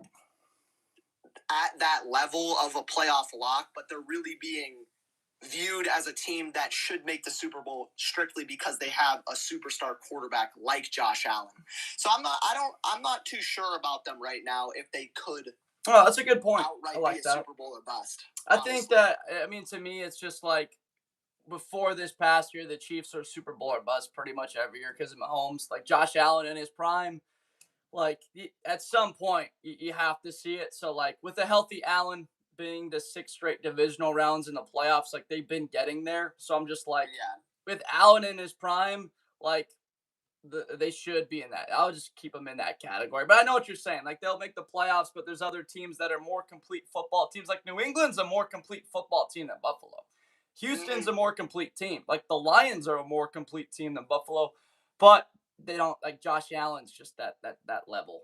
at that level of a playoff lock, but they're really being viewed as a team that should make the Super Bowl strictly because they have a superstar quarterback like Josh Allen. So I'm not too sure about them right now if they could. Oh, that's a good point. Outright I like be a that. Super Bowl or bust. I think that, I mean, to me, it's just like before this past year, the Chiefs are Super Bowl or bust pretty much every year because of Mahomes. Like Josh Allen in his prime, like at some point you have to see it. So like with a healthy Allen being the 6 straight divisional rounds in the playoffs, like they've been getting there. So I'm just like, with Allen in his prime, like they should be in that. I'll just keep them in that category. But I know what you're saying. Like they'll make the playoffs, but there's other teams that are more complete football teams. Like New England's a more complete football team than Buffalo. Houston's a more complete team. Like the Lions are a more complete team than Buffalo, but they don't, like Josh Allen's just that level.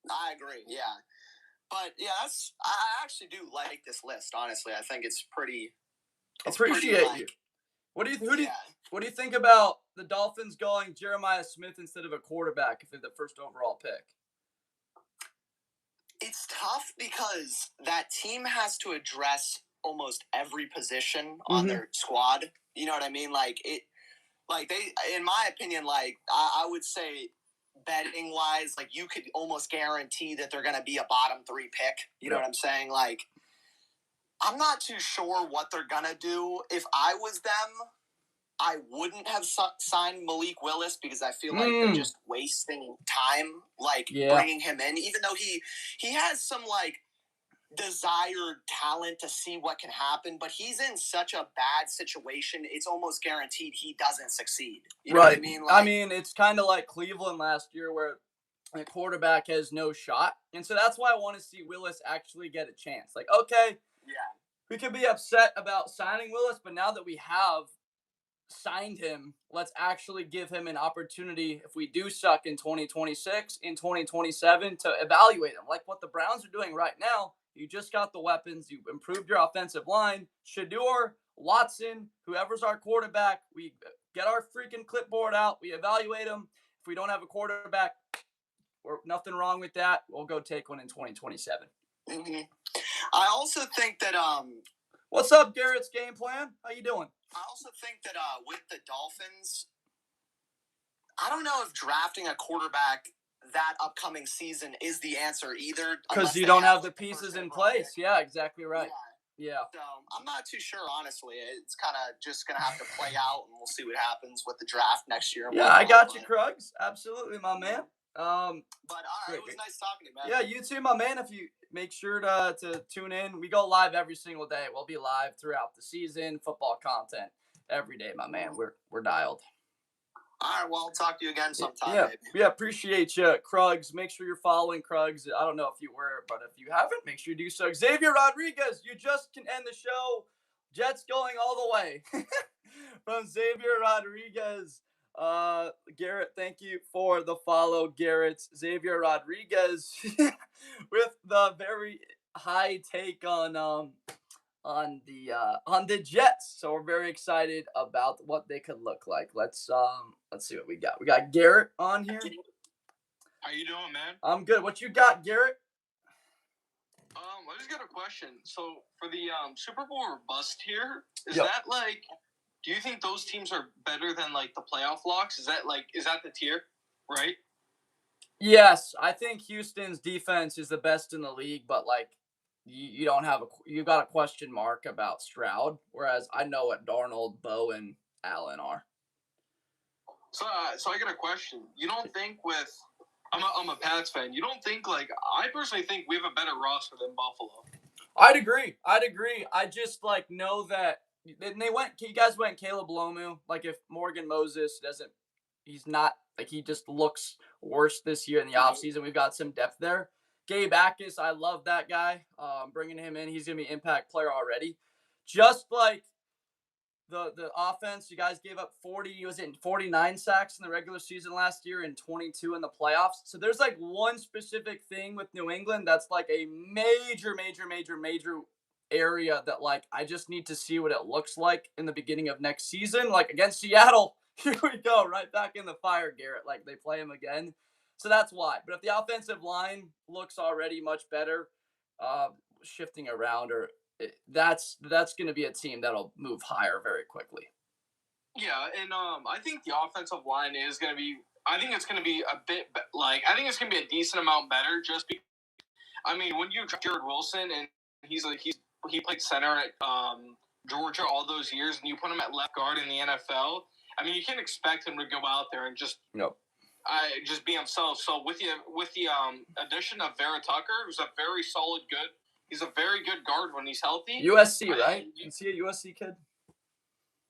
I agree. Yeah. But yeah, I actually do like this list. Honestly, I think it's pretty. Appreciate you. What do you think about the Dolphins going Jeremiah Smith instead of a quarterback if they're the first overall pick? It's tough because that team has to address almost every position on their squad. You know what I mean? Like they, in my opinion, like I would say, betting wise, like you could almost guarantee that they're going to be a bottom 3 pick. You know what I'm saying? Like, I'm not too sure what they're going to do. If I was them, I wouldn't have signed Malik Willis because I feel like they're just wasting time, bringing him in, even though he has some, desired talent to see what can happen, but he's in such a bad situation, it's almost guaranteed he doesn't succeed. You know what I mean? I mean, it's kind of like Cleveland last year where the quarterback has no shot. And so that's why I want to see Willis actually get a chance. Like, okay, we could be upset about signing Willis, but now that we have signed him, let's actually give him an opportunity if we do suck in 2026, in 2027 to evaluate him. Like what the Browns are doing right now. You just got the weapons. You improved your offensive line. Shador, Watson, whoever's our quarterback, we get our freaking clipboard out. We evaluate him. If we don't have a quarterback, or nothing wrong with that, we'll go take one in 2027. Mm-hmm. I also think that what's up, Garrett's game plan? How you doing? I also think that with the Dolphins, I don't know if drafting a quarterback that upcoming season is the answer either. Because you don't have the pieces in place. Yeah, exactly right. Yeah. So I'm not too sure, honestly. It's kind of just going to have to play out, and we'll see what happens with the draft next year. Yeah, I got you, Krugs. Absolutely, my man. But all right, it was nice talking to you, man. Yeah, you too, my man. If you make sure to tune in, we go live every single day. We'll be live throughout the season, football content every day, my man. We're dialed. All right, well, I'll talk to you again sometime. Yeah, maybe. Yeah, appreciate you, Krugs. Make sure you're following Krugs. I don't know if you were, but if you haven't, make sure you do so. Xavier Rodriguez, you just can end the show. Jets going all the way. From Xavier Rodriguez. Garrett, thank you for the follow, Garrett. Xavier Rodriguez with the very high take on the Jets. So we're very excited about what they could look like. Let's see what we got. We got Garrett on here. How you doing, man? I'm good. What you got, Garrett? I just got a question. So for the Super Bowl or bust here, is that do you think those teams are better than the playoff locks? Is that the tier, right? Yes, I think Houston's defense is the best in the league, but you don't have you got a question mark about Stroud, whereas I know what Darnold, Bowen, Allen are. So I got a question. You don't think I'm a Pats fan. You don't think I personally think we have a better roster than Buffalo. I'd agree. I just know that you guys went Caleb Lomu. If Morgan Moses he's not he just looks worse this year in the offseason. We've got some depth there. Gabe Akis, I love that guy. Bringing him in, he's gonna be an impact player already. Just like the offense, you guys gave up 49 sacks in the regular season last year and 22 in the playoffs. So there's one specific thing with New England that's a major area that I just need to see what it looks like in the beginning of next season. Against Seattle, here we go, right back in the fire, Garrett. They play him again. So that's why. But if the offensive line looks already much better, shifting around that's going to be a team that'll move higher very quickly. Yeah, and I think the offensive line is going to be. I think it's going to be a bit I think it's going to be a decent amount better. Just because, when you draft Jared Wilson and he played center at Georgia all those years, and you put him at left guard in the NFL. You can't expect him to go out there and just just be himself. So with the addition of Vera Tucker, who's a very solid good. He's a very good guard when he's healthy. USC, right? Is he a USC kid?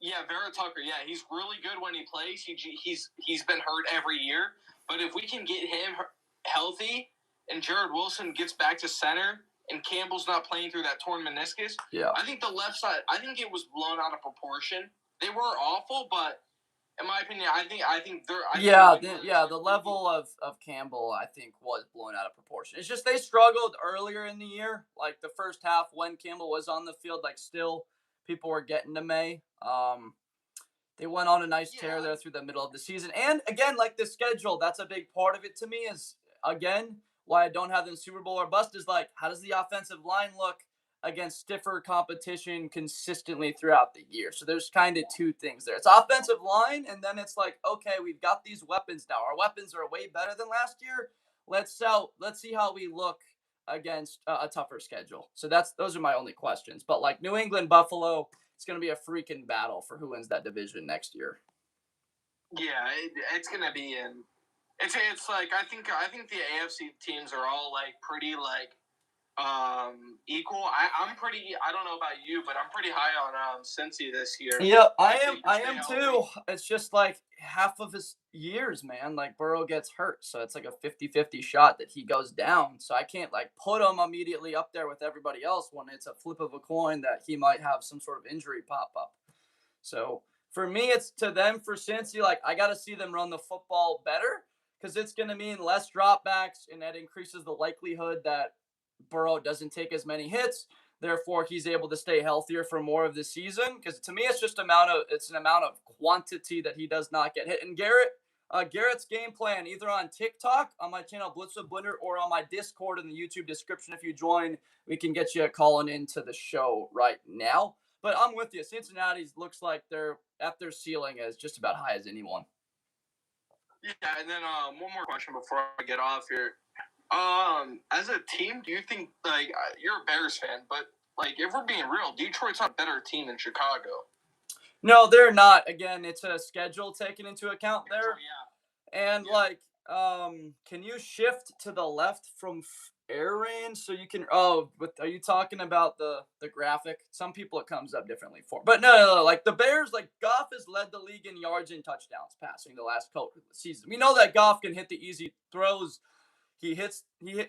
Yeah, Vera Tucker. Yeah, he's really good when he plays. He's been hurt every year. But if we can get him healthy and Jared Wilson gets back to center and Campbell's not playing through that torn meniscus, I think the left side, I think it was blown out of proportion. They were awful, but in my opinion, I think they're the level of Campbell, I think, was blown out of proportion. It's just they struggled earlier in the year, the first half when Campbell was on the field. Still, people were getting to May. They went on a nice tear there through the middle of the season, and again, the schedule. That's a big part of it to me. Is again why I don't have them Super Bowl or bust. Is how does the offensive line look against stiffer competition consistently throughout the year? So there's kind of two things there. It's offensive line, and then it's okay, we've got these weapons now. Our weapons are way better than last year. Let's see how we look against a tougher schedule. So those are my only questions. But like New England, Buffalo, it's going to be a freaking battle for who wins that division next year. Yeah, it's going to be in. It's like I think the AFC teams are all like pretty like equal. I'm pretty. I don't know about you, but I'm pretty high on Cincy this year. Yeah, I am too. It's just like half of his years, man. Like Burrow gets hurt, so it's like a 50-50 shot that he goes down. So I can't like put him immediately up there with everybody else when it's a flip of a coin that he might have some sort of injury pop up. So for me, it's to them for Cincy. Like I got to see them run the football better because it's going to mean less dropbacks, and that increases the likelihood that Burrow doesn't take as many hits. Therefore, he's able to stay healthier for more of the season. Because to me, it's just an amount of quantity that he does not get hit. And Garrett's game plan, either on TikTok, on my channel Blitz with Blinder, or on my Discord in the YouTube description. If you join, we can get you calling into the show right now. But I'm with you. Cincinnati looks like they're at their ceiling as just about high as anyone. Yeah, and then one more question before I get off here. As a team, do you think, like, you're a Bears fan, but, like, if we're being real, Detroit's not a better team than Chicago? No, they're not. Again, it's a schedule taken into account there. Yeah. And, like, can you shift to the left from air range so you can – are you talking about the graphic? Some people it comes up differently for. But no. Like, the Bears, like, Goff has led the league in yards and touchdowns passing the last season. We know that Goff can hit the easy throws. He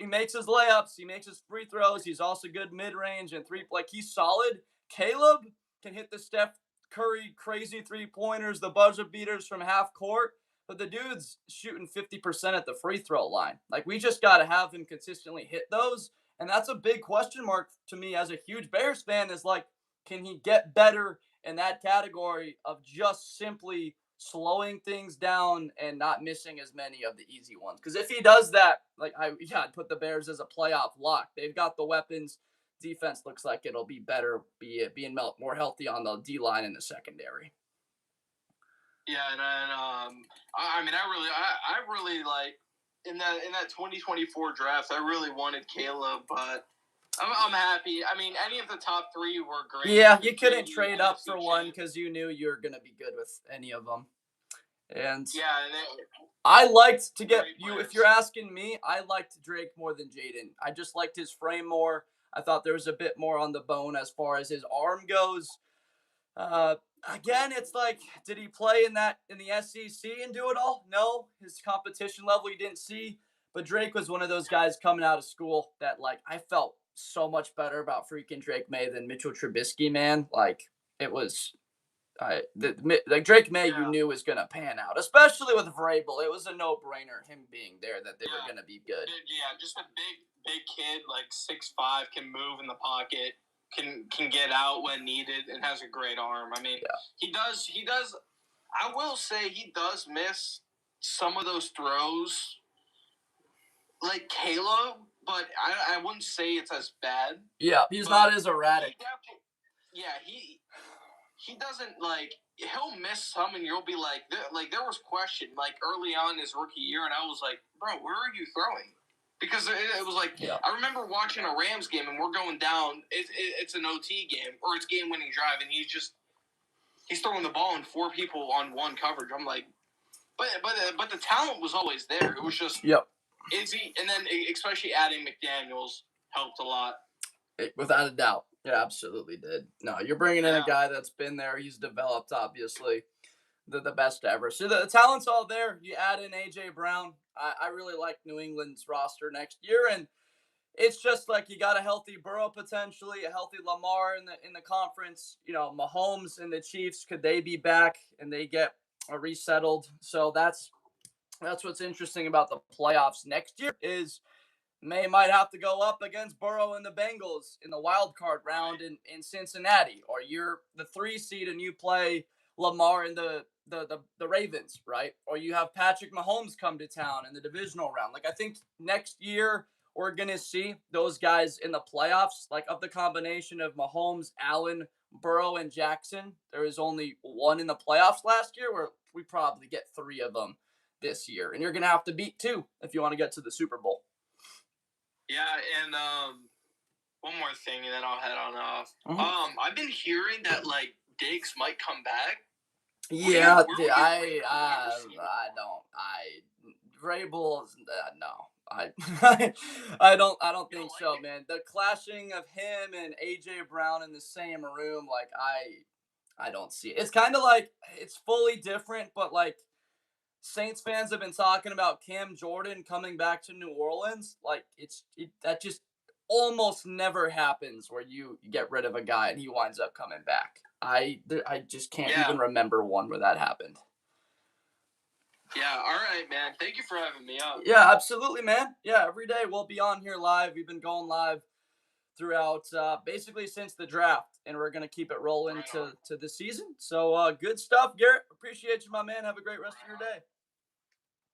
makes his layups. He makes his free throws. He's also good mid-range and three. Like, he's solid. Caleb can hit the Steph Curry crazy three-pointers, the buzzer beaters from half court. But the dude's shooting 50% at the free throw line. Like, we just got to have him consistently hit those. And that's a big question mark to me as a huge Bears fan is, like, can he get better in that category of just simply slowing things down and not missing as many of the easy ones? Because if he does that, like, I'd put the Bears as a playoff lock. They've got the weapons. Defense looks like it'll be better, being more healthy on the D line in the secondary. Yeah, and then I mean, I really like in that 2024 draft. I really wanted Caleb, but I'm happy. I mean, any of the top three were great. Yeah, you couldn't trade up for one because you knew you were gonna be good with any of them. And yeah, I liked to get you. If you're asking me, I liked Drake more than Jaden. I just liked his frame more. I thought there was a bit more on the bone as far as his arm goes. Again, it's like, did he play in the SEC and do it all? No, his competition level you didn't see. But Drake was one of those guys coming out of school that, like, I felt so much better about freaking Drake May than Mitchell Trubisky, man. Like, it was, like Drake May, you knew was gonna pan out, especially with Vrabel. It was a no-brainer him being there that they were gonna be good. Yeah, just a big kid, like 6'5", can move in the pocket. Can get out when needed and has a great arm. I mean, he does. I will say he does miss some of those throws, like Caleb, but I wouldn't say it's as bad. Yeah, he's not as erratic. He doesn't, like, he'll miss some and you'll be like there was question like early on his rookie year, and I was like, bro, where are you throwing? Because it was like, I remember watching a Rams game and we're going down. It's an OT game or it's game-winning drive, and he's throwing the ball and four people on one coverage. I'm like, but the talent was always there. It was just is he? And then especially adding McDaniels helped a lot. Without a doubt, it absolutely did. No, you're bringing in a guy that's been there. He's developed, obviously, the best ever. So the talent's all there. You add in A.J. Brown. I really like New England's roster next year, and it's just like you got a healthy Burrow potentially, a healthy Lamar in the conference. You know, Mahomes and the Chiefs, could they be back and they get resettled? So that's what's interesting about the playoffs next year is May might have to go up against Burrow and the Bengals in the wild card round in Cincinnati, or you're the 3 seed and you play Lamar and the Ravens, right? Or you have Patrick Mahomes come to town in the divisional round. Like, I think next year we're going to see those guys in the playoffs, like of the combination of Mahomes, Allen, Burrow, and Jackson. There was only one in the playoffs last year, where we probably get 3 of them this year. And you're going to have to beat 2 if you want to get to the Super Bowl. Yeah, and one more thing, and then I'll head on off. Mhm. I've been hearing that like Diggs might come back. Yeah, Where do you rate Vrabel, no. I don't You think don't so, like it? man. The clashing of him and AJ Brown in the same room, like I don't see it. It's kind of like it's fully different, but like Saints fans have been talking about Cam Jordan coming back to New Orleans. Like that just almost never happens where you get rid of a guy and he winds up coming back. I just can't Yeah. even remember one where that happened. Yeah, all right, man. Thank you for having me on. Yeah, absolutely, man. Yeah, every day we'll be on here live. We've been going live throughout basically since the draft, and we're gonna keep it rolling to the season. So good stuff, Garrett. Appreciate you, my man. Have a great rest of your day.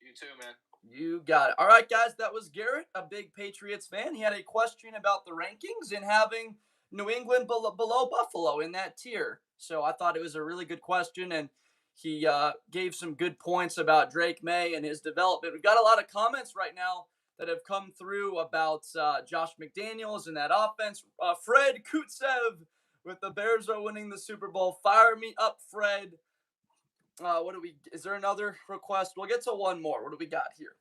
You too, man. You got it. All right, guys, that was Garrett, a big Patriots fan. He had a question about the rankings and having New England below Buffalo in that tier. So I thought it was a really good question, and he gave some good points about Drake May and his development. We've got a lot of comments right now that have come through about Josh McDaniels and that offense. Fred Kutsev with the Bears are winning the Super Bowl. Fire me up, Fred. Is there another request? We'll get to one more. What do we got here?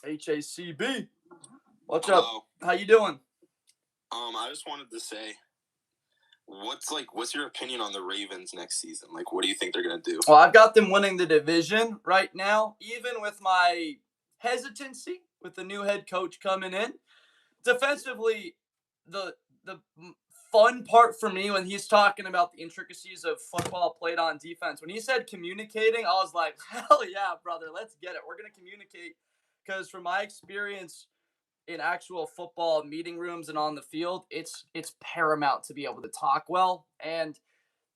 HACB. What's up? How you doing? I just wanted to say, what's your opinion on the Ravens next season? Like, what do you think they're gonna do? Well, I've got them winning the division right now, even with my hesitancy with the new head coach coming in. Defensively, the fun part for me when he's talking about the intricacies of football played on defense, when he said communicating, I was like, hell yeah, brother, let's get it. We're gonna communicate because from my experience in actual football meeting rooms and on the field, it's paramount to be able to talk well, and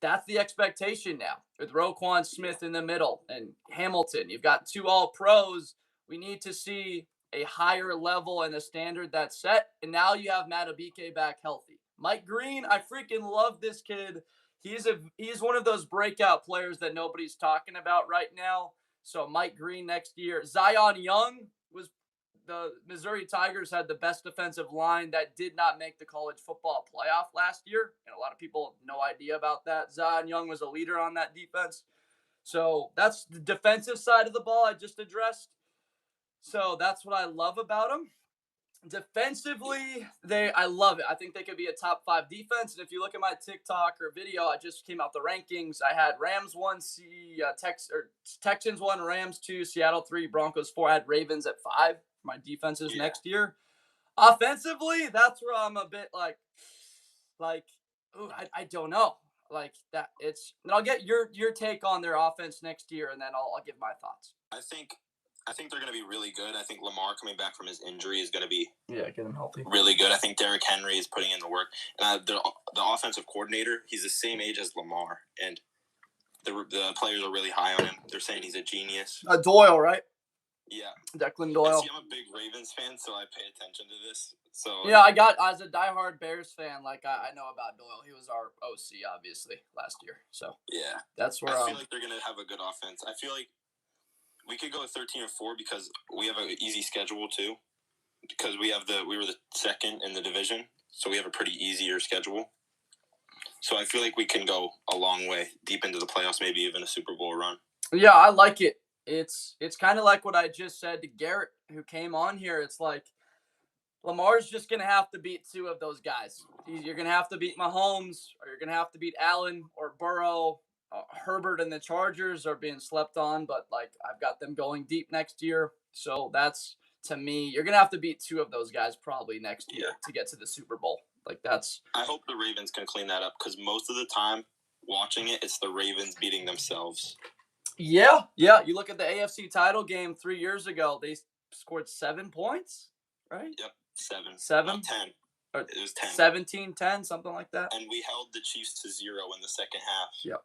that's the expectation now with Roquan Smith in the middle and Hamilton. You've got two all pros. We need to see a higher level and a standard that's set. And now you have Matabike back healthy. Mike Green, I freaking love this kid. He's one of those breakout players that nobody's talking about right now. So Mike Green next year. Zion Young was the Missouri Tigers had the best defensive line that did not make the college football playoff last year. And a lot of people have no idea about that. Zion Young was a leader on that defense. So that's the defensive side of the ball I just addressed. So that's what I love about them. Defensively, I love it. I think they could be a top 5 defense. And if you look at my TikTok or video, I just came out the rankings. I had Rams 1, Texans 1, Rams 2, Seattle 3, Broncos 4. I had Ravens at 5 for my defenses next year. Offensively, that's where I'm a bit like, I don't know. Like that, and I'll get your take on their offense next year, and then I'll give my thoughts. I think they're going to be really good. I think Lamar coming back from his injury is going to be get him healthy. Really good. I think Derrick Henry is putting in the work. And the offensive coordinator, he's the same age as Lamar, and the players are really high on him. They're saying he's a genius. Doyle, right? Yeah. Declan Doyle. See, I'm a big Ravens fan, so I pay attention to this. So yeah, as a diehard Bears fan, like I know about Doyle. He was our OC, obviously, last year. So yeah, that's where I feel like they're gonna have a good offense. I feel like we could go 13 or 4 because we have an easy schedule too. Because we were the second in the division, so we have a pretty easier schedule. So I feel like we can go a long way, deep into the playoffs, maybe even a Super Bowl run. Yeah, I like it. It's kind of like what I just said to Garrett, who came on here. It's like Lamar's just going to have to beat 2 of those guys. You're going to have to beat Mahomes, or you're going to have to beat Allen or Burrow. Herbert and the Chargers are being slept on, but like I've got them going deep next year. So that's, to me, you're going to have to beat 2 of those guys probably next year to get to the Super Bowl. Like that's. I hope the Ravens can clean that up because most of the time watching it, it's the Ravens beating themselves. Yeah. You look at the AFC title game 3 years ago, they scored 7 points, right? Yep, 7? Not 10. It was 10. 17-10, something like that. And we held the Chiefs to 0 in the second half. Yep.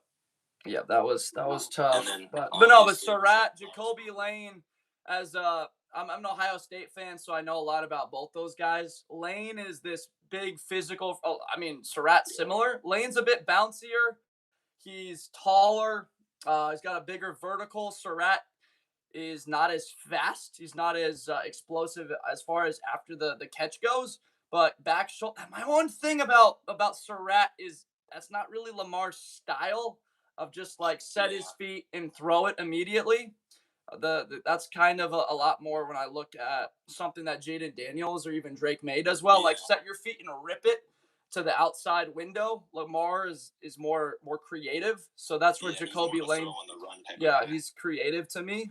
Yeah, that was tough. Then, but Surratt, Jacoby Lane, as I'm an Ohio State fan, so I know a lot about both those guys. Lane is this big physical. Surratt's similar. Lane's a bit bouncier. He's taller. He's got a bigger vertical. Surratt is not as fast. He's not as explosive as far as after the catch goes. But back shoulder. My one thing about Surratt is that's not really Lamar's style of just like set his feet and throw it immediately. That's kind of a lot more when I look at something that Jaden Daniels or even Drake May does well, like set your feet and rip it to the outside window. Lamar is more creative, so that's where Jacoby Lane. He's creative to me.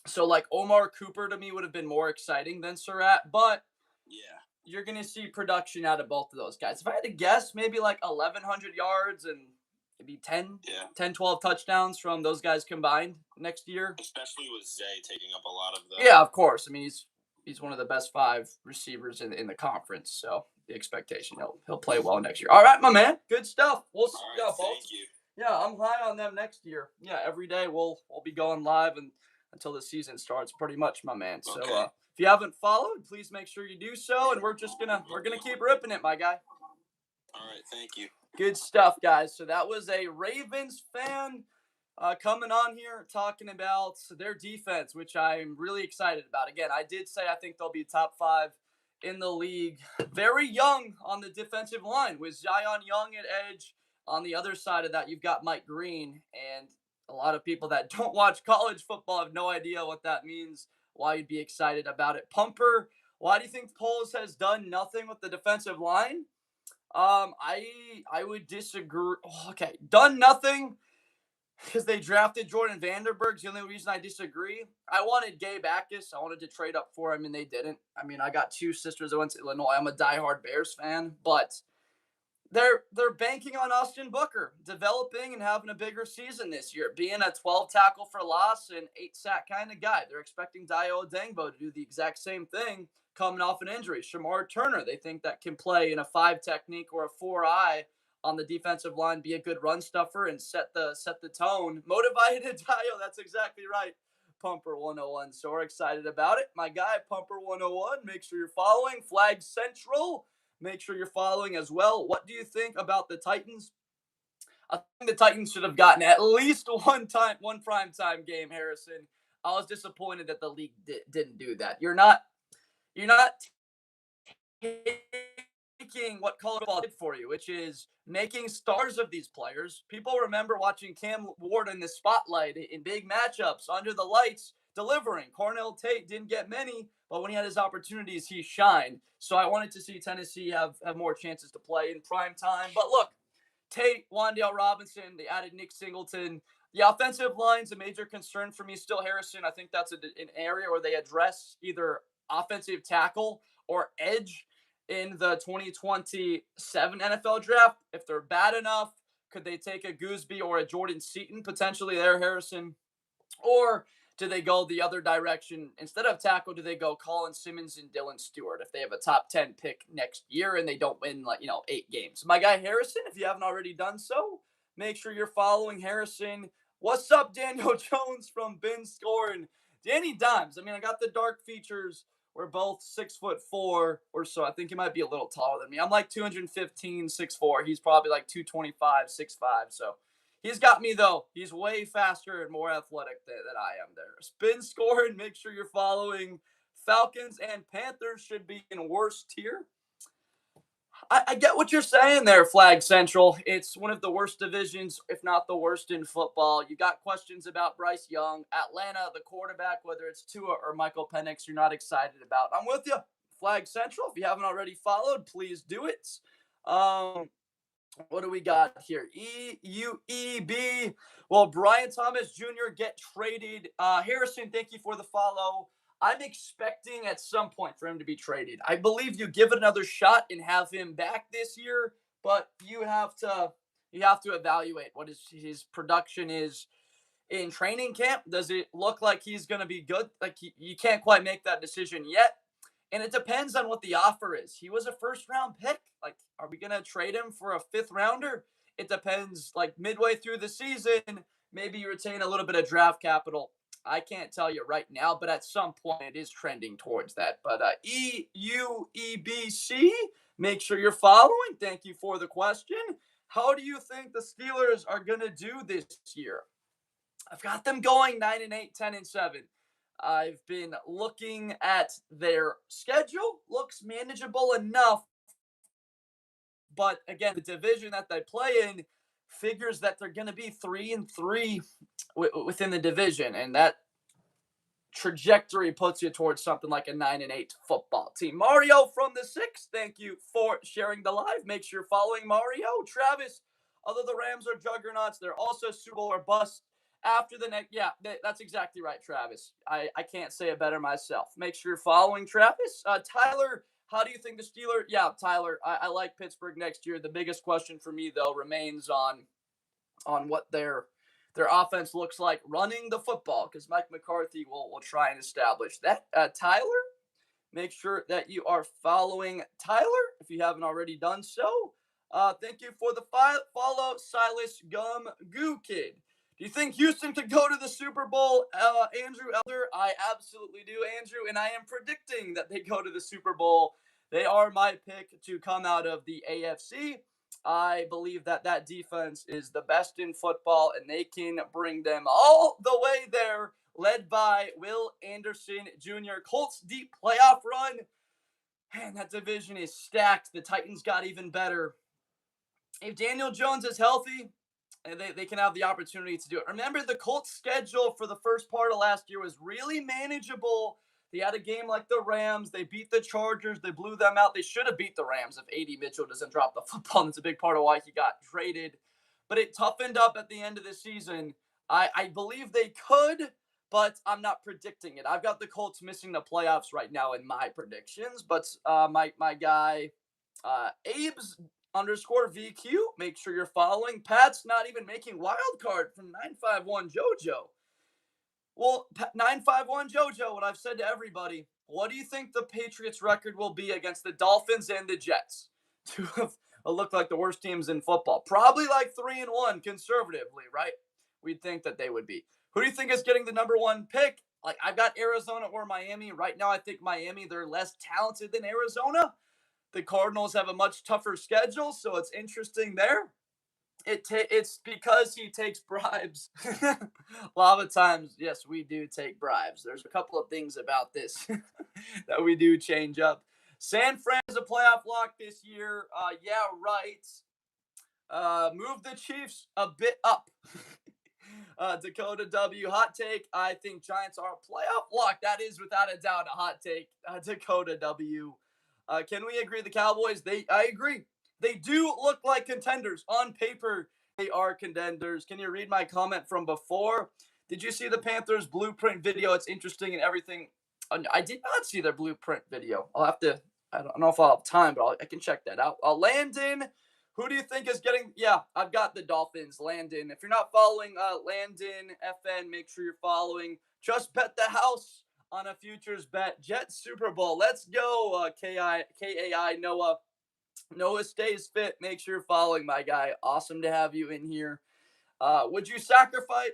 So like Omar Cooper to me would have been more exciting than Surratt, but you're gonna see production out of both of those guys. If I had to guess, maybe like 1,100 yards and maybe 10, 12 touchdowns from those guys combined next year. Especially with Zay taking up a lot of the. Yeah, of course. I mean, he's one of the best 5 receivers in the conference. So the expectation he'll play well next year. All right, my man. Good stuff. We'll see. Thank you. Yeah, I'm high on them next year. Yeah, every day we'll be going live until the season starts, pretty much, my man. So if you haven't followed, please make sure you do so. And we're gonna keep ripping it, my guy. All right, thank you. Good stuff, guys. So that was a Ravens fan coming on here talking about their defense, which I'm really excited about. Again, I did say I think they'll be top 5 in the league. Very young on the defensive line with Zion Young at edge. On the other side of that, you've got Mike Green. And a lot of people that don't watch college football have no idea what that means, why you'd be excited about it. Pumper, why do you think Poles has done nothing with the defensive line? I would disagree. Okay, done nothing because they drafted Jordan Vanderberg's the only reason I disagree. I wanted Gabe Akis. I wanted to trade up for him, and they didn't. I mean, I got 2 sisters that went to Illinois. I'm a diehard Bears fan, but they're banking on Austin Booker developing and having a bigger season this year, being a 12 tackle for loss and 8 sack kind of guy. They're expecting Dio Odengbo to do the exact same thing coming off an injury. Shamar Turner, they think that can play in a 5 technique or a 4-eye on the defensive line, be a good run stuffer and set the tone. Motivated Dio, that's exactly right. Pumper 101. So we're excited about it. My guy, Pumper 101. Make sure you're following. Flag Central. Make sure you're following as well. What do you think about the Titans? I think the Titans should have gotten at least one primetime game, Harrison. I was disappointed that the league didn't do that. You're not taking what college football did for you, which is making stars of these players. People remember watching Cam Ward in the spotlight in big matchups under the lights, delivering. Cornell Tate didn't get many, but when he had his opportunities, he shined. So I wanted to see Tennessee have more chances to play in prime time. But look, Tate, Wan'Dale Robinson, they added Nick Singleton. The offensive line's a major concern for me still, Harrison. I think that's an area where they address either offensive tackle or edge in the 2027 NFL draft. If they're bad enough, could they take a Gooseby or a Jordan Seaton potentially there, Harrison? Or do they go the other direction? Instead of tackle, do they go Colin Simmons and Dylan Stewart if they have a top 10 pick next year and they don't win 8 games? My guy Harrison, if you haven't already done so, make sure you're following Harrison. What's up, Daniel Jones from Bin Score and Danny Dimes? I mean, I got the dark features. We're both 6'4" or so. I think he might be a little taller than me. I'm like 215, 6'4". He's probably like 225, 6'5". So he's got me, though. He's way faster and more athletic than I am there. Spin Score and make sure you're following. Falcons and Panthers should be in worst tier. I get what you're saying there, Flag Central. It's one of the worst divisions, if not the worst in football. You got questions about Bryce Young. Atlanta, the quarterback, whether it's Tua or Michael Penix, you're not excited about. I'm with you. Flag Central, if you haven't already followed, please do it. What do we got here? EUEB. Well, Brian Thomas Jr. get traded. Harrison, thank you for the follow. I'm expecting at some point for him to be traded. I believe you give it another shot and have him back this year, but you have to evaluate what his production is in training camp. Does it look like he's going to be good? Like you can't quite make that decision yet. And it depends on what the offer is. He was a first-round pick. Like, are we going to trade him for a 5th rounder? It depends. Like, midway through the season, maybe you retain a little bit of draft capital. I can't tell you right now, but at some point it is trending towards that. But EUEBC, make sure you're following. Thank you for the question. How do you think the Steelers are going to do this year? I've got them going 9-8, 10-7. I've been looking at their schedule. Looks manageable enough. But again, the division that they play in figures that they're going to be 3-3 within the division. And that trajectory puts you towards something like a 9-8 football team. Mario from the 6, thank you for sharing the live. Make sure you're following Mario. Travis, although the Rams are juggernauts, they're also Super Bowl or bust after the next. Yeah, that's exactly right, Travis. I can't say it better myself. Make sure you're following Travis. Tyler, how do you think the Steelers? Yeah, Tyler, I like Pittsburgh next year. The biggest question for me, though, remains on what their offense looks like running the football, because Mike McCarthy will try and establish that. Tyler, make sure that you are following Tyler if you haven't already done so. Thank you for the follow, Silas Gum Goo Kid. Do you think Houston could go to the Super Bowl, Andrew Elder? I absolutely do, Andrew, and I am predicting that they go to the Super Bowl. They are my pick to come out of the AFC. I believe that defense is the best in football, and they can bring them all the way there, led by Will Anderson Jr. Colts deep playoff run. Man, that division is stacked. The Titans got even better. If Daniel Jones is healthy, they can have the opportunity to do it. Remember, the Colts' schedule for the first part of last year was really manageable. They had a game like the Rams. They beat the Chargers. They blew them out. They should have beat the Rams if A.D. Mitchell doesn't drop the football. And it's a big part of why he got traded. But it toughened up at the end of the season. I believe they could, but I'm not predicting it. I've got the Colts missing the playoffs right now in my predictions. But my guy, Abe's _VQ. Make sure you're following. Pat's not even making wild card from 951 JoJo. Well, 951 JoJo, what I've said to everybody, what do you think the Patriots' record will be against the Dolphins and the Jets? Two of look like the worst teams in football. Probably like 3-1 conservatively, right? We'd think that they would be. Who do you think is getting the number one pick? Like, I've got Arizona or Miami. Right now, I think Miami, they're less talented than Arizona. The Cardinals have a much tougher schedule, so it's interesting there. It's because he takes bribes. A lot of times, yes, we do take bribes. There's a couple of things about this that we do change up. San Fran is a playoff lock this year. Yeah, right. Move the Chiefs a bit up. Dakota W. Hot take. I think Giants are a playoff lock. That is without a doubt a hot take. Dakota W. Can we agree the Cowboys? I agree. They do look like contenders. On paper, they are contenders. Can you read my comment from before? Did you see the Panthers blueprint video? It's interesting and everything. I did not see their blueprint video. I don't know if I'll have time, but I can check that out. Landon, who do you think is getting? Yeah, I've got the Dolphins. Landon. If you're not following Landon FN, make sure you're following. Just bet the house on a futures bet. Jets Super Bowl. Let's go, KAI Noah. Noah stays fit. Make sure you're following my guy. Awesome to have you in here. Would you sacrifice?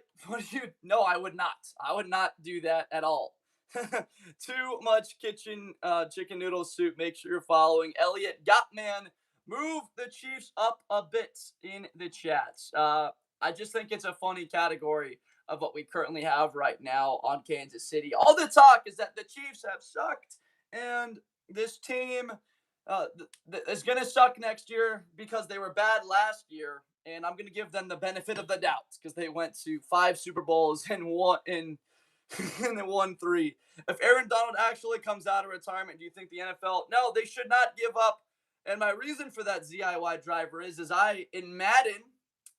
No, I would not. I would not do that at all. Too much chicken noodle soup. Make sure you're following. Elliot Gottman. Move the Chiefs up a bit in the chats. I just think it's a funny category of what we currently have right now on Kansas City. All the talk is that the Chiefs have sucked, and this team is going to suck next year because they were bad last year, and I'm going to give them the benefit of the doubt because they went to 5 Super Bowls and won and won 3. If Aaron Donald actually comes out of retirement, do you think the NFL? No, they should not give up. And my reason for that ZIY driver is in Madden,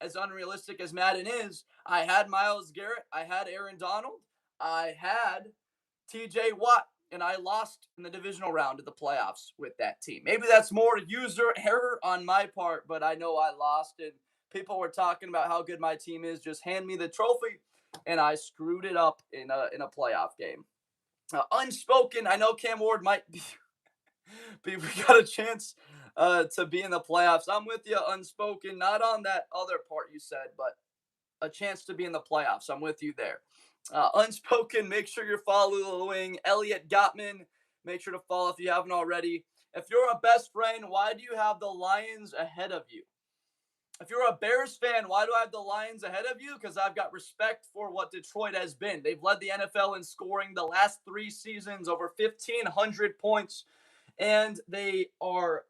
as unrealistic as Madden is, I had Myles Garrett, I had Aaron Donald, I had TJ Watt, and I lost in the divisional round of the playoffs with that team. Maybe that's more user error on my part, but I know I lost, and people were talking about how good my team is. Just hand me the trophy, and I screwed it up in a playoff game. Unspoken, I know Cam Ward might be. We got a chance to be in the playoffs. I'm with you, Unspoken. Not on that other part you said, but a chance to be in the playoffs. I'm with you there. Unspoken, make sure you're following Elliot Gottman. Make sure to follow if you haven't already. If you're a best friend, why do you have the Lions ahead of you? if you're a Bears fan, why do I have the Lions ahead of you? Because I've got respect for what Detroit has been. They've led the NFL in scoring the last 3 seasons, over 1,500 points, and they are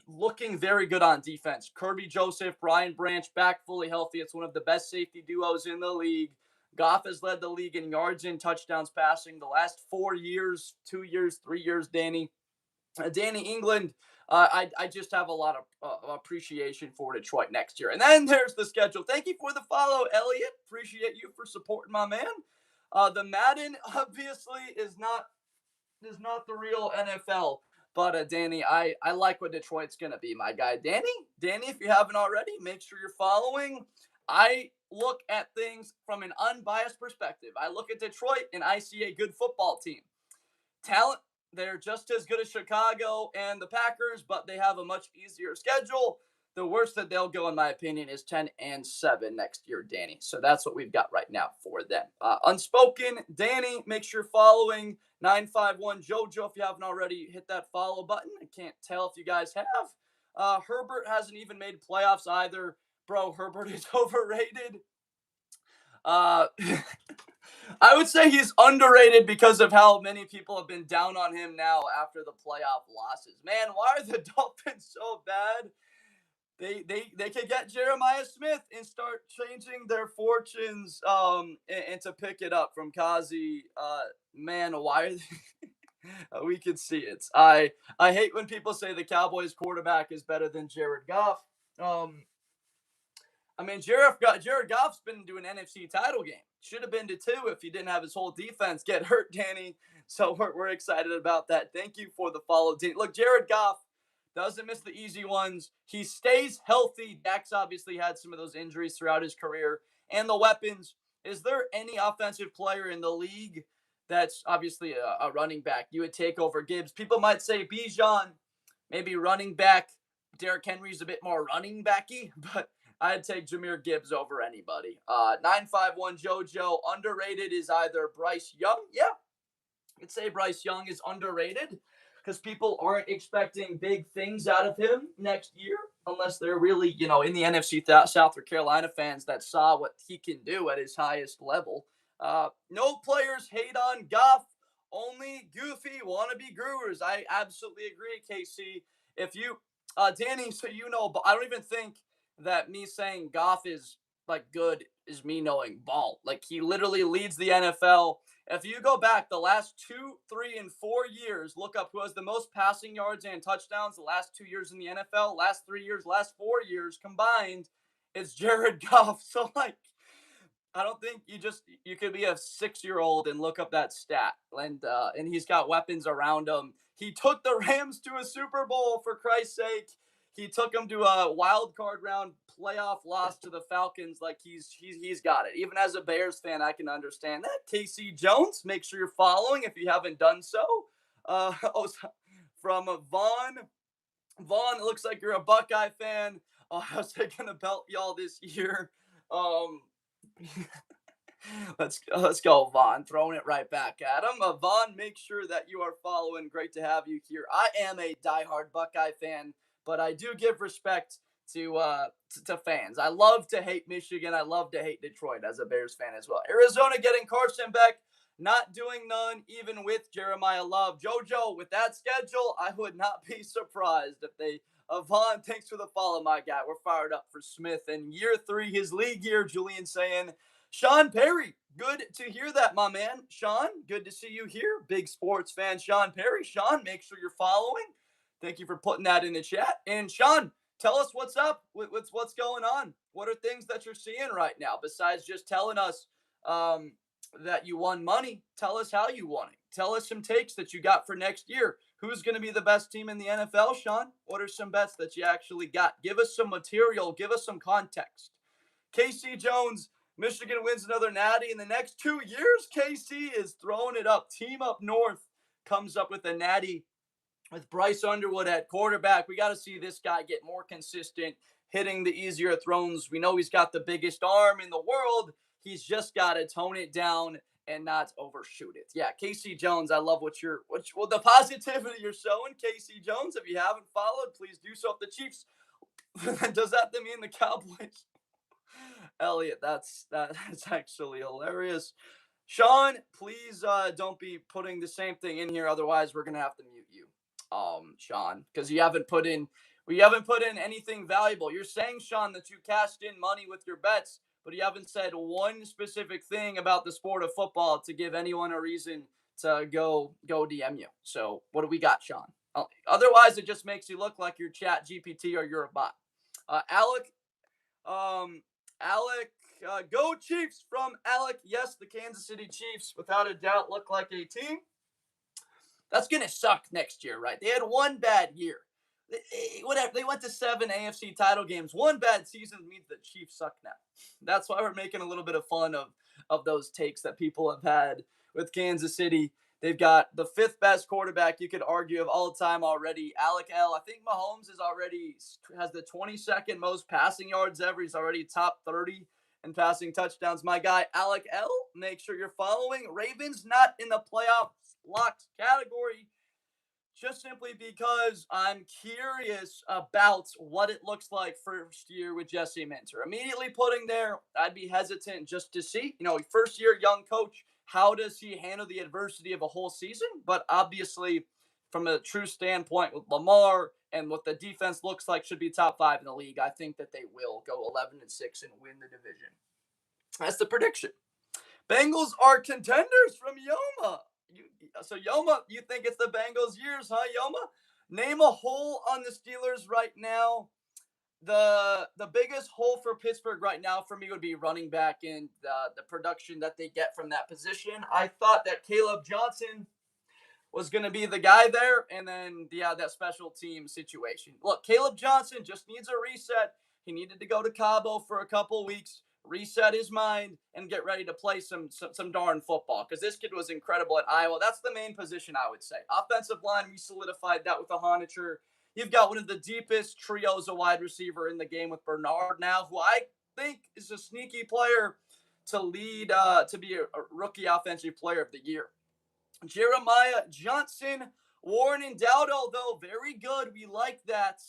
looking very good on defense. Kirby Joseph, Brian Branch back fully healthy. It's one of the best safety duos in the league. Goff has led the league in yards and touchdowns passing the last 4 years, 2 years, 3 years, Danny. Danny England, I just have a lot of appreciation for Detroit next year. And then there's the schedule. Thank you for the follow, Elliot. Appreciate you for supporting my man. The Madden obviously is not the real NFL. But Danny, I like what Detroit's gonna be, my guy. Danny, if you haven't already, make sure you're following. I look at things from an unbiased perspective. I look at Detroit and I see a good football team. Talent, they're just as good as Chicago and the Packers, but they have a much easier schedule. The worst that they'll go, in my opinion, is 10-7 next year, Danny. So that's what we've got right now for them. Unspoken, Danny, make sure you're following 951 JoJo if you haven't already. Hit that follow button. I can't tell if you guys have. Herbert hasn't even made playoffs either. Bro, Herbert is overrated. I would say he's underrated because of how many people have been down on him now after the playoff losses. Man, why are the Dolphins so bad? They could get Jeremiah Smith and start changing their fortunes and to pick it up from Kazi. Man, why are they... we could see it. I hate when people say the Cowboys quarterback is better than Jared Goff. I mean, Jared Goff's been to an NFC title game. Should have been to 2 if he didn't have his whole defense get hurt, Danny. So we're excited about that. Thank you for the follow, Danny. Look, Jared Goff doesn't miss the easy ones. He stays healthy. Dak's obviously had some of those injuries throughout his career. And the weapons. Is there any offensive player in the league that's obviously a running back you would take over Gibbs? People might say Bijan, maybe running back. Derrick Henry's a bit more running backy, but I'd take Jahmyr Gibbs over anybody. 951 JoJo, underrated is either Bryce Young. Yeah, I'd say Bryce Young is underrated because people aren't expecting big things out of him next year unless they're really, in the NFC South or Carolina fans that saw what he can do at his highest level. No players hate on Goff, only goofy wannabe growers. I absolutely agree, KC. If you, Danny, so but I don't even think that me saying Goff is good is me knowing ball. He literally leads the NFL. If you go back the last 2, 3, and 4 years, look up who has the most passing yards and touchdowns the last 2 years in the NFL, last 3 years, last 4 years combined, it's Jared Goff. So I don't think you could be a 6-year-old and look up that stat. And he's got weapons around him. He took the Rams to a Super Bowl, for Christ's sake. He took them to a wild card round playoff loss to the Falcons. He's got it. Even as a Bears fan, I can understand that. KC Jones, make sure you're following if you haven't done so. From Vaughn. Vaughn, it looks like you're a Buckeye fan. How's they gonna belt y'all this year? Let's go, Vaughn. Throwing it right back at him. Vaughn, make sure that you are following. Great to have you here. I am a diehard Buckeye fan, but I do give respect to fans. I love to hate Michigan. I love to hate Detroit as a Bears fan as well. Arizona getting Carson Beck, not doing none, even with Jeremiah Love. JoJo, with that schedule, I would not be surprised if they... Vaughn, thanks for the follow, my guy. We're fired up for Smith in year 3, his league year. Julian saying, Sean Perry, good to hear that, my man. Sean, good to see you here. Big sports fan, Sean Perry. Sean, make sure you're following. Thank you for putting that in the chat. And Sean, tell us what's up. What's going on? What are things that you're seeing right now besides just telling us that you won money? Tell us how you won it. Tell us some takes that you got for next year. Who's going to be the best team in the NFL, Sean? What are some bets that you actually got? Give us some material. Give us some context. KC Jones, Michigan wins another natty in the next 2 years. KC is throwing it up. Team up north comes up with a natty with Bryce Underwood at quarterback. We got to see this guy get more consistent, hitting the easier throws. We know he's got the biggest arm in the world. He's just got to tone it down and not overshoot it. Yeah, KC Jones, I love the positivity you're showing. KC Jones, if you haven't followed, please do so. If the Chiefs Does that mean the Cowboys? Elliot, that's actually hilarious. Sean, please don't be putting the same thing in here. Otherwise, we're gonna have to mute you, Sean, because you haven't put in anything valuable. You're saying, Sean, that you cashed in money with your bets, but you haven't said one specific thing about the sport of football to give anyone a reason to go DM you. So what do we got, Sean? Otherwise, it just makes you look like you're Chat GPT or you're a bot. Alec, Alec, go Chiefs from Alec. Yes, the Kansas City Chiefs, without a doubt, look like a team that's going to suck next year, right? They had one bad year. Whatever. They went to 7 AFC title games. One bad season means the Chiefs suck now. That's why we're making a little bit of fun of those takes that people have had with Kansas City. They've got the 5th best quarterback, you could argue, of all time already, Alec L. I think Mahomes has the 22nd most passing yards ever. He's already top 30 in passing touchdowns. My guy, Alec L. Make sure you're following. Ravens not in the playoff locked category, just simply because I'm curious about what it looks like first year with Jesse Minter. Immediately putting there, I'd be hesitant just to see, first year young coach, how does he handle the adversity of a whole season? But obviously, from a true standpoint with Lamar and what the defense looks like, should be top 5 in the league. I think that they will go 11-6 and win the division. That's the prediction. Bengals are contenders from Yoma. So Yoma, you think it's the Bengals' years, huh, Yoma? Name a hole on the Steelers right now. The biggest hole for Pittsburgh right now for me would be running back and the production that they get from that position. I thought that Caleb Johnson was going to be the guy there, and then that special team situation. Look, Caleb Johnson just needs a reset. He needed to go to Cabo for a couple weeks, reset his mind, and get ready to play some darn football, because this kid was incredible at Iowa. That's the main position, I would say. Offensive line, we solidified that with the Honicher. You've got one of the deepest trios of wide receiver in the game with Bernard now, who I think is a sneaky player to lead, to be a rookie offensive player of the year. Jeremiah Johnson, Warren and Dowdle, though, very good. We like that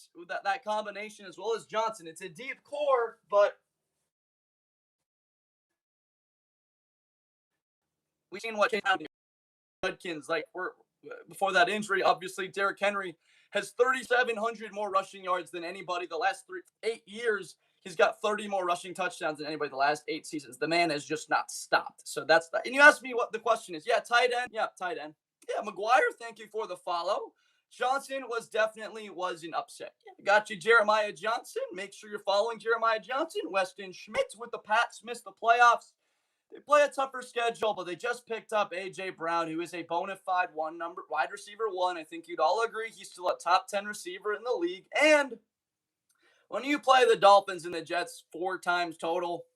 combination, as well as Johnson. It's a deep core, but we've seen what happened. Judkins, before that injury, obviously Derrick Henry has 3,700 more rushing yards than anybody the last 8 years. He's got 30 more rushing touchdowns than anybody the last 8 seasons. The man has just not stopped. So that's that. And you asked me what the question is. Yeah, tight end. Yeah, tight end. Yeah, McGuire, thank you for the follow. Johnson was an upset. Got you, Jeremiah Johnson. Make sure you're following Jeremiah Johnson. Weston Schmidt with the Pats missed the playoffs. They play a tougher schedule, but they just picked up A.J. Brown, who is a bona fide wide receiver 1. I think you'd all agree he's still a top 10 receiver in the league. And when you play the Dolphins and the Jets 4 times total,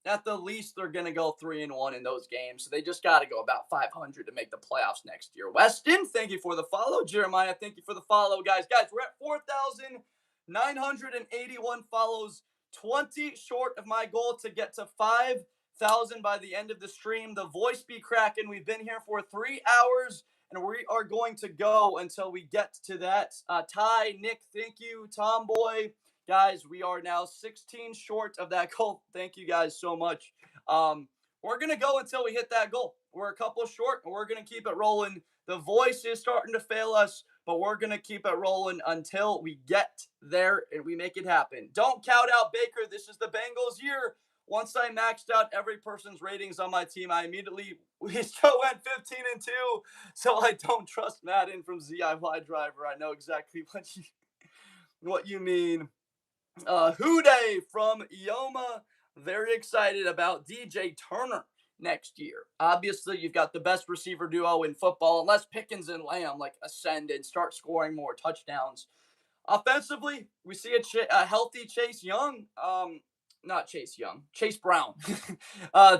at the least they're going to go 3-1 in those games. So they just got to go about 500 to make the playoffs next year. Weston, thank you for the follow. Jeremiah, thank you for the follow, guys. Guys, we're at 4,981 follows, 20 short of my goal to get to 5,000 by the end of the stream. The voice be cracking. We've been here for 3 hours, and we are going to go until we get to that. Ty, Nick, thank you. Tomboy, guys, we are now 16 short of that goal. Thank you guys so much. We're going to go until we hit that goal. We're a couple short, and we're going to keep it rolling. The voice is starting to fail us, but we're going to keep it rolling until we get there and we make it happen. Don't count out Baker. This is the Bengals' year. Once I maxed out every person's ratings on my team, we still went 15-2, so I don't trust Madden from ZIY Driver. I know exactly what you mean. Houday from Yoma, very excited about DJ Turner next year. Obviously, you've got the best receiver duo in football, unless Pickens and Lamb ascend and start scoring more touchdowns. Offensively, we see a healthy Chase Young. Not Chase Young, Chase Brown.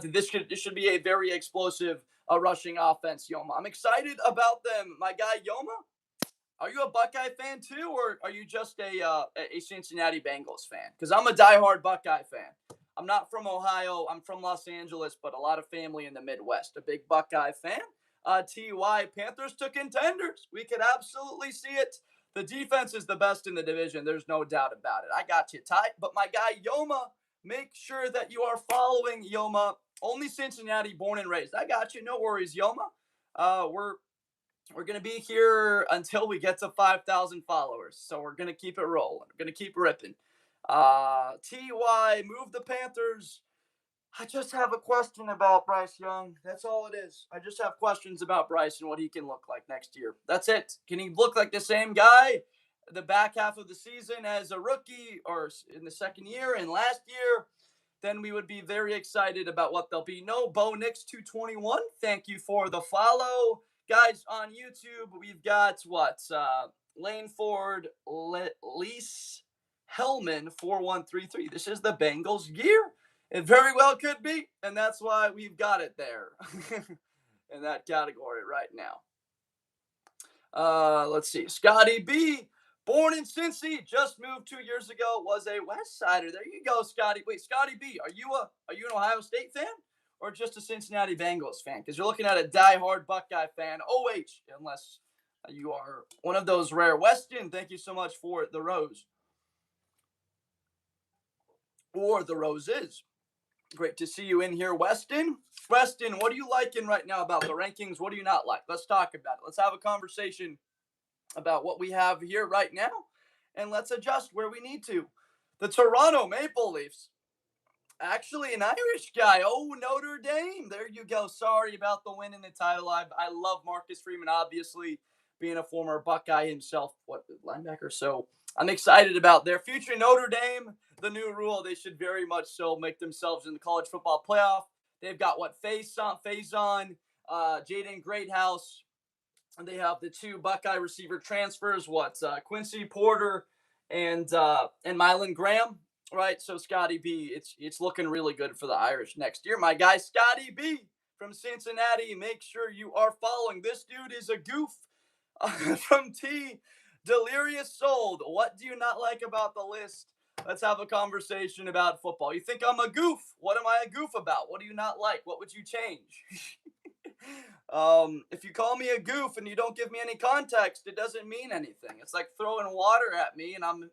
This should be a very explosive rushing offense, Yoma. I'm excited about them. My guy, Yoma, are you a Buckeye fan too, or are you just a Cincinnati Bengals fan? Because I'm a diehard Buckeye fan. I'm not from Ohio. I'm from Los Angeles, but a lot of family in the Midwest. A big Buckeye fan. TY, Panthers to contenders. We could absolutely see it. The defense is the best in the division. There's no doubt about it. I got you, Ty. But my guy, Yoma, make sure that you are following Yoma. Only Cincinnati, born and raised. I got you. No worries, Yoma. We're going to be here until we get to 5,000 followers. So we're going to keep it rolling. We're going to keep ripping. TY, move the Panthers. I just have a question about Bryce Young. That's all it is. I just have questions about Bryce and what he can look like next year. That's it. Can he look like the same guy the back half of the season as a rookie or in the second year and last year? Then we would be very excited about what they'll be. No, Bo Nix 221. Thank you for the follow. Guys, on YouTube, we've got Lane Ford, Lease Hellman 4133. This is the Bengals gear. It very well could be, and that's why we've got it there in that category right now. Let's see. Scotty B, born in Cincy, just moved 2 years ago, was a West Sider. There you go, Scotty. Wait, Scotty B, are you an Ohio State fan or just a Cincinnati Bengals fan? Because you're looking at a diehard Buckeye fan. OH, unless you are one of those rare. Weston, thank you so much for the rose. Or the roses. Great to see you in here, Weston. Weston, what are you liking right now about the rankings? What do you not like? Let's talk about it. Let's have a conversation about what we have here right now, and let's adjust where we need to. The Toronto Maple Leafs. Actually, an Irish guy. Oh, Notre Dame. There you go. Sorry about the win in the title. I love Marcus Freeman, obviously, being a former Buckeye himself. Linebacker? So I'm excited about their future. Notre Dame, the new rule, they should very much so make themselves in the college football playoff. They've got Faison, Jaden Greathouse, and they have the two Buckeye receiver transfers. Quincy Porter and Mylan Graham, right? So Scotty B, it's looking really good for the Irish next year. My guy Scotty B from Cincinnati, make sure you are following. This dude is a goof. From T. Delirious Sold. What do you not like about the list? Let's have a conversation about football. You think I'm a goof? What am I a goof about? What do you not like? What would you change? If you call me a goof and you don't give me any context, it doesn't mean anything. It's like throwing water at me and I'm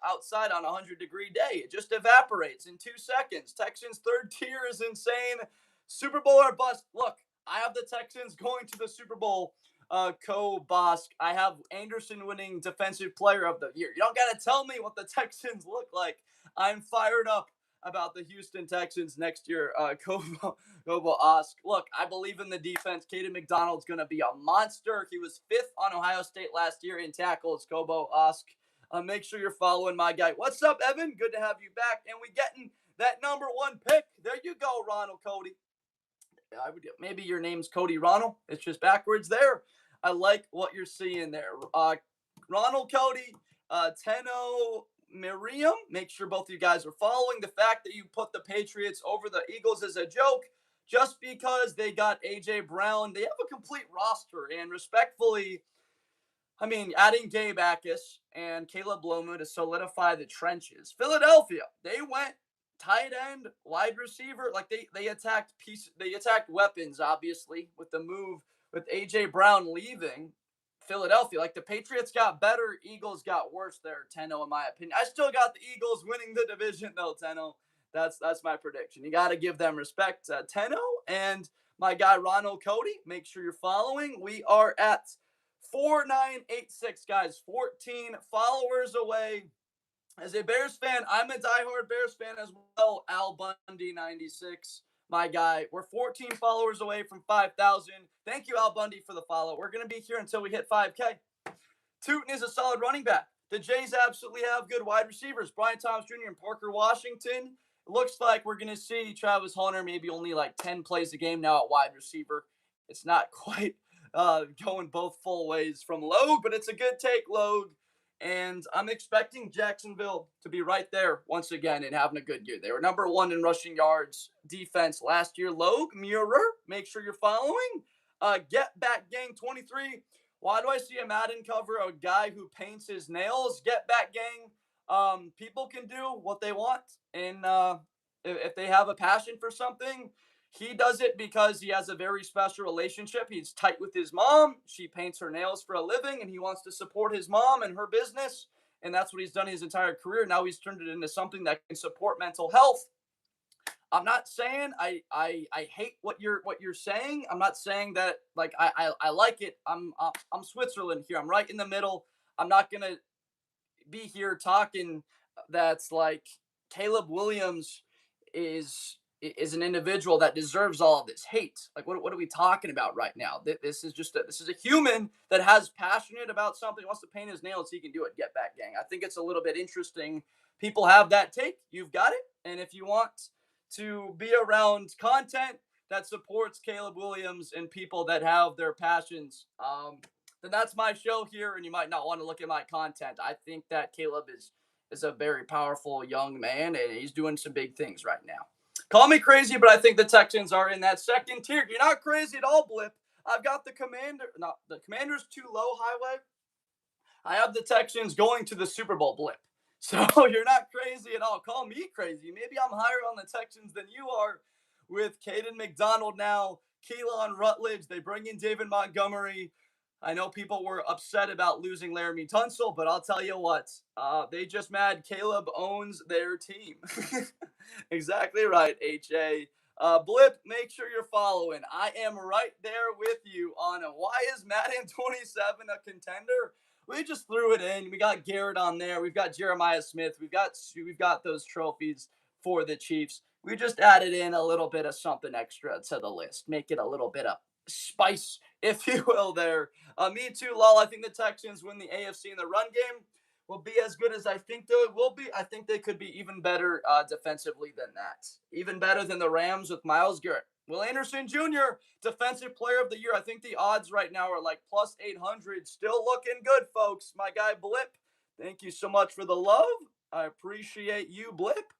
outside on a 100-degree day. It just evaporates in 2 seconds. Texans third tier is insane. Super Bowl or bust. Look, I have the Texans going to the Super Bowl. Bosk. I have Anderson winning Defensive Player of the Year. You don't got to tell me what the Texans look like. I'm fired up about the Houston Texans next year. Kobo Osk. Look, I believe in the defense. Caden McDonald's going to be a monster. He was 5th on Ohio State last year in tackles. Kobo Osk. Make sure you're following my guy. What's up, Evan? Good to have you back. And we getting that number 1 pick. There you go, Ronald Cody. Maybe your name's Cody Ronald. It's just backwards there. I like what you're seeing there. Ronald Cody, Tenno Miriam. Make sure both of you guys are following. The fact that you put the Patriots over the Eagles is a joke just because they got A.J. Brown. They have a complete roster. And respectfully, adding Gabe Akis and Caleb Lomu to solidify the trenches. Philadelphia, they went tight end, wide receiver, like they attacked weapons, obviously, with the move with A.J. Brown leaving Philadelphia. Like the Patriots got better, Eagles got worse there, Tenno, in my opinion. I still got the Eagles winning the division though, Tenno. That's my prediction. You got to give them respect, Tenno, and my guy Ronald Cody. Make sure you're following. We are at 4986, guys, 14 followers away. As a Bears fan, I'm a diehard Bears fan as well. Al Bundy 96, my guy. We're 14 followers away from 5,000. Thank you, Al Bundy, for the follow. We're going to be here until we hit 5K. Tootin is a solid running back. The Jays absolutely have good wide receivers. Brian Thomas Jr. and Parker Washington. It looks like we're going to see Travis Hunter maybe only like 10 plays a game now at wide receiver. It's not quite going both full ways from Logue, but it's a good take, Logue. And I'm expecting Jacksonville to be right there once again and having a good year. They were number 1 in rushing yards defense last year. Logue, Muir, make sure you're following. Get Back Gang 23. Why do I see a Madden cover of a guy who paints his nails? Get Back Gang. People can do what they want. And if they have a passion for something, He does it because he has a very special relationship. He's tight with his mom. She paints her nails for a living, and he wants to support his mom and her business. And that's what he's done his entire career. Now he's turned it into something that can support mental health. I'm not saying I hate what you're saying. I'm not saying that like I like it. I'm Switzerland here. I'm right in the middle. I'm not gonna be here talking that's like Caleb Williams is an individual that deserves all of this hate. Like what are we talking about right now? This is a human that has passionate about something, wants to paint his nails, he can do it. Get back, gang. I think it's a little bit interesting. People have that take. You've got it. And if you want to be around content that supports Caleb Williams and people that have their passions, then that's my show here, and you might not want to look at my content. I think that Caleb is a very powerful young man, and he's doing some big things right now. Call me crazy, but I think the Texans are in that second tier. You're not crazy at all, Blip. I've got the Commanders too low, Highway. I have the Texans going to the Super Bowl, Blip. So you're not crazy at all. Call me crazy. Maybe I'm higher on the Texans than you are with Caden McDonald now, Keelan Rutledge. They bring in David Montgomery. I know people were upset about losing Laramie Tunsil, but I'll tell you what, they just mad Caleb owns their team. Exactly right, HA. Blip, make sure you're following. I am right there with you on why is Madden 27 a contender? We just threw it in. We got Garrett on there. We've got Jeremiah Smith. We've got those trophies for the Chiefs. We just added in a little bit of something extra to the list. Make it a little bit of spice, if you will, there. Me too, lol. I think the Texans win the AFC in the run game. Will be as good as I think they will be. I think they could be even better defensively than that. Even better than the Rams with Myles Garrett. Will Anderson Jr., Defensive Player of the Year. I think the odds right now are like plus 800. Still looking good, folks. My guy Blip, thank you so much for the love. I appreciate you, Blip.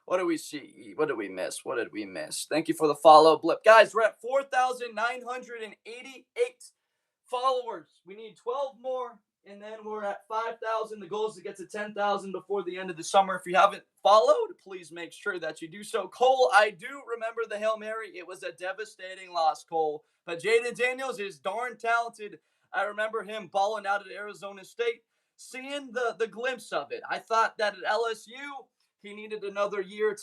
What do we see? What did we miss? What did we miss? Thank you for the follow, Blip. Guys, we're at 4,988 followers. We need 12 more, and then we're at 5,000. The goal is to get to 10,000 before the end of the summer. If you haven't followed, please make sure that you do so. Cole, I do remember the Hail Mary. It was a devastating loss, Cole. But Jaden Daniels is darn talented. I remember him balling out at Arizona State. Seeing the glimpse of it. I thought that at LSU, he needed another year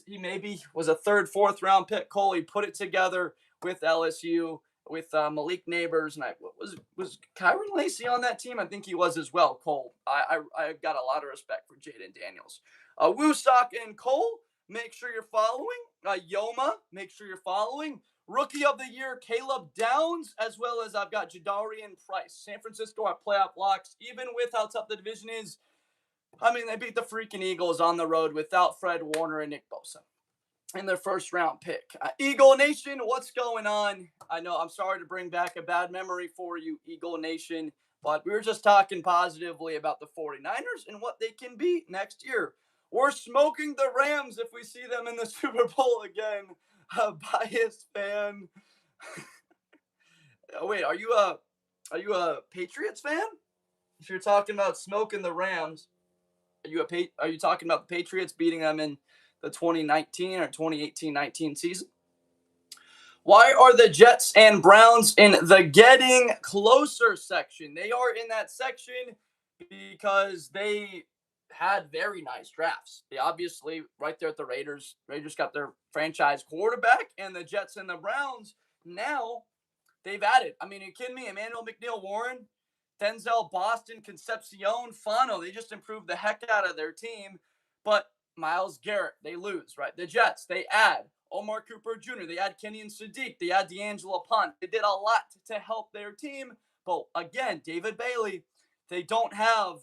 he maybe was a third, fourth round pick. Cole, he put it together with LSU, with Malik Neighbors, and was Kyron Lacey on that team? I think he was as well, Cole. I got a lot of respect for Jaden Daniels. Woosok and Cole, make sure you're following. Yoma, make sure you're following. Rookie of the Year, Caleb Downs, as well as I've got Jadarian Price. San Francisco at playoff locks, even with how tough the division is. I mean, they beat the freaking Eagles on the road without Fred Warner and Nick Bosa in their first round pick. Eagle Nation, what's going on? I know, I'm sorry to bring back a bad memory for you, Eagle Nation, but we were just talking positively about the 49ers and what they can be next year. We're smoking the Rams if we see them in the Super Bowl again. A biased fan. Oh, wait, are you a Patriots fan? If you're talking about smoking the Rams, are you talking about the Patriots beating them in the 2019 or 2018-19 season? Why are the Jets and Browns in the getting closer section? They are in that section because they had very nice drafts. They obviously, right there at the Raiders got their franchise quarterback, and the Jets and the Browns, now they've added. I mean, are you kidding me? Emmanuel McNeil-Warren, Denzel Boston, Concepcion, Fano, they just improved the heck out of their team. But Myles Garrett, they lose, right? The Jets, they add Omar Cooper Jr., they add Kenyon Sadiq, they add D'Angelo Punt. They did a lot to help their team. But again, David Bailey, they don't have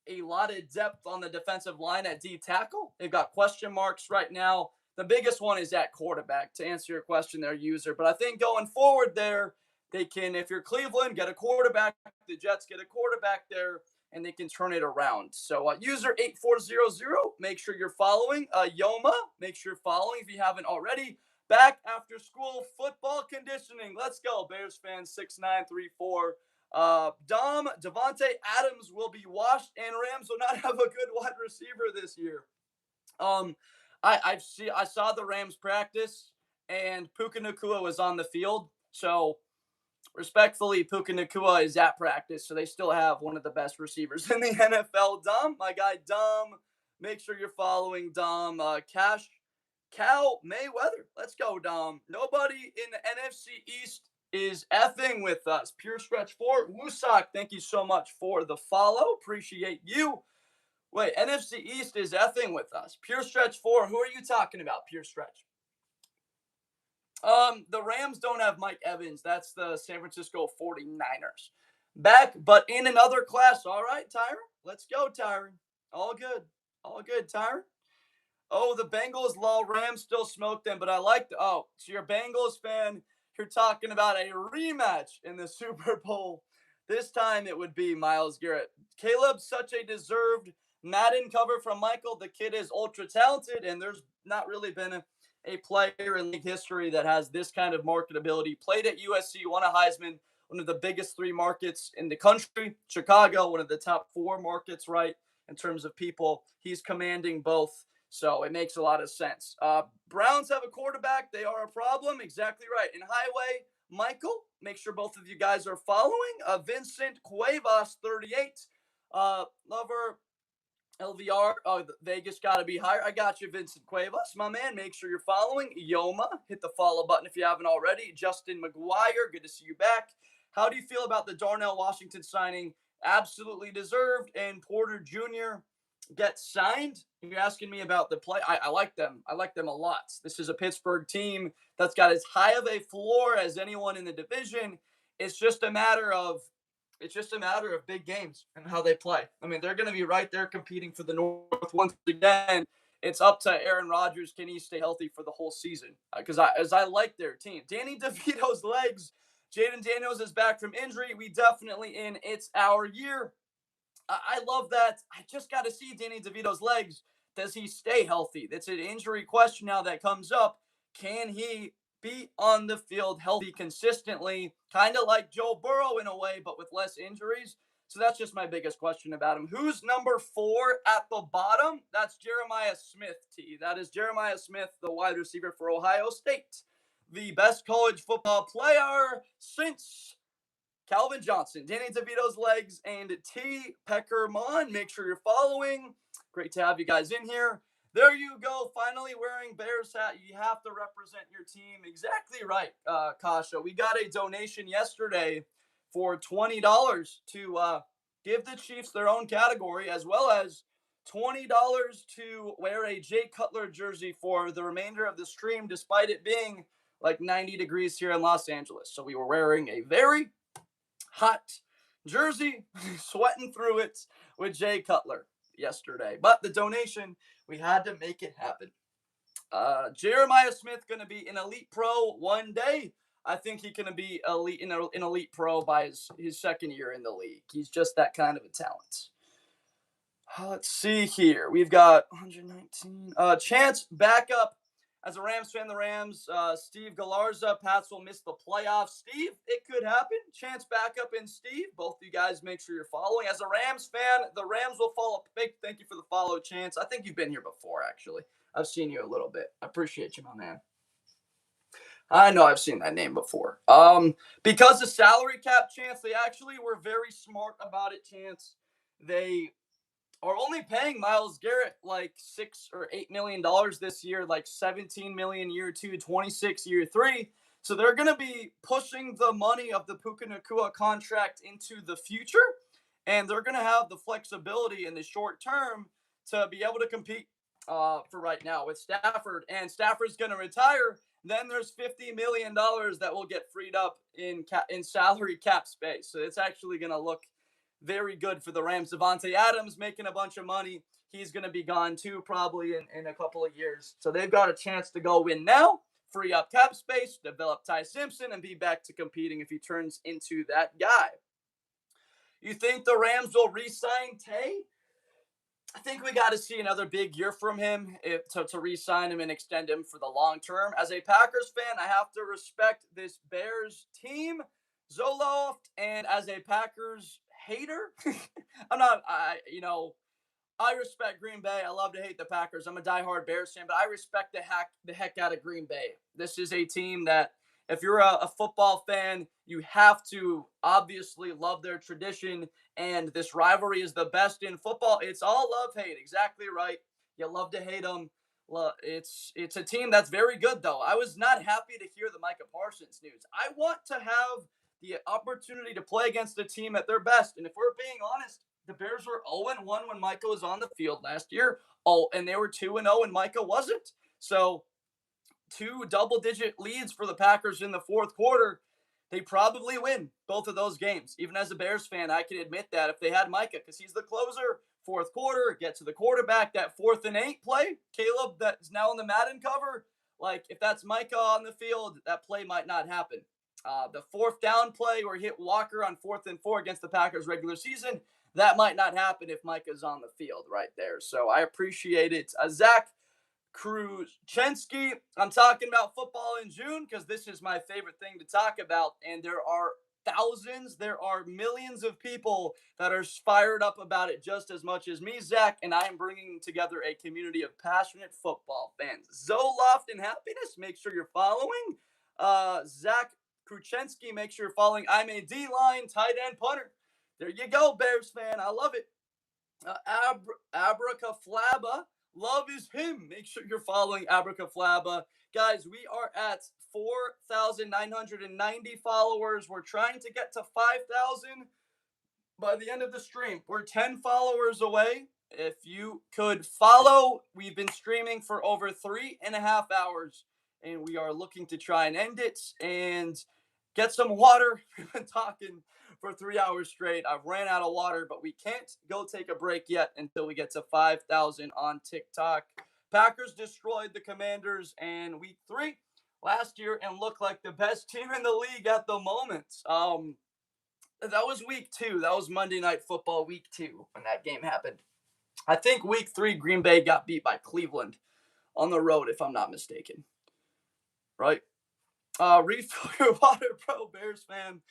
a lot of depth on the defensive line at D tackle. They've got question marks right now. The biggest one is at quarterback, to answer your question there, user. But I think going forward there, they can, if you're Cleveland, get a quarterback. The Jets get a quarterback there, and they can turn it around. So user 8400, make sure you're following. Yoma, make sure you're following if you haven't already. Back after school football conditioning. Let's go, Bears fans 6934. Devontae Adams will be washed, and Rams will not have a good wide receiver this year. I saw the Rams practice, and Puka Nacua was on the field. So respectfully, Puka Nacua is at practice, so they still have one of the best receivers in the NFL. Dom, my guy Dom, make sure you're following Dom. Cal Mayweather, let's go, Dom. Nobody in the NFC East is effing with us. Pure Stretch 4, Wusak, thank you so much for the follow. Appreciate you. Wait, NFC East is effing with us. Pure Stretch 4, who are you talking about, Pure Stretch? The Rams don't have Mike Evans. That's the San Francisco 49ers. Back, but in another class. All right, Tyron. Let's go, Tyron. All good. All good, Tyron. Oh, the Bengals, lol, Rams still smoke them, but I like the. Oh, so you're a Bengals fan. You're talking about a rematch in the Super Bowl. This time it would be Myles Garrett. Caleb, such a deserved Madden cover from Michael. The kid is ultra talented, and there's not really been a player in league history that has this kind of marketability. Played at USC, won a Heisman, one of the biggest 3 markets in the country. Chicago, one of the top 4 markets, right, in terms of people. He's commanding both. So it makes a lot of sense. Browns have a quarterback. They are a problem. Exactly right. In Highway, Michael, make sure both of you guys are following. Vincent Cuevas, 38. Lover, LVR. Oh, Vegas got to be higher. I got you, Vincent Cuevas. My man, make sure you're following. Yoma, hit the follow button if you haven't already. Justin McGuire, good to see you back. How do you feel about the Darnell Washington signing? Absolutely deserved. And Porter Jr. gets signed. You're asking me about the play. I like them. I like them a lot. This is a Pittsburgh team that's got as high of a floor as anyone in the division. It's just a matter of big games and how they play. I mean, they're going to be right there competing for the North once again. It's up to Aaron Rodgers. Can he stay healthy for the whole season? Because I like their team. Danny DeVito's legs. Jaden Daniels is back from injury. We definitely in. It's our year. I love that. I just got to see Danny DeVito's legs. Does he stay healthy? That's an injury question now that comes up. Can he be on the field healthy consistently? Kind of like Joe Burrow in a way, but with less injuries. So that's just my biggest question about him. Who's number 4 at the bottom? That's Jeremiah Smith, T. That is Jeremiah Smith, the wide receiver for Ohio State. The best college football player since Calvin Johnson, Danny DeVito's legs, and T. Peckermon. Make sure you're following. Great to have you guys in here. There you go. Finally wearing Bears hat. You have to represent your team. Exactly right, Kasha. We got a donation yesterday for $20 to give the Chiefs their own category, as well as $20 to wear a Jay Cutler jersey for the remainder of the stream, despite it being like 90 degrees here in Los Angeles. So we were wearing a very hot jersey, sweating through it with Jay Cutler yesterday. But the donation, we had to make it happen. Jeremiah Smith going to be an elite pro one day. I think he's going to be an elite pro by his second year in the league. He's just that kind of a talent. Let's see here. We've got 119. Chance backup. As a Rams fan, the Rams, Steve Galarza, Pats will miss the playoffs. Steve, it could happen. Chance backup in Steve. Both of you guys make sure you're following. As a Rams fan, the Rams will follow. Thank you for the follow, Chance. I think you've been here before, actually. I've seen you a little bit. I appreciate you, my man. I know I've seen that name before. Because of salary cap, Chance, they actually were very smart about it, Chance. They are only paying Myles Garrett like $6 or $8 million this year, like $17 million year 2, 26 year 3. So they're going to be pushing the money of the Puka Nacua contract into the future, and they're going to have the flexibility in the short term to be able to compete for right now with Stafford. And Stafford's going to retire. Then there's $50 million that will get freed up in salary cap space. So it's actually going to look very good for the Rams. Devontae Adams making a bunch of money. He's going to be gone too probably in a couple of years. So they've got a chance to go win now, free up cap space, develop Ty Simpson, and be back to competing if he turns into that guy. You think the Rams will re-sign Tay? I think we got to see another big year from him to re-sign him and extend him for the long term. As a Packers fan, I have to respect this Bears team, Zoloft, and as a Packers hater, I respect Green Bay. I love to hate the Packers. I'm a diehard Bears fan, but I respect the heck out of Green Bay. This is a team that, if you're a football fan, you have to obviously love their tradition. And this rivalry is the best in football. It's all love hate. Exactly right. You love to hate them. It's a team that's very good, though. I was not happy to hear the Micah Parsons news. I want to have the opportunity to play against a team at their best. And if we're being honest, the Bears were 0-1 when Micah was on the field last year. Oh, and they were 2-0 when Micah wasn't. So 2 double-digit leads for the Packers in the fourth quarter. They probably win both of those games. Even as a Bears fan, I can admit that if they had Micah, because he's the closer, fourth quarter, get to the quarterback, that 4th and 8 play, Caleb, that is now in the Madden cover, like if that's Micah on the field, that play might not happen. The 4th down play where he hit Walker on 4th and 4 against the Packers regular season, that might not happen if Micah's on the field right there. So I appreciate it. Zach Krushenski, I'm talking about football in June because this is my favorite thing to talk about. And there are millions of people that are fired up about it just as much as me, Zach. And I am bringing together a community of passionate football fans. Zoloft and Happiness, make sure you're following. Zach Krushenski, make sure you're following. I'm a D-line tight end punter. There you go, Bears fan. I love it. Abracaflaba. Love is him. Make sure you're following Abracaflaba. Guys, we are at 4,990 followers. We're trying to get to 5,000 by the end of the stream. We're 10 followers away. If you could follow, we've been streaming for over 3.5 hours, and we are looking to try and end it and get some water. We've been talking for 3 hours straight. I've ran out of water, but we can't go take a break yet until we get to 5,000 on TikTok. Packers destroyed the Commanders in week 3 last year and look like the best team in the league at the moment. That was week 2. That was Monday Night Football week 2 when that game happened. I think week 3, Green Bay got beat by Cleveland on the road, if I'm not mistaken. Right? Refill your water, bro, Bears fan.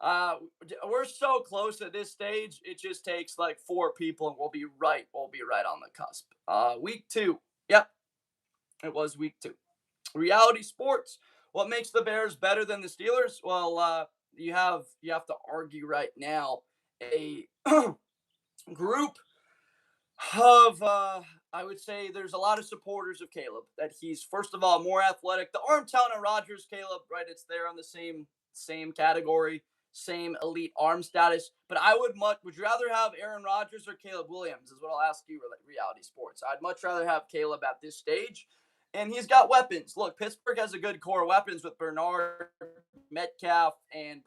We're so close at this stage. It just takes like 4 people, and we'll be right on the cusp. Week 2. Yep. It was week 2. Reality sports. What makes the Bears better than the Steelers? Well, you have to argue right now a group of I would say there's a lot of supporters of Caleb, that he's first of all more athletic. The arm talent of Rodgers, Caleb, right? It's there on the same category, same elite arm status. But would you rather have Aaron Rodgers or Caleb Williams? Is what I'll ask you. Reality sports. I'd much rather have Caleb at this stage. And he's got weapons. Look, Pittsburgh has a good core of weapons with Bernard, Metcalf, and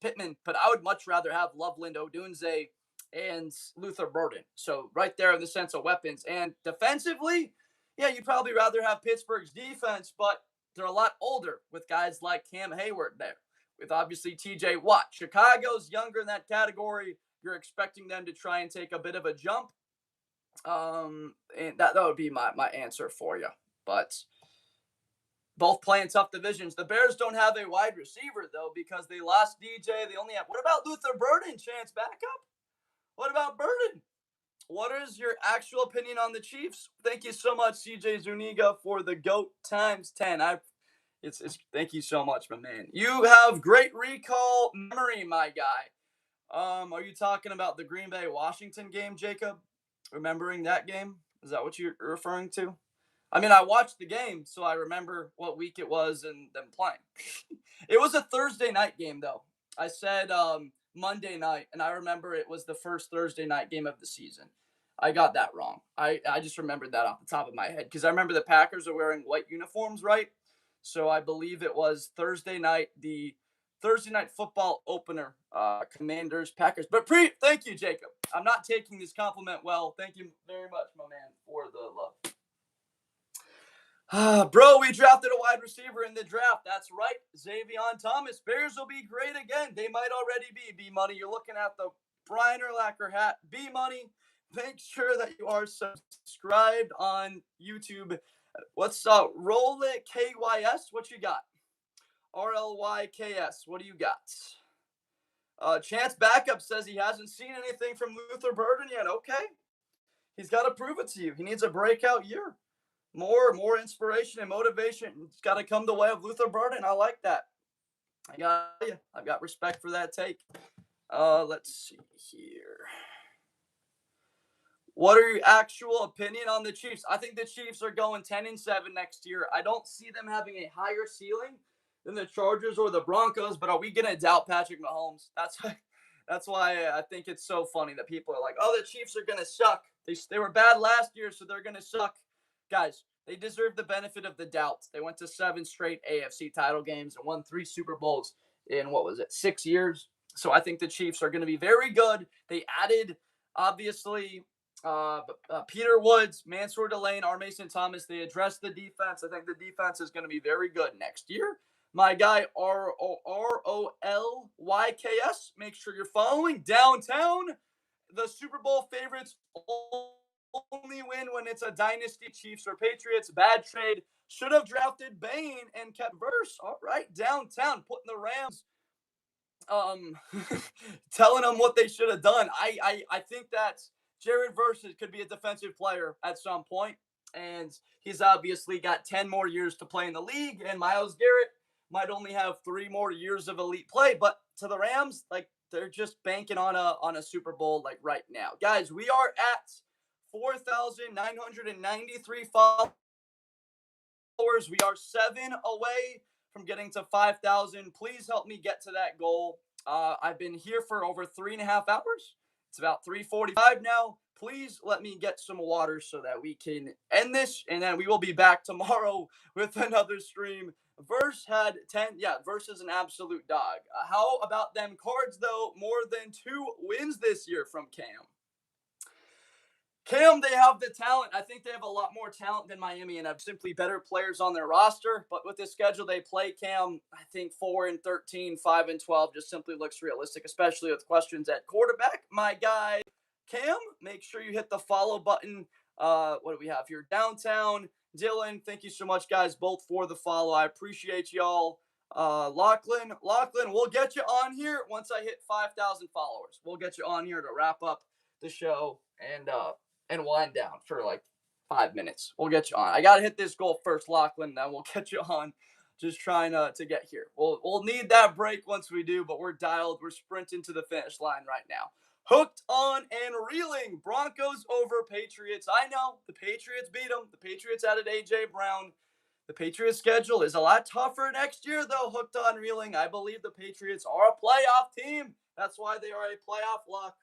Pittman. But I would much rather have Loveland Odunze and Luther Burden. So right there in the sense of weapons. And defensively, yeah, you'd probably rather have Pittsburgh's defense, but they're a lot older with guys like Cam Hayward there, with obviously TJ Watt. Chicago's younger in that category. You're expecting them to try and take a bit of a jump. And that would be my answer for you. But both playing tough divisions. The Bears don't have a wide receiver, though, because they lost DJ. They only have. What about Luther Burden? Chance backup? What about Burden? What is your actual opinion on the Chiefs? Thank you so much, CJ Zuniga, for the GOAT times 10. Thank you so much, my man. You have great recall memory, my guy. Are you talking about the Green Bay Washington game, Jacob? Remembering that game? Is that what you're referring to? I mean, I watched the game, so I remember what week it was and them playing. It was a Thursday night game, though. I said Monday night, and I remember it was the first Thursday night game of the season. I got that wrong. I just remembered that off the top of my head because I remember the Packers are wearing white uniforms, right? So I believe it was Thursday night, the Thursday night football opener, Commanders, Packers. But thank you, Jacob. I'm not taking this compliment well. Thank you very much, my man, for the love. Bro, we drafted a wide receiver in the draft. That's right, Xavion Thomas. Bears will be great again. They might already be. B-Money, you're looking at the Brian Urlacher hat. B-Money, make sure that you are subscribed on YouTube. What's Roll It KYS? What you got? RLYKS. What do you got? Chance Backup says he hasn't seen anything from Luther Burden yet. Okay. He's got to prove it to you. He needs a breakout year. More inspiration and motivation. It's got to come the way of Luther Burden. I like that. I've got respect for that take. Let's see here. What are your actual opinion on the Chiefs? I think the Chiefs are going 10-7 next year. I don't see them having a higher ceiling than the Chargers or the Broncos, but are we going to doubt Patrick Mahomes? That's why I think it's so funny that people are like, oh, the Chiefs are going to suck. They were bad last year, so they're going to suck. Guys, they deserve the benefit of the doubt. They went to 7 straight AFC title games and won 3 Super Bowls in, 6 years? So I think the Chiefs are going to be very good. They added, obviously, Peter Woods, Mansour Delane, R. Mason Thomas. They addressed the defense. I think the defense is going to be very good next year. My guy, ROLYKS, make sure you're following. Downtown, the Super Bowl favorites only win when it's a dynasty. Chiefs or Patriots. Bad trade. Should have drafted Bane and kept Verse. All right, Downtown, putting the Rams, telling them what they should have done. I think that Jared Verse could be a defensive player at some point, and he's obviously got 10 more years to play in the league, and Myles Garrett might only have 3 more years of elite play. But to the Rams, they're just banking on a Super Bowl right now. Guys, we are at 4,993 followers. We are 7 away from getting to 5,000. Please help me get to that goal. I've been here for over 3.5 hours. It's about 3:45 now. Please let me get some water so that we can end this, and then we will be back tomorrow with another stream. Verse had 10. Yeah, Verse is an absolute dog. How about them Cards, though? More than 2 wins this year from Cam. Cam, they have the talent. I think they have a lot more talent than Miami and have simply better players on their roster. But with the schedule they play, Cam, I think 4-13, 5-12 just simply looks realistic, especially with questions at quarterback. My guy, Cam, make sure you hit the follow button. What do we have here? Downtown. Dylan, thank you so much, guys, both for the follow. I appreciate y'all. Lachlan, we'll get you on here once I hit 5,000 followers. We'll get you on here to wrap up the show and wind down for 5 minutes. We'll get you on. I got to hit this goal first, Lachlan, then we'll get you on. Just trying to get here. We'll need that break once we do, but we're dialed. We're sprinting to the finish line right now. Hooked on and reeling. Broncos over Patriots. I know the Patriots beat them. The Patriots added A.J. Brown. The Patriots' schedule is a lot tougher next year, though. Hooked on reeling. I believe the Patriots are a playoff team. That's why they are a playoff lock.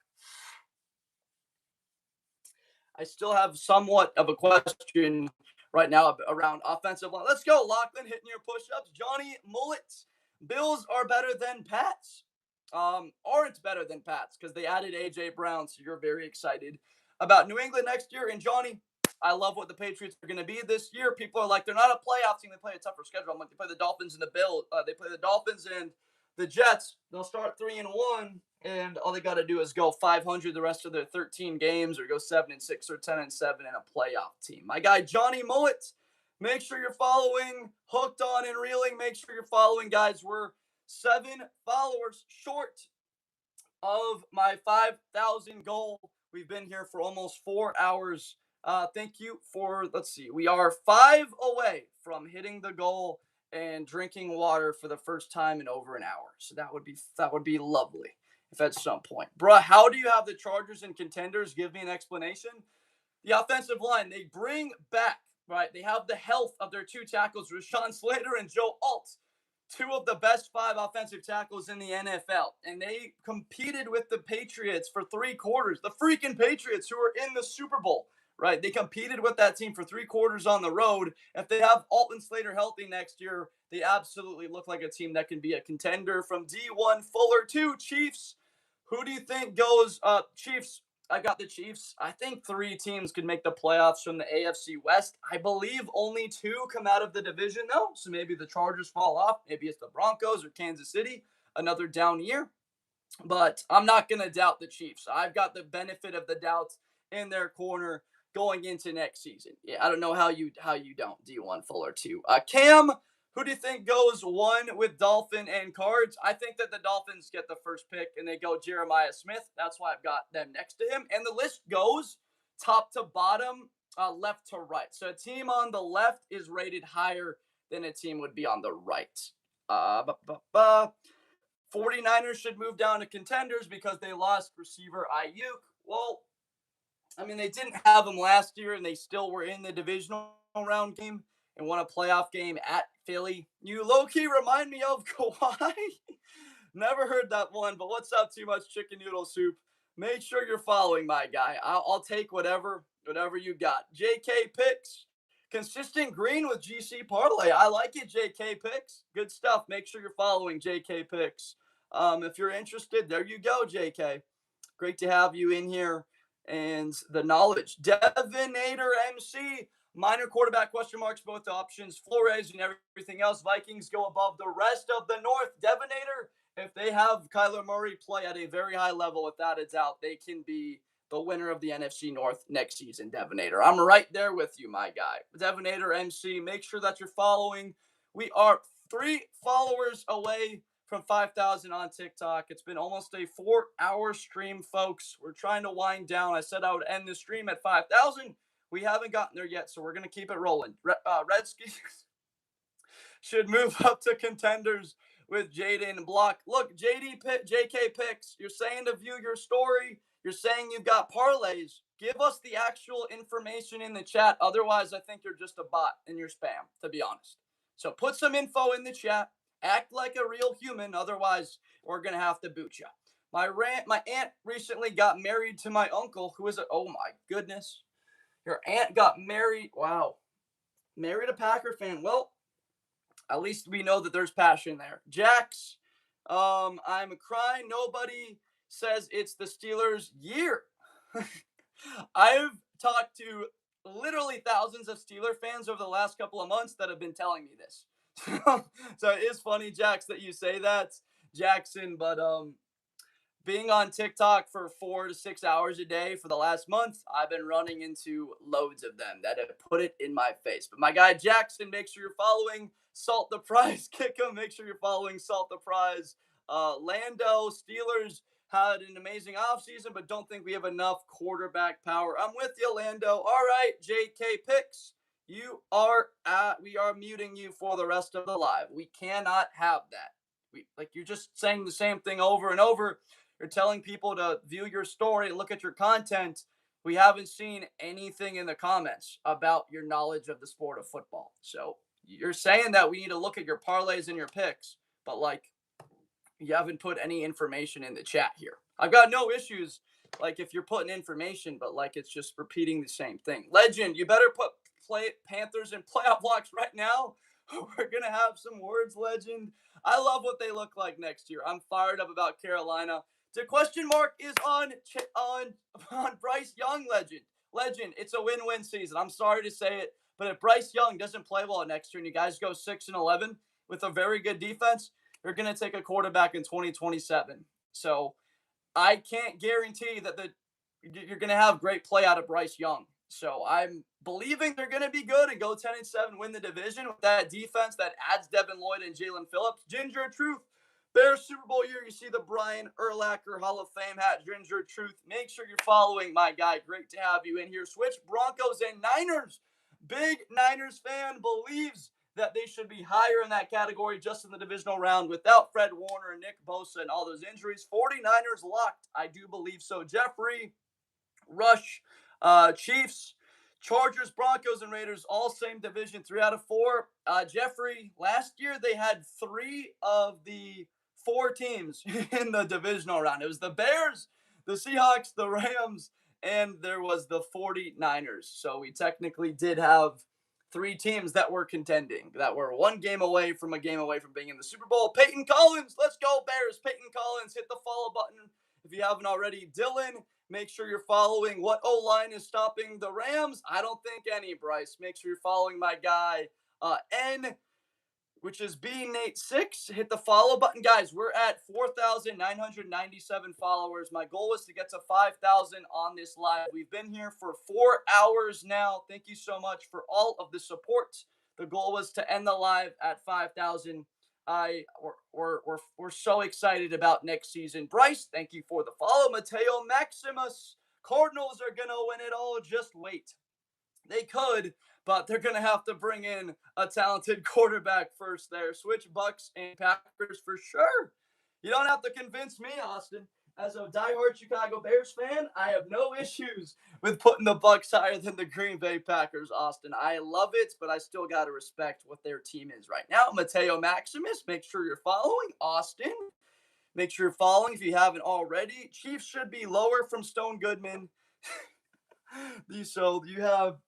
I still have somewhat of a question right now around offensive line. Let's go, Lachlan, hitting your push-ups. Johnny Mullets. Bills are better than Pats. Aren't better than Pats because they added A.J. Brown, so you're very excited about New England next year. And Johnny, I love what the Patriots are going to be this year. People are like, they're not a playoff team. They play a tougher schedule. I'm like, they play the Dolphins and the Bills. They play the Dolphins and the Jets. They'll start 3-1, and all they got to do is go 500 the rest of their 13 games, or go 7-6 or 10-7 in a playoff team. My guy Johnny Mullet, make sure you're following. Hooked on and reeling. Make sure you're following, guys. We're 7 followers short of my 5,000 goal. We've been here for almost 4 hours. Thank you for, we are 5 away from hitting the goal and drinking water for the first time in over an hour. So that would be lovely if at some point. Bruh, how do you have the Chargers and contenders? Give me an explanation. The offensive line, they bring back, right? They have the health of their 2 tackles, Rashawn Slater and Joe Alt, 2 of the best 5 offensive tackles in the NFL. And they competed with the Patriots for 3 quarters. The freaking Patriots, who are in the Super Bowl. Right, they competed with that team for 3 quarters on the road. If they have Alton Slater healthy next year, they absolutely look like a team that can be a contender. From D1 Fuller to Chiefs, who do you think goes? Chiefs. I got the Chiefs. I think 3 teams could make the playoffs from the AFC West. I believe only 2 come out of the division, though. So maybe the Chargers fall off. Maybe it's the Broncos or Kansas City. Another down year. But I'm not going to doubt the Chiefs. I've got the benefit of the doubt in their corner going into next season. Yeah, I don't know how you don't. D1 Fuller 2. Cam, who do you think goes 1 with Dolphin and Cards? I think that the Dolphins get the first pick and they go Jeremiah Smith. That's why I've got them next to him. And the list goes top to bottom, left to right. So a team on the left is rated higher than a team would be on the right. 49ers should move down to contenders because they lost receiver Ayuk. Well, I mean, they didn't have him last year, and they still were in the divisional round game and won a playoff game at Philly. You low-key remind me of Kawhi. Never heard that one, but what's up, Too Much Chicken Noodle Soup? Make sure you're following my guy. I'll take whatever you got. JK Picks. Consistent green with GC Parlay. I like it, JK Picks. Good stuff. Make sure you're following JK Picks. If you're interested, there you go, JK. Great to have you in here. And the knowledge. Devinator MC. Minor quarterback question marks, both options. Flores and everything else. Vikings go above the rest of the North. Devinator, if they have Kyler Murray play at a very high level, without a doubt, they can be the winner of the NFC North next season, Devinator. I'm right there with you, my guy. Devinator MC, make sure that you're following. We are 3 followers away from 5,000 on TikTok. It's been almost a 4-hour stream, folks. We're trying to wind down. I said I would end the stream at 5,000. We haven't gotten there yet, so we're going to keep it rolling. Redskins should move up to contenders with Jaden Block. Look, JK Picks, you're saying to view your story. You're saying you've got parlays. Give us the actual information in the chat. Otherwise, I think you're just a bot in your spam, to be honest. So put some info in the chat. Act like a real human. Otherwise, we're going to have to boot you. My aunt recently got married to my uncle, who is oh my goodness. Your aunt got married. Wow. Married a Packer fan. Well, at least we know that there's passion there. Jax, I'm crying. Nobody says it's the Steelers' year. I've talked to literally thousands of Steeler fans over the last couple of months that have been telling me this. So it is funny, Jax, that you say that, Jackson, but being on TikTok for 4 to 6 hours a day for the last month, I've been running into loads of them that have put it in my face. But my guy Jackson, make sure you're following Salt the Prize. Kick him. Make sure you're following Salt the Prize. Lando, Steelers had an amazing offseason, but don't think we have enough quarterback power. I'm with you, Lando. All right, JK Picks. We are muting you for the rest of the live. We cannot have that. You're just saying the same thing over and over. You're telling people to view your story, look at your content. We haven't seen anything in the comments about your knowledge of the sport of football. So you're saying that we need to look at your parlays and your picks, but you haven't put any information in the chat here. I've got no issues, if you're putting information, but it's just repeating the same thing. Legend, you better put Panthers in playoff blocks right now. We're going to have some words, Legend. I love what they look like next year. I'm fired up about Carolina. The question mark is on Bryce Young, Legend. It's a win-win season. I'm sorry to say it, but if Bryce Young doesn't play well next year and you guys go 6-11 with a very good defense, you're going to take a quarterback in 2027. So I can't guarantee that you're going to have great play out of Bryce Young. So I'm believing they're going to be good and go 10-7, win the division with that defense that adds Devin Lloyd and Jalen Phillips. Ginger Truth, Bears Super Bowl year. You see the Brian Urlacher Hall of Fame hat. Ginger Truth. Make sure you're following my guy. Great to have you in here. Switch Broncos and Niners. Big Niners fan believes that they should be higher in that category just in the divisional round without Fred Warner and Nick Bosa and all those injuries. 49ers locked. I do believe so. Jeffrey, Rush, Chiefs, Chargers, Broncos, and Raiders, all same division, 3 out of 4. Jeffrey, last year they had 3 of the 4 teams in the divisional round. It was the Bears, the Seahawks, the Rams, and there was the 49ers. So we technically did have 3 teams that were contending, that were 1 game away from being in the Super Bowl. Peyton Collins, let's go Bears. Peyton Collins, hit the follow button if you haven't already. Dylan, make sure you're following what O-line is stopping the Rams. I don't think any, Bryce. Make sure you're following my guy, N, which is B-Nate6. Hit the follow button. Guys, we're at 4,997 followers. My goal is to get to 5,000 on this live. We've been here for 4 hours now. Thank you so much for all of the support. The goal was to end the live at 5,000. We're so excited about next season. Bryce, thank you for the follow. Mateo Maximus, Cardinals are going to win it all. Just wait. They could, but they're going to have to bring in a talented quarterback first there. Switch Bucks and Packers for sure. You don't have to convince me, Austin. As a diehard Chicago Bears fan, I have no issues with putting the Bucks higher than the Green Bay Packers, Austin. I love it, but I still got to respect what their team is right now. Mateo Maximus, make sure you're following. Austin, make sure you're following if you haven't already. Chiefs should be lower from Stone Goodman. So you have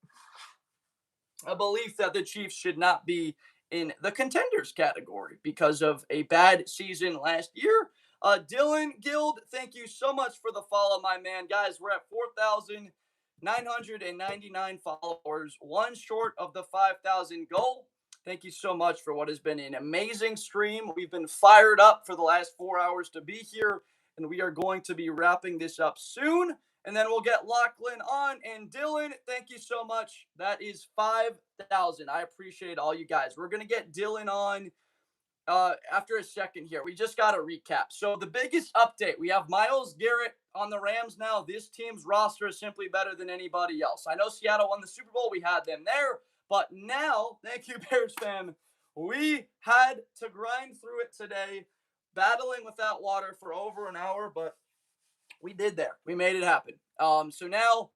a belief that the Chiefs should not be in the contenders category because of a bad season last year. Dylan Guild, thank you so much for the follow, my man. Guys, we're at 4,999 followers, one short of the 5,000 goal. Thank you so much for what has been an amazing stream. We've been fired up for the last 4 hours to be here, and we are going to be wrapping this up soon. And then we'll get Lachlan on. And Dylan, thank you so much. That is 5,000. I appreciate all you guys. We're going to get Dylan on after a second here. We just got to recap. So the biggest update, we have Myles Garrett on the Rams now. This team's roster is simply better than anybody else. I know Seattle won the Super Bowl. We had them there. But now, thank you, Bears fan, we had to grind through it today, battling without water for over an hour, but we did there. We made it happen. So now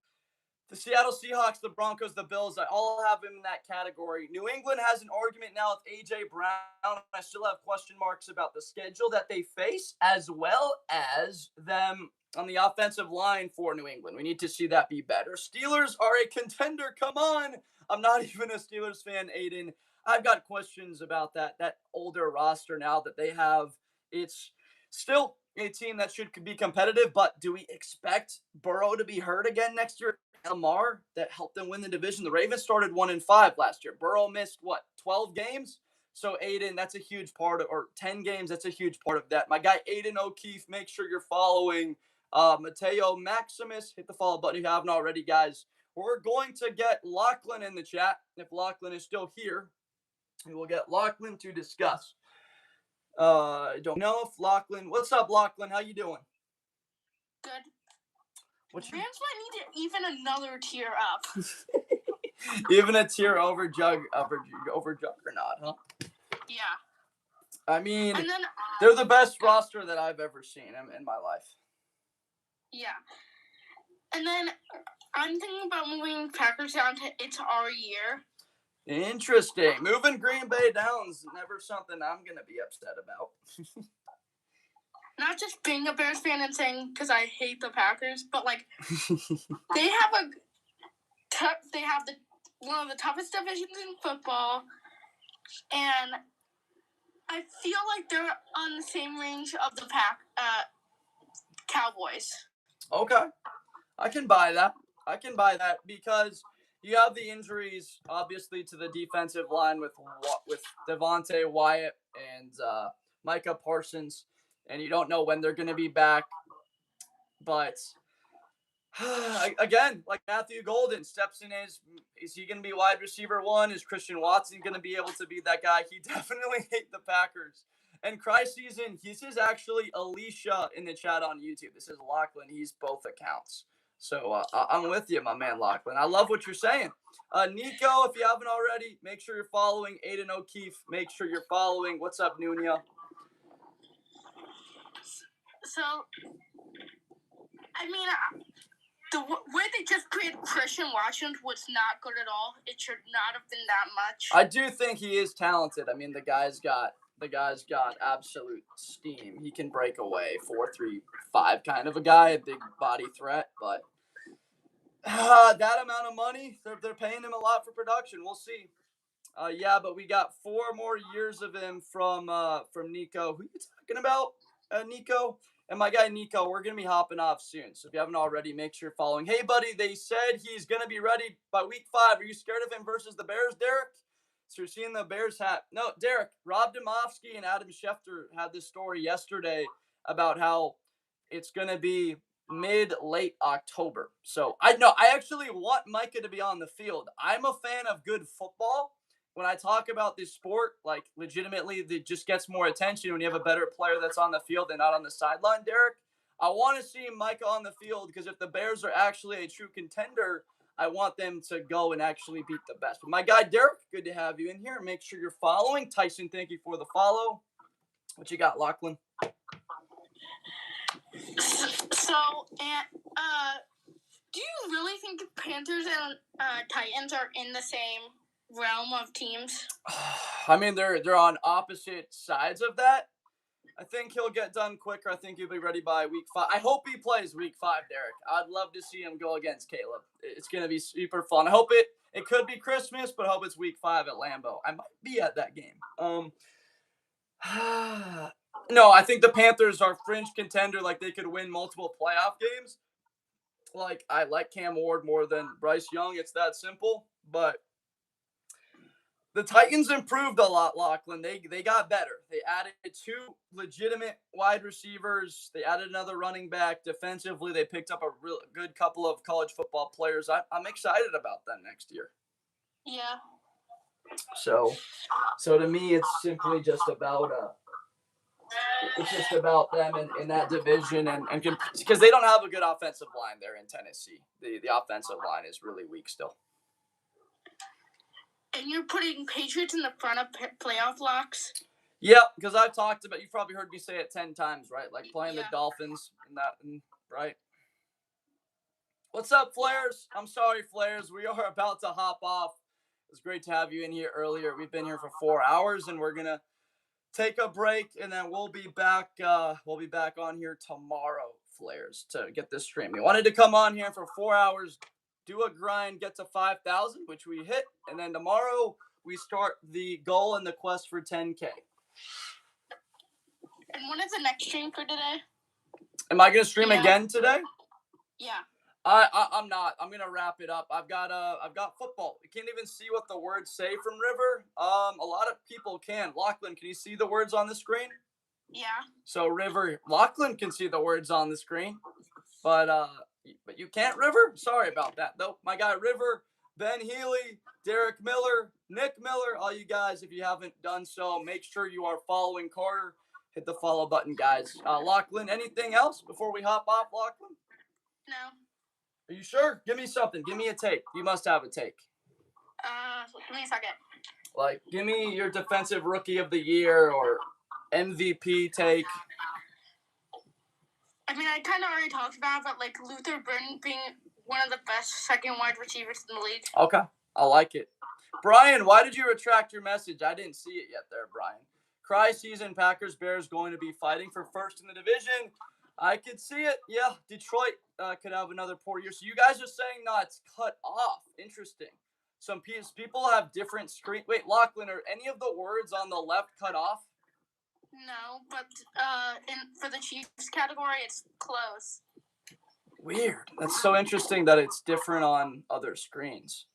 the Seattle Seahawks, the Broncos, the Bills, I all have them in that category. New England has an argument now with A.J. Brown. I still have question marks about the schedule that they face, as well as them on the offensive line for New England. We need to see that be better. Steelers are a contender. Come on. I'm not even a Steelers fan, Aiden. I've got questions about that older roster now that they have. It's still a team that should be competitive, but do we expect Burrow to be hurt again next year? Lamar, that helped them win the division. The Ravens started 1-5 last year. Burrow missed, 12 games? So, Aiden, that's a huge part of, or 10 games, that's a huge part of that. My guy, Aiden O'Keefe, make sure you're following. Mateo Maximus, hit the follow button if you haven't already, guys. We're going to get Lachlan in the chat. If Lachlan is still here, we will get Lachlan to discuss. I don't know if Lachlan. What's up, Lachlan? How you doing? Good. Rams might need to even another tier up. Even a tier over Juggernaut, huh? Yeah. I mean, they're the best roster that I've ever seen in my life. Yeah. And then I'm thinking about moving Packers down to it's our year. Interesting. Moving Green Bay down's never something I'm going to be upset about. Not just being a Bears fan and saying because I hate the Packers, but like they have one of the toughest divisions in football, and I feel like they're on the same range of the Cowboys. Okay, I can buy that. Because you have the injuries, obviously, to the defensive line with Devontae Wyatt and Micah Parsons, and you don't know when they're going to be back. But again, like Matthew Golden steps in is he going to be wide receiver one? Is Christian Watson going to be able to be that guy? He definitely hates the Packers. And Cry Season, this is actually Alicia in the chat on YouTube. This is Lachlan. He's both accounts. So I'm with you, my man Lachlan. I love what you're saying. Nico, if you haven't already, make sure you're following. Aiden O'Keefe, make sure you're following. What's up, Nunia? So, I mean, the way they just created Christian Watson was not good at all. It should not have been that much. I do think he is talented. I mean, the guy's got absolute steam. He can break away 4-3-5 kind of a guy, a big body threat. But that amount of money, they're paying him a lot for production. We'll see. Yeah, but we got 4 more years of him from Nico. Who are you talking about, Nico? And my guy Nico, we're going to be hopping off soon. So if you haven't already, make sure you're following. Hey, buddy, they said he's going to be ready by week 5. Are you scared of him versus the Bears, Derek? So you're seeing the Bears hat. No, Derek, Rob Domofsky and Adam Schefter had this story yesterday about how it's going to be mid-late October. So I actually want Micah to be on the field. I'm a fan of good football. When I talk about this sport, like legitimately, it just gets more attention when you have a better player that's on the field and not on the sideline, Derek. I want to see Micah on the field because if the Bears are actually a true contender, I want them to go and actually beat the best. But my guy Derek, good to have you in here. Make sure you're following. Tyson, thank you for the follow. What you got, Lachlan? So, do you really think the Panthers and Titans are in the same realm of teams? I mean, they're on opposite sides of that. I think he'll get done quicker. I think he'll be ready by week 5. I hope he plays week 5, Derek. I'd love to see him go against Caleb. It's going to be super fun. I hope it could be Christmas, but I hope it's week 5 at Lambeau. I might be at that game. No, I think the Panthers are fringe contender. Like, they could win multiple playoff games. Like, I like Cam Ward more than Bryce Young. It's that simple. But the Titans improved a lot, Lachlan. They got better. They added 2 legitimate wide receivers. They added another running back. Defensively, they picked up a real good couple of college football players. I'm excited about them next year. Yeah. So to me, it's simply just about them in that division and because they don't have a good offensive line there in Tennessee. The offensive line is really weak still. And you're putting Patriots in the front of playoff locks? Yep, because I've talked about, you've probably heard me say it 10 times, right? Like playing the Dolphins and that, right? What's up, Flares? I'm sorry, Flares. We are about to hop off. It was great to have you in here earlier. We've been here for 4 hours, and we're going to take a break, and then we'll be back on here tomorrow, Flares, to get this stream. We wanted to come on here for 4 hours, do a grind, get to 5,000, which we hit, and then tomorrow we start the goal and the quest for 10K. And when is the next stream for today? Am I going to stream again today? Yeah. I'm not. I'm gonna wrap it up. I've got football. You can't even see what the words say from River. A lot of people can. Lachlan, can you see the words on the screen? Yeah. So River, Lachlan can see the words on the screen, but you can't, River. Sorry about that, though. My guy River, Ben Healy, Derek Miller, Nick Miller, all you guys, if you haven't done so, make sure you are following Carter. Hit the follow button, guys. Lachlan, anything else before we hop off, Lachlan? No. Are you sure? Give me something. Give me a take. You must have a take. Give me a second. Like, give me your defensive rookie of the year or MVP take. I mean, I kind of already talked about it, but, like, Luther Burden being one of the best second wide receivers in the league. Okay. I like it. Brian, why did you retract your message? I didn't see it yet there, Brian. Cry season, Packers, Bears going to be fighting for first in the division. I could see it. Yeah, Detroit could have another poor year. So you guys are saying, no, it's cut off. Interesting. Some people have different screen. Wait, Lachlan, are any of the words on the left cut off? No, but for the Chiefs category, it's close. Weird. That's so interesting that it's different on other screens.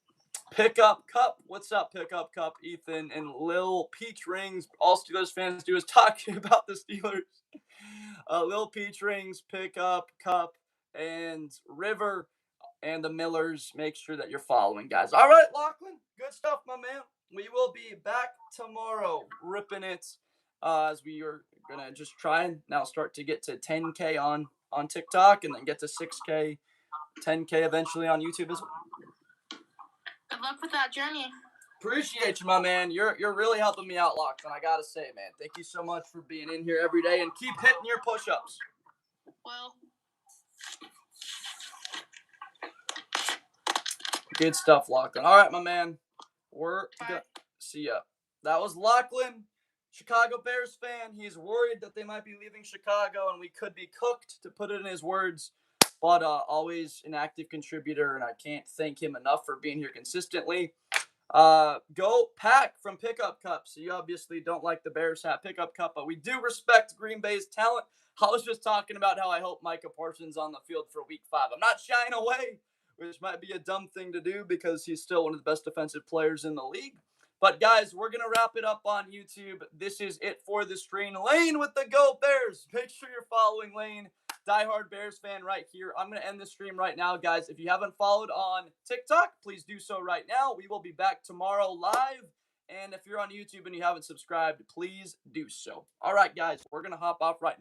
Pickup Cup. What's up, Pickup Cup? Ethan and Lil Peach Rings. All Steelers fans do is talking about the Steelers. Lil Peach Rings, Pickup Cup, and River, and the Millers. Make sure that you're following, guys. All right, Lachlan. Good stuff, my man. We will be back tomorrow, ripping it, as we are going to just try and now start to get to 10K on TikTok, and then get to 6K, 10K eventually on YouTube as well. Good luck with that journey. Appreciate you, my man. You're really helping me out, Lachlan. I gotta say, man. Thank you so much for being in here every day and keep hitting your push-ups. Well, good stuff, Lachlan. All right, my man. We're gonna see ya. That was Lachlan, Chicago Bears fan. He's worried that they might be leaving Chicago and we could be cooked, to put it in his words. But always an active contributor, and I can't thank him enough for being here consistently. Go Pack from Pickup Cup. So you obviously don't like the Bears hat Pickup Cup, but we do respect Green Bay's talent. I was just talking about how I hope Micah Parsons on the field for week 5. I'm not shying away, which might be a dumb thing to do because he's still one of the best defensive players in the league. But guys, we're going to wrap it up on YouTube. This is it for the stream. Lane with the Go Bears. Make sure you're following Lane. Diehard Bears fan right here. I'm going to end the stream right now, guys. If you haven't followed on TikTok, please do so right now. We will be back tomorrow live. And if you're on YouTube and you haven't subscribed, please do so. All right, guys, we're going to hop off right now.